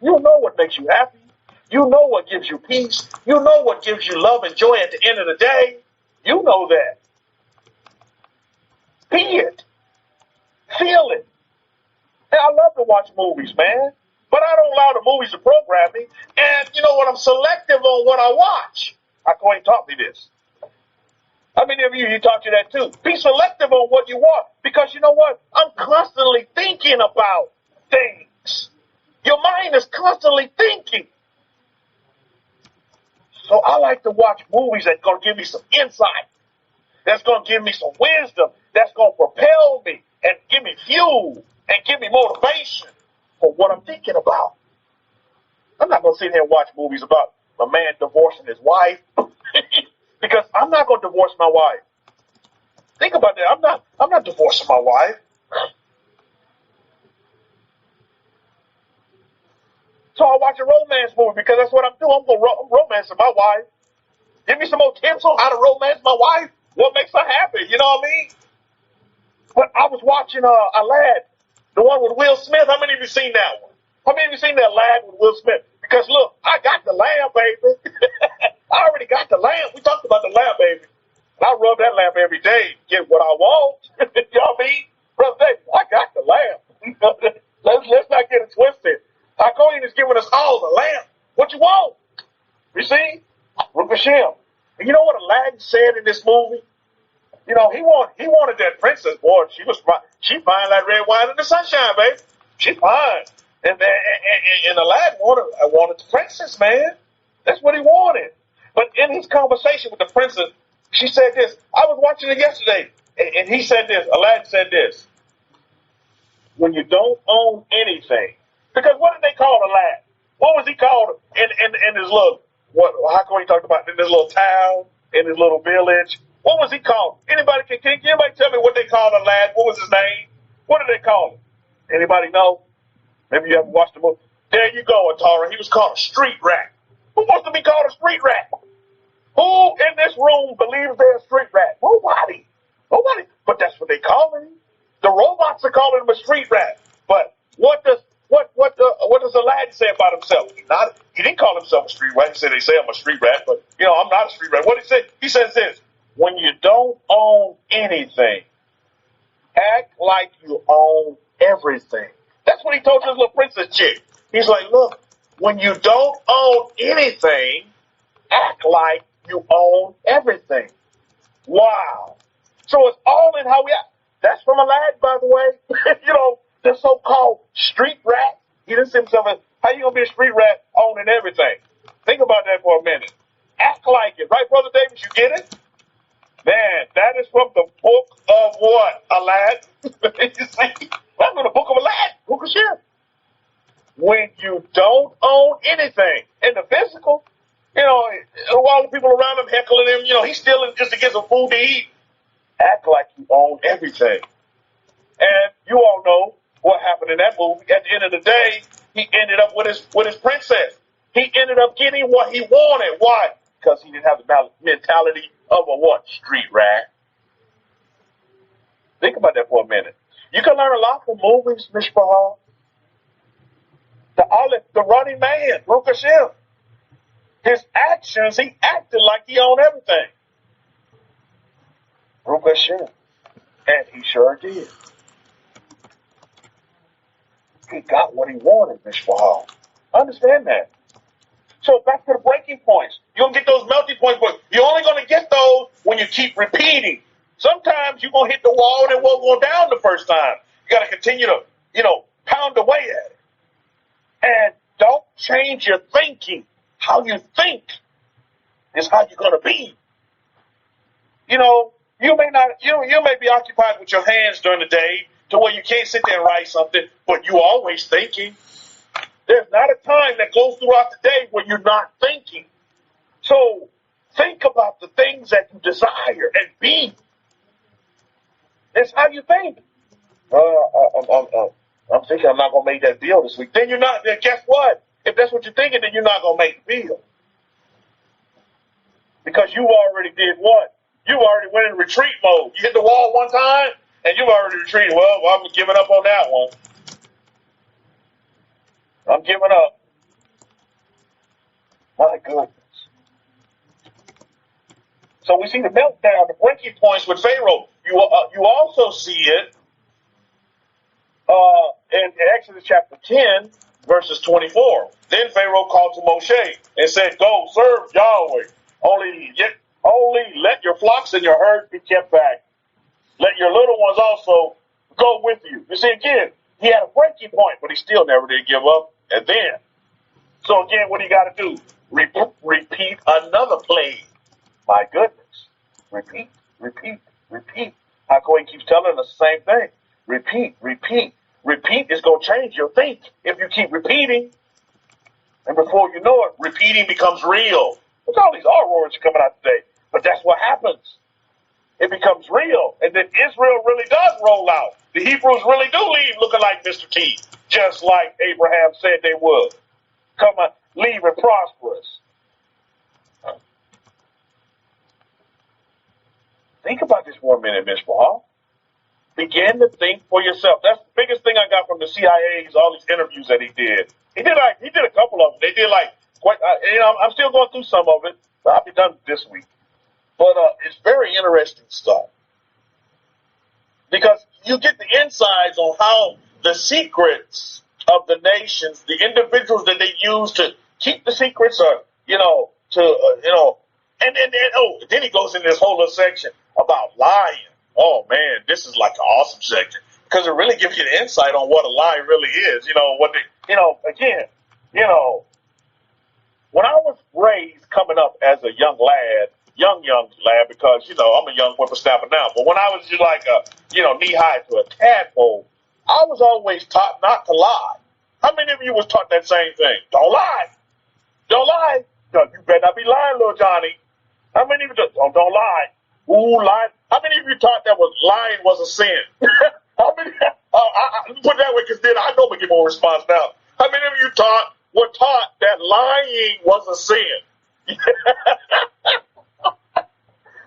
Speaker 1: you know what makes you happy. You know what gives you peace. You know what gives you love and joy at the end of the day. You know that. Be it. Feel it. And I love to watch movies, man. But I don't allow the movies to program me. And you know what? I'm selective on what I watch. Quayne taught me this. How many of you taught you that too? Be selective on what you want. Because you know what? I'm constantly thinking about things. Your mind is constantly thinking. So I like to watch movies that's going to give me some insight. That's going to give me some wisdom. That's going to propel me and give me fuel and give me motivation for what I'm thinking about. I'm not going to sit here and watch movies about a man divorcing his wife because I'm not going to divorce my wife. Think about that. I'm not divorcing my wife. So I watch a romance movie because that's what I'm doing. I'm going to romance my wife. Give me some more tips on how to romance my wife. What makes her happy? You know what I mean? But I was watching Aladdin, the one with Will Smith. How many of you seen that one? How many of you seen that Aladdin with Will Smith? Because look, I got the lamb, baby. I already got the lamb. We talked about the lamb, baby. And I rub that lamb every day to get what I want. Y'all mean? Brother David, I got the lamb. Let's not get it twisted. Hardback is giving us all the lamb. What you want? You see? Baruch Hashem. And you know what Aladdin said in this movie? You know, he wanted that princess, boy. She fine like red wine in the sunshine, baby. She fine. And Aladdin wanted the princess, man. That's what he wanted. But in his conversation with the princess, she said this. I was watching it yesterday, and he said this. Aladdin said this. When you don't own anything, because what did they call Aladdin? What was he called in his little, how come he talked about in this little town, in his little village? What was he called? Can anybody tell me what they called Aladdin? What was his name? What did they call him? Anybody know? Maybe you haven't watched the movie. There you go, Atara. He was called a street rat. Who wants to be called a street rat? Who in this room believes they're a street rat? Nobody. But that's what they call him. The robots are calling him a street rat. But what does Aladdin say about himself? He didn't call himself a street rat. He said they say I'm a street rat, but I'm not a street rat. What he said? He says this: when you don't own anything, act like you own everything. That's what he told his little princess chick. He's like, look, when you don't own anything, act like you own everything. Wow. So it's all in how we act. That's from Aladdin, by the way. The so-called street rat. He didn't see himself as, how you going to be a street rat owning everything? Think about that for a minute. Act like it. Right, Brother Davis? You get it? Man, that is from the book of what? Aladdin? You see? That's from the book of Aladdin. Book of Sheriff. When you don't own anything in the physical, all the people around him heckling him, he's stealing just to get some food to eat. Act like you own everything. And you all know what happened in that movie. At the end of the day, he ended up with his princess. He ended up getting what he wanted. Why? Because he didn't have the mentality of a what? Street rat. Think about that for a minute. You can learn a lot from movies, Mishpah. The running man, Baruch Hashem. His actions, he acted like he owned everything. Baruch Hashem. And he sure did. He got what he wanted, Mishpah. Understand that. So back to the breaking points. You're going to get those melting points, but you're only going to get those when you keep repeating. Sometimes you're going to hit the wall and it won't go down the first time. You got to continue to, pound away at it. And don't change your thinking. How you think is how you're going to be. You may be occupied with your hands during the day to where you can't sit there and write something, but you're always thinking. There's not a time that goes throughout the day where you're not thinking. So think about the things that you desire and be. It's how you think. I'm thinking I'm not going to make that bill this week. Then you're not. Then guess what? If that's what you're thinking, then you're not going to make the bill. Because you already did what? You already went in retreat mode. You hit the wall one time, and you've already retreated. Well, I'm giving up on that one. I'm giving up. My goodness. So we see the meltdown, the breaking points with Pharaoh. You also see it in Exodus chapter 10, verses 24. Then Pharaoh called to Moshe and said, "Go serve Yahweh. Only let your flocks and your herds be kept back. Let your little ones also go with you." You see, again, he had a breaking point, but he still never did give up. And then, so again, what do you got to do? Repeat another plague. My goodness. Repeat. How come he keeps telling us the same thing? Repeat. Repeat is going to change your think if you keep repeating. And before you know it, repeating becomes real. Look at all these R words coming out today. But that's what happens. It becomes real. And then Israel really does roll out. The Hebrews really do leave looking like Mr. T, just like Abraham said they would. Come on, leave and prosperous. Think about this for a minute, Ms. Bahal. Begin to think for yourself. That's the biggest thing I got from the CIA is all these interviews that he did. He did a couple of them. They did I'm still going through some of it, but I'll be done this week. But it's very interesting stuff because you get the insights on how the secrets of the nations, the individuals that they use to keep the secrets, then he goes in this whole little section about lying. Oh man, this is like an awesome section because it really gives you the insight on what a lie really is. When I was raised coming up as a young lad, because, I'm a young whippersnapper now, but when I was just like knee-high to a tadpole, I was always taught not to lie. How many of you was taught that same thing? Don't lie. Don't lie. No, you better not be lying, little Johnny. How many of you don't lie? Ooh, lie. How many of you taught that lying was a sin? How many? Put it that way, because then I know we get more response now. How many of you were taught that lying was a sin?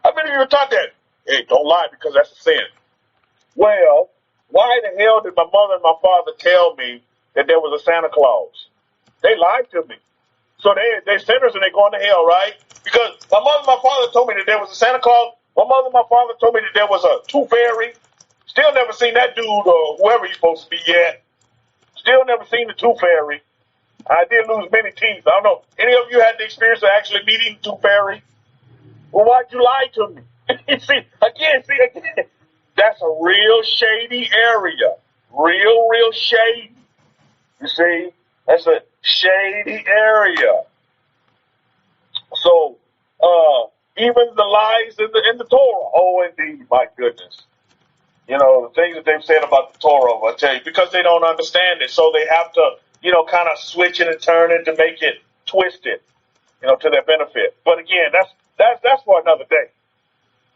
Speaker 1: How many of you were taught that? Hey, don't lie because that's a sin. Well, why the hell did my mother and my father tell me that there was a Santa Claus? They lied to me. So they're sinners and they're going to hell, right? Because my mother and my father told me that there was a Santa Claus. My mother and my father told me that there was a tooth fairy. Still never seen that dude or whoever he's supposed to be yet. Still never seen the tooth fairy. I did lose many teeth. I don't know. Any of you had the experience of actually meeting the tooth fairy? Well, why'd you lie to me? See, again. That's a real shady area. Real shady. You see? That's a shady area. So, even the lies in the Torah. Oh, indeed, my goodness. The things that they've said about the Torah, I tell you, because they don't understand it. So they have to, kind of switch it and turn it to make it twisted, to their benefit. But again, that's for another day.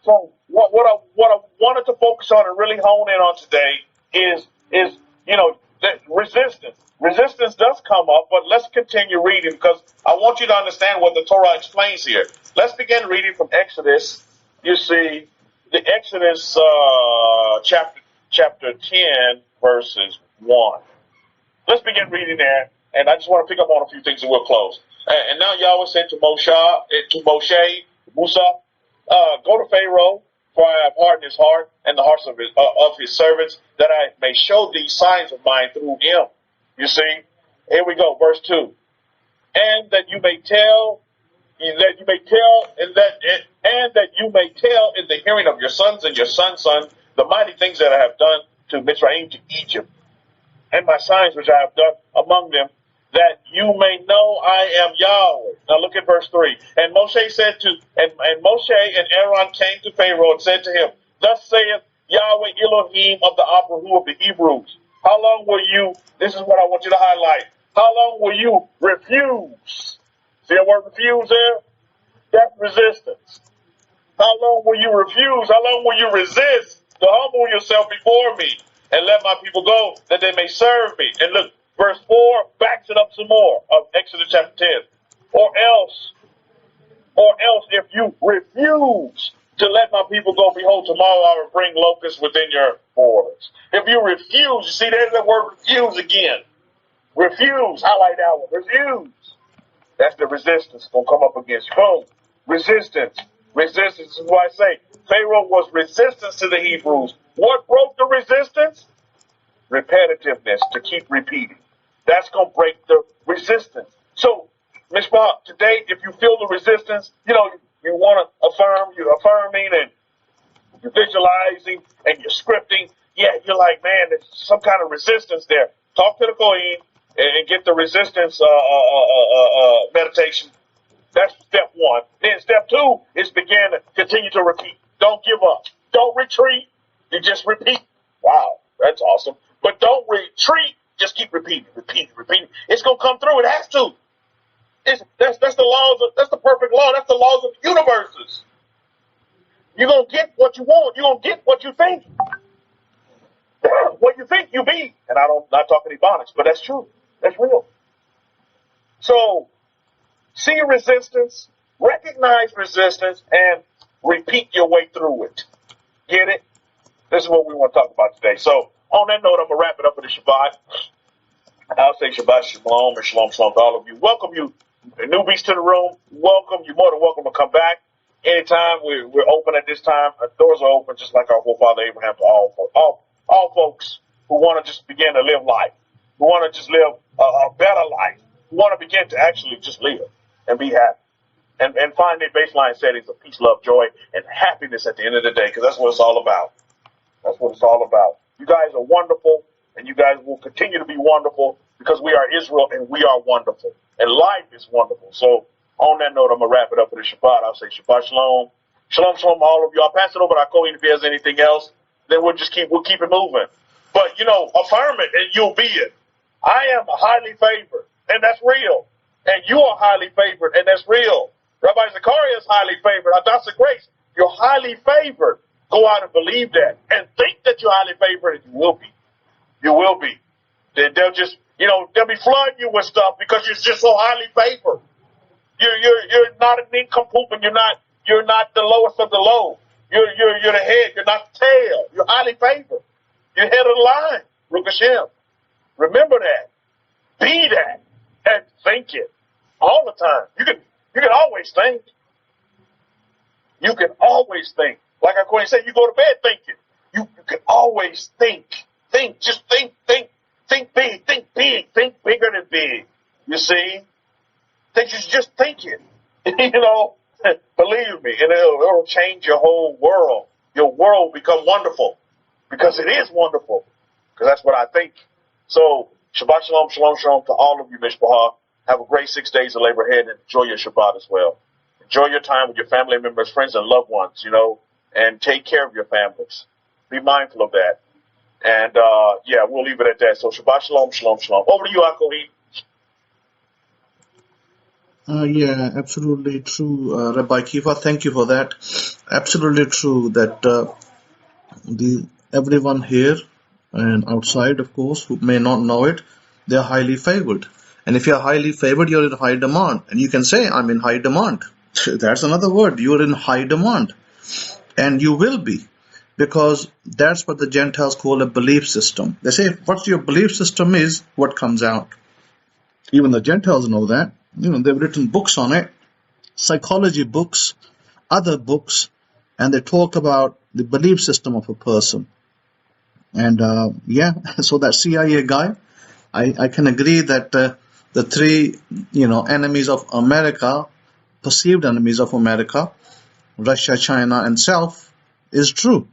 Speaker 1: So what I wanted to focus on and really hone in on today is that resistance. Resistance does come up, but let's continue reading because I want you to understand what the Torah explains here. Let's begin reading from Exodus. You see, the Exodus chapter 10, verses 1. Let's begin reading there, and I just want to pick up on a few things and we'll close. And now Yahweh said to Moshe, Musa, go to Pharaoh, for I have hardened his heart and the hearts of his servants, that I may show these signs of mine through him. You see, here we go, verse 2. And that you may tell in the hearing of your sons and your sons' sons the mighty things that I have done to Mitzrayim, to Egypt, and my signs which I have done among them, that you may know I am Yahweh. Now look at verse 3. And Moshe said and Moshe and Aaron came to Pharaoh and said to him, Thus saith Yahweh Elohim of the Abrahu of the Hebrews. How long will you, this is what I want you to highlight, how long will you refuse? See the word refuse there? That's resistance. How long will you refuse? How long will you resist to humble yourself before me and let my people go, that they may serve me. And look, verse 4 backs it up some more of Exodus chapter 10. Or else, if you refuse to let my people go, behold, tomorrow I will bring locusts within your borders. If you refuse, you see, there's that word refuse again. Refuse, highlight that one. Refuse. That's the resistance going to come up against you. Boom. Resistance. Resistance is what I say. Pharaoh was resistance to the Hebrews. What broke the resistance? Repetitiveness, to keep repeating. That's going to break the resistance. So, Mishpah, today, if you feel the resistance, you want to affirm, you're affirming and you're visualizing and you're scripting. Yeah, you're like, man, there's some kind of resistance there. Talk to the Kohen and get the resistance meditation. That's step one. Then step two is begin to continue to repeat. Don't give up. Don't retreat. You just repeat. Wow, that's awesome. But don't retreat. Just keep repeating. It's going to come through. It has to. That's the laws. That's the perfect law. That's the laws of the universes. You're going to get what you want. You're going to get what you think. What you think, you be. And not talking Ebonics, but that's true. That's real. So, see resistance, recognize resistance, and repeat your way through it. Get it? This is what we want to talk about today. So, on that note, I'm going to wrap it up with a Shabbat. I'll say Shabbat Shalom and Shalom Shalom to all of you. Welcome you, newbies, to the room. Welcome. You're more than welcome to come back. Anytime we're open at this time. Our doors are open, just like our forefather Abraham, to all folks who want to just begin to live life, who want to just live a better life, who want to begin to actually just live and be happy and find their baseline settings of peace, love, joy, and happiness at the end of the day, because that's what it's all about. That's what it's all about. You guys are wonderful, and you guys will continue to be wonderful because we are Israel and we are wonderful, and life is wonderful. So on that note, I'm going to wrap it up with a Shabbat. I'll say Shabbat Shalom. Shalom, shalom, all of you. I'll pass it over to Kohen if he has anything else. Then we'll keep it moving. But, affirm it and you'll be it. I am highly favored, and that's real. And you are highly favored, and that's real. Rabbi Zachariah is highly favored. Adasa Grace, you're highly favored. Go out and believe that and think that you're highly favored, and you will be. You will be. They'll just, they'll be flooding you with stuff because you're just so highly favored. You're not an nincompoop, and you're not the lowest of the low. You're the head. You're not the tail. You're highly favored. You're head of the line. Baruch Hashem. Remember that. Be that. And think it all the time. You can always think. You can always think. Like our Queen said, you go to bed thinking. You can always think. Think. Just think. Think big. Think big. Think bigger than big. You see? Think you just think it. Believe me, and it'll change your whole world. Your world will become wonderful because it is wonderful. Because that's what I think. So, Shabbat Shalom, Shalom Shalom to all of you, Mishpah. Have a great 6 days of labor ahead and enjoy your Shabbat as well. Enjoy your time with your family members, friends, and loved ones, and take care of your families. Be mindful of that. And, we'll leave it at that. So, Shabbat Shalom, Shalom Shalom. Over to you, Akohi.
Speaker 2: Yeah, absolutely true, Rabbi Kefa. Thank you for that. Absolutely true that everyone here and outside, of course, who may not know it, they are highly favored. And if you are highly favored, you're in high demand. And you can say, I'm in high demand. That's another word. You're in high demand. And you will be. Because that's what the Gentiles call a belief system. They say, what your belief system is, what comes out. Even the Gentiles know that. They've written books on it, psychology books, other books, and they talk about the belief system of a person. And so that CIA guy, I can agree that the three, enemies of America, perceived enemies of America, Russia, China, and self, is true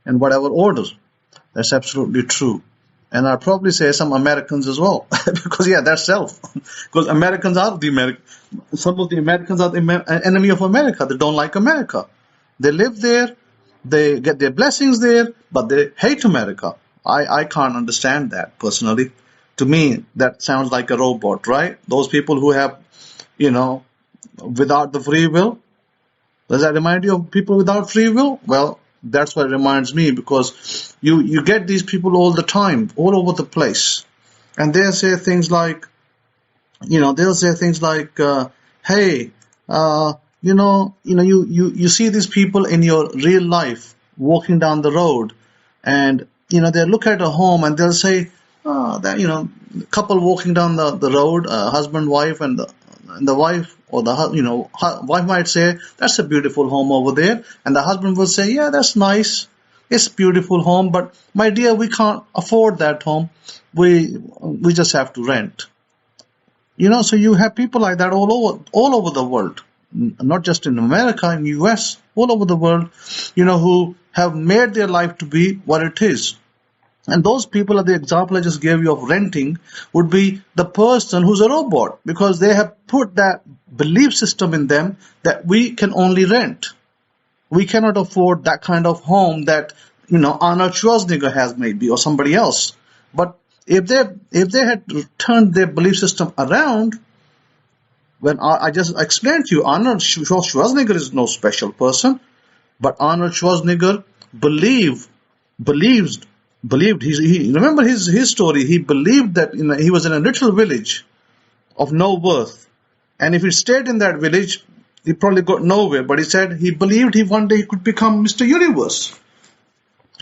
Speaker 2: in whatever order. That's absolutely true. And I'll probably say some Americans as well, because that's self. Because Americans are some of the Americans are the enemy of America. They don't like America. They live there, they get their blessings there, but they hate America. I can't understand that personally. To me, that sounds like a robot, right? Those people who have, without the free will. Does that remind you of people without free will? Well, That's what reminds me, because you get these people all the time, all over the place, and they'll say things like, hey, you see these people in your real life walking down the road, and they look at a home and they'll say, that couple walking down the road, husband, wife, and the wife, or the wife might say, that's a beautiful home over there, and the husband will say, yeah, that's nice, it's a beautiful home, but my dear, we can't afford that home, we just have to rent. So you have people like that all over the world, not just in America, in US, all over the world, who have made their life to be what it is. And those people, at the example I just gave you of renting, would be the person who's a robot, because they have put that belief system in them that we can only rent. We cannot afford that kind of home that Arnold Schwarzenegger has, maybe, or somebody else. But if they had turned their belief system around, when I just explained to you, Arnold Schwarzenegger is no special person, but Arnold Schwarzenegger believed. He remember his story. He believed that he was in a little village of no worth, and if he stayed in that village, he probably got nowhere. But he said he believed one day he could become Mr. Universe.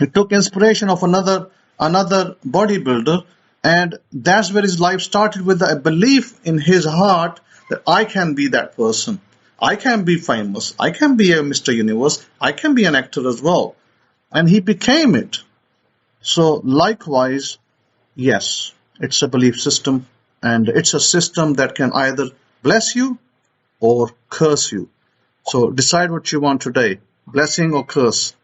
Speaker 2: He took inspiration of another bodybuilder, and that's where his life started, with a belief in his heart that I can be that person. I can be famous. I can be a Mr. Universe. I can be an actor as well. And he became it. So likewise, yes, it's a belief system, and it's a system that can either bless you or curse you. So decide what you want today, blessing or curse.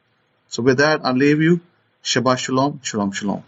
Speaker 2: So with that, I'll leave you. Shabbat Shalom. Shalom, Shalom.